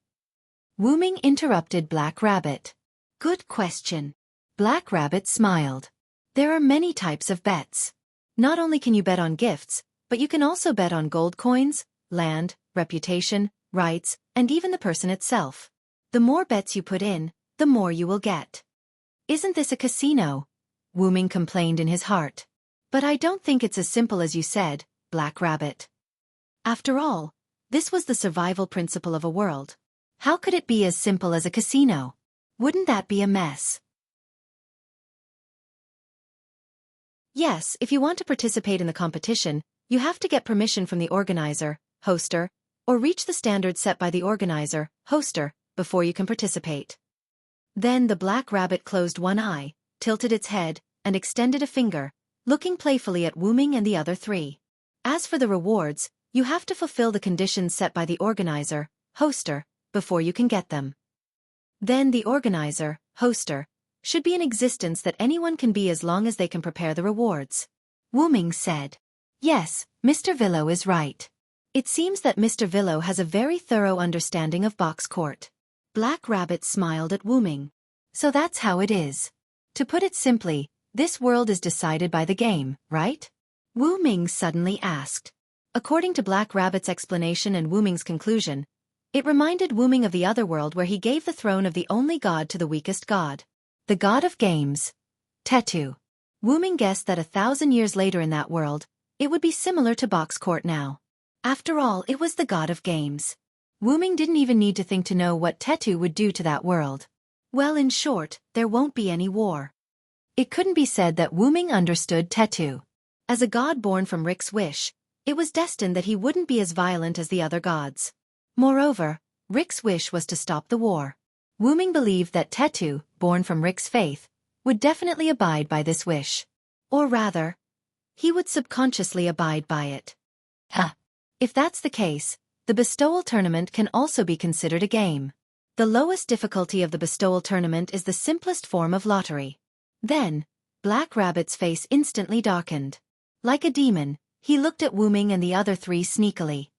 Wu-Ming interrupted Black Rabbit. Good question. Black Rabbit smiled. There are many types of bets. Not only can you bet on gifts, but you can also bet on gold coins, land, reputation, rights, and even the person itself. The more bets you put in, the more you will get. Isn't this a casino? Wu-Ming complained in his heart. But I don't think it's as simple as you said, Black Rabbit. After all, this was the survival principle of a world. How could it be as simple as a casino? Wouldn't that be a mess? Yes, if you want to participate in the competition, you have to get permission from the organizer, hoster, or reach the standards set by the organizer, hoster, before you can participate. Then the Black Rabbit closed one eye, tilted its head, and extended a finger, looking playfully at Wu Ming and the other three. As for the rewards, you have to fulfill the conditions set by the organizer, hoster, before you can get them. Then the organizer, hoster, should be in existence that anyone can be as long as they can prepare the rewards. Wu Ming said. Yes, Mr. Villo is right. It seems that Mr. Villo has a very thorough understanding of box court. Black Rabbit smiled at Wu Ming. So that's how it is. To put it simply, this world is decided by the game, right? Wu Ming suddenly asked. According to Black Rabbit's explanation and Wu Ming's conclusion, it reminded Wu Ming of the other world where he gave the throne of the only god to the weakest god. The god of games. Tetu. Wu Ming guessed that 1,000 years later in that world, it would be similar to box court now. After all, it was the god of games. Wu Ming didn't even need to think to know what Tetu would do to that world. Well, in short, there won't be any war. It couldn't be said that Wu Ming understood Tetu. As a god born from Rick's wish, it was destined that he wouldn't be as violent as the other gods. Moreover, Rick's wish was to stop the war. Wu Ming believed that Tetu, born from Rick's faith, would definitely abide by this wish. Or rather, he would subconsciously abide by it. If that's the case, the bestowal tournament can also be considered a game. The lowest difficulty of the bestowal tournament is the simplest form of lottery. Then, Black Rabbit's face instantly darkened. Like a demon, he looked at Wu Ming and the other three sneakily.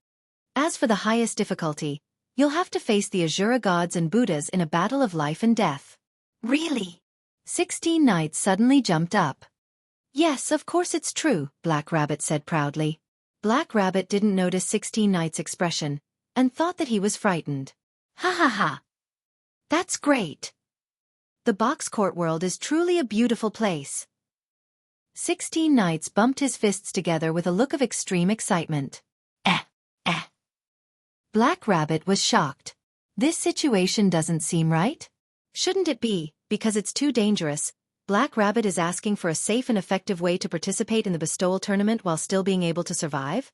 As for the highest difficulty, you'll have to face the Azura gods and Buddhas in a battle of life and death. Really? 16 knights suddenly jumped up. Yes, of course it's true, Black Rabbit said proudly. Black Rabbit didn't notice 16 knights' expression, and thought that he was frightened. Ha ha ha. That's great. The box court world is truly a beautiful place. 16 knights bumped his fists together with a look of extreme excitement. Black Rabbit was shocked. This situation doesn't seem right? Shouldn't it be, because it's too dangerous? Black Rabbit is asking for a safe and effective way to participate in the bestowal tournament while still being able to survive?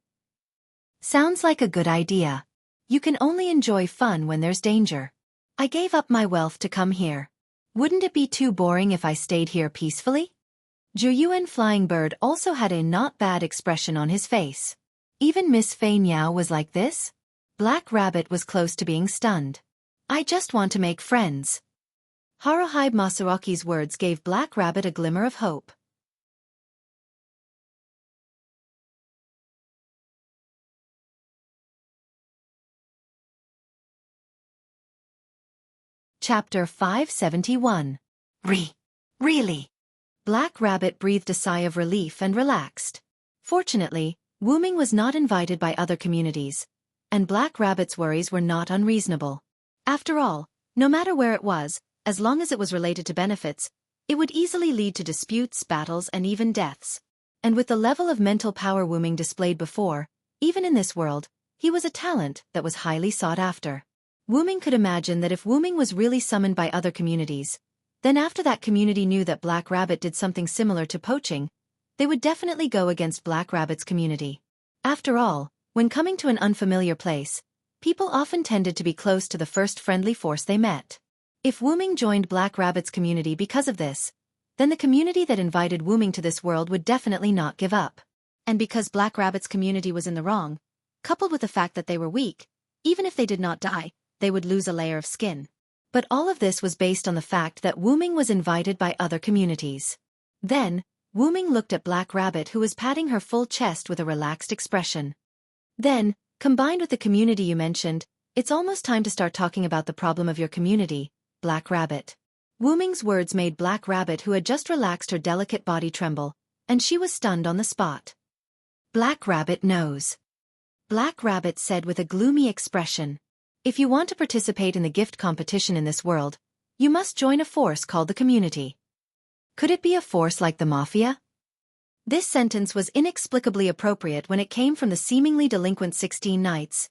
Sounds like a good idea. You can only enjoy fun when there's danger. I gave up my wealth to come here. Wouldn't it be too boring if I stayed here peacefully? Zhuyuan Flying Bird also had a not bad expression on his face. Even Miss Fei Niao was like this? Black Rabbit was close to being stunned. I just want to make friends. Haruhi Masaraki's words gave Black Rabbit a glimmer of hope. Chapter 571. Really? Black Rabbit breathed a sigh of relief and relaxed. Fortunately, Wu Ming was not invited by other communities, and Black Rabbit's worries were not unreasonable. After all, no matter where it was, as long as it was related to benefits, it would easily lead to disputes, battles, and even deaths. And with the level of mental power Wu Ming displayed before, even in this world, he was a talent that was highly sought after. Wu Ming could imagine that if Wu Ming was really summoned by other communities, then after that community knew that Black Rabbit did something similar to poaching, they would definitely go against Black Rabbit's community. After all, when coming to an unfamiliar place, people often tended to be close to the first friendly force they met. If Wu Ming joined Black Rabbit's community because of this, then the community that invited Wu Ming to this world would definitely not give up. And because Black Rabbit's community was in the wrong, coupled with the fact that they were weak, even if they did not die, they would lose a layer of skin. But all of this was based on the fact that Wu Ming was invited by other communities. Then, Wu Ming looked at Black Rabbit, who was patting her full chest with a relaxed expression. Then, combined with the community you mentioned, it's almost time to start talking about the problem of your community, Black Rabbit. Wu Ming's words made Black Rabbit, who had just relaxed her delicate body, tremble, and she was stunned on the spot. Black Rabbit knows. Black Rabbit said with a gloomy expression. If you want to participate in the gift competition in this world, you must join a force called the community. Could it be a force like the Mafia? This sentence was inexplicably appropriate when it came from the seemingly delinquent 16 Knights.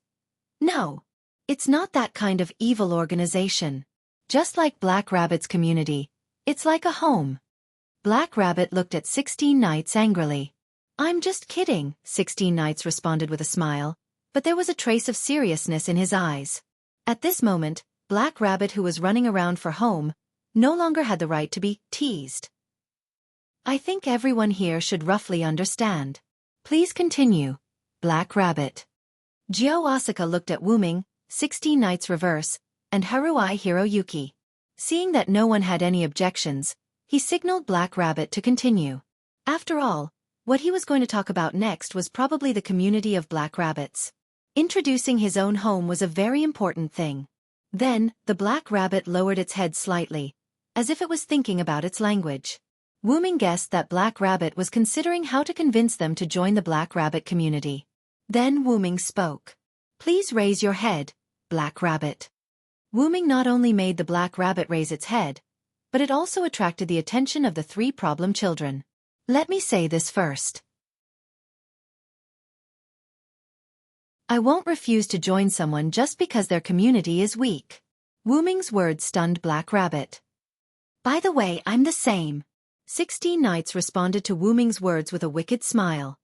No. It's not that kind of evil organization. Just like Black Rabbit's community, it's like a home. Black Rabbit looked at 16 Knights angrily. I'm just kidding, 16 Knights responded with a smile, but there was a trace of seriousness in his eyes. At this moment, Black Rabbit, who was running around for home, no longer had the right to be teased. I think everyone here should roughly understand. Please continue, Black Rabbit. Gyo Asuka looked at Wuming, 16 Knights Reverse, and Haruai Hiroyuki. Seeing that no one had any objections, he signaled Black Rabbit to continue. After all, what he was going to talk about next was probably the community of Black Rabbits. Introducing his own home was a very important thing. Then, the Black Rabbit lowered its head slightly, as if it was thinking about its language. Wuming guessed that Black Rabbit was considering how to convince them to join the Black Rabbit community. Then Wuming spoke. Please raise your head, Black Rabbit. Wuming not only made the Black Rabbit raise its head, but it also attracted the attention of the 3 problem children. Let me say this first. I won't refuse to join someone just because their community is weak. Wuming's words stunned Black Rabbit. By the way, I'm the same. 16 Knights responded to Wuming's words with a wicked smile.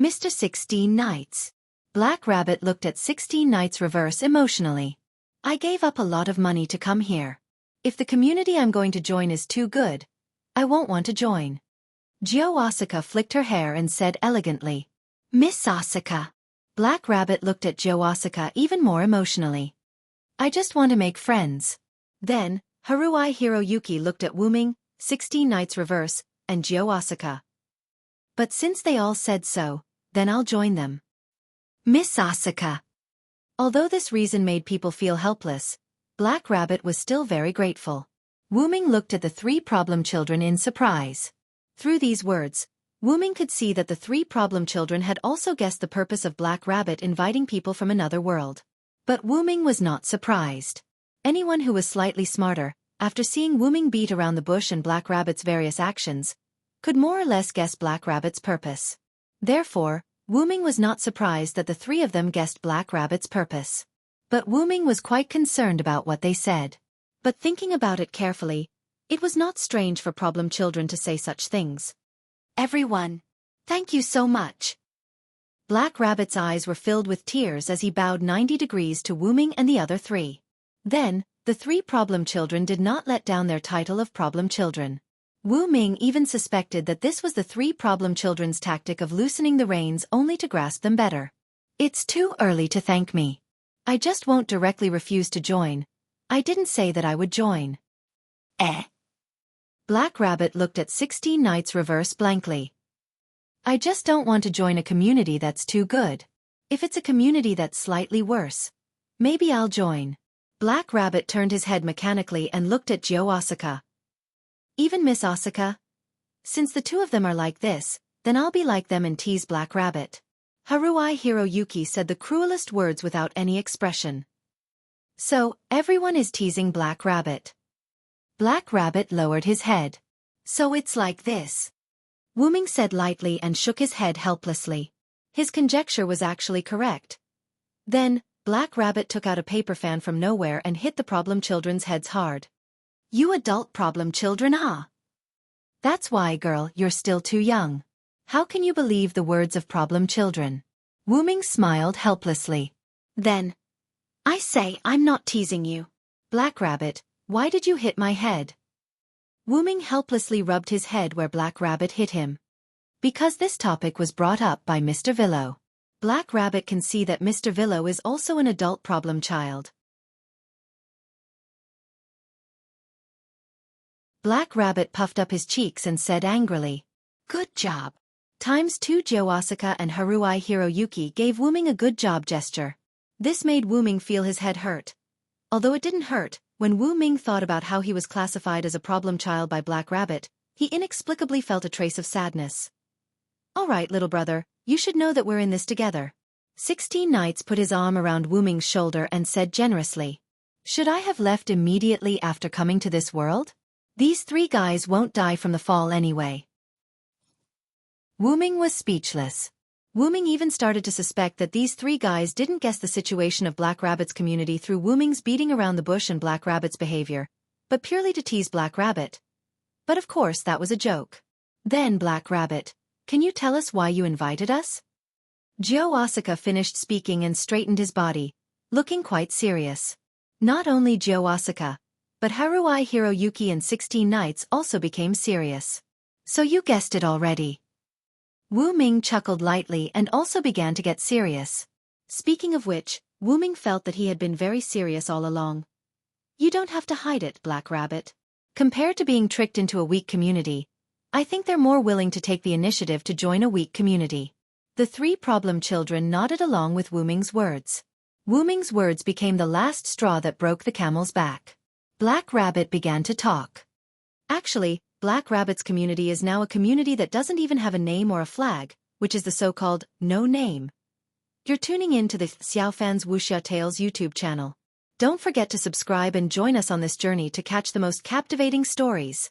Mr. 16 Knights. Black Rabbit looked at 16 Knights Reverse emotionally. I gave up a lot of money to come here. If the community I'm going to join is too good, I won't want to join. Gyo Asuka flicked her hair and said elegantly, Miss Asuka. Black Rabbit looked at Gyo Asuka even more emotionally. I just want to make friends. Then, Haruai Hiroyuki looked at Wuming, 16 Knights Reverse, and Gyo Asuka. But since they all said so, then I'll join them. Miss Asuka. Although this reason made people feel helpless, Black Rabbit was still very grateful. Wuming looked at the 3 problem children in surprise. Through these words, Wuming could see that the 3 problem children had also guessed the purpose of Black Rabbit inviting people from another world. But Wuming was not surprised. Anyone who was slightly smarter, after seeing Wuming beat around the bush and Black Rabbit's various actions, could more or less guess Black Rabbit's purpose. Therefore, Wuming was not surprised that the 3 of them guessed Black Rabbit's purpose. But Wuming was quite concerned about what they said. But thinking about it carefully, it was not strange for problem children to say such things. Everyone, thank you so much. Black Rabbit's eyes were filled with tears as he bowed 90 degrees to Wuming and the other 3. Then, the 3 problem children did not let down their title of problem children. Wuming even suspected that this was the 3 problem children's tactic of loosening the reins only to grasp them better. It's too early to thank me. I just won't directly refuse to join. I didn't say that I would join. Black Rabbit looked at 16 Knights Reverse blankly. I just don't want to join a community that's too good. If it's a community that's slightly worse, maybe I'll join. Black Rabbit turned his head mechanically and looked at Gyo Asuka. Even Miss Asuka? Since the 2 of them are like this, then I'll be like them and tease Black Rabbit. Haruai Hiroyuki said the cruelest words without any expression. So, everyone is teasing Black Rabbit. Black Rabbit lowered his head. So it's like this. Wuming said lightly and shook his head helplessly. His conjecture was actually correct. Then, Black Rabbit took out a paper fan from nowhere and hit the problem children's heads hard. You adult problem children, huh? That's why, girl, you're still too young. How can you believe the words of problem children? Wuming smiled helplessly. Then, I say I'm not teasing you. Black Rabbit, why did you hit my head? Wuming helplessly rubbed his head where Black Rabbit hit him. Because this topic was brought up by Mr. Villo. Black Rabbit can see that Mr. Villo is also an adult problem child. Black Rabbit puffed up his cheeks and said angrily, Good job. ×2 Gyo Asuka and Haruai Hiroyuki gave Wuming a good job gesture. This made Wuming feel his head hurt. Although it didn't hurt, when Wuming thought about how he was classified as a problem child by Black Rabbit, he inexplicably felt a trace of sadness. All right, little brother, you should know that we're in this together. 16 Knights put his arm around Wuming's shoulder and said generously, Should I have left immediately after coming to this world? These 3 guys won't die from the fall anyway. Wu Ming was speechless. Wu Ming even started to suspect that these three guys didn't guess the situation of Black Rabbit's community through Wu Ming's beating around the bush and Black Rabbit's behavior, but purely to tease Black Rabbit. But of course that was a joke. Then Black Rabbit, can you tell us why you invited us? Joe Asaka finished speaking and straightened his body, looking quite serious. Not only Joe Asaka, but Haruai Hiroyuki and 16 Knights also became serious. So you guessed it already. Wu Ming chuckled lightly and also began to get serious. Speaking of which, Wu Ming felt that he had been very serious all along. You don't have to hide it, Black Rabbit. Compared to being tricked into a weak community, I think they're more willing to take the initiative to join a weak community. The three problem children nodded along with Wu Ming's words. Wu Ming's words became the last straw that broke the camel's back. Black Rabbit began to talk. Actually, Black Rabbit's community is now a community that doesn't even have a name or a flag, which is the so-called no name. You're tuning in to the Xiaofan's Wuxia Tales YouTube channel. Don't forget to subscribe and join us on this journey to catch the most captivating stories.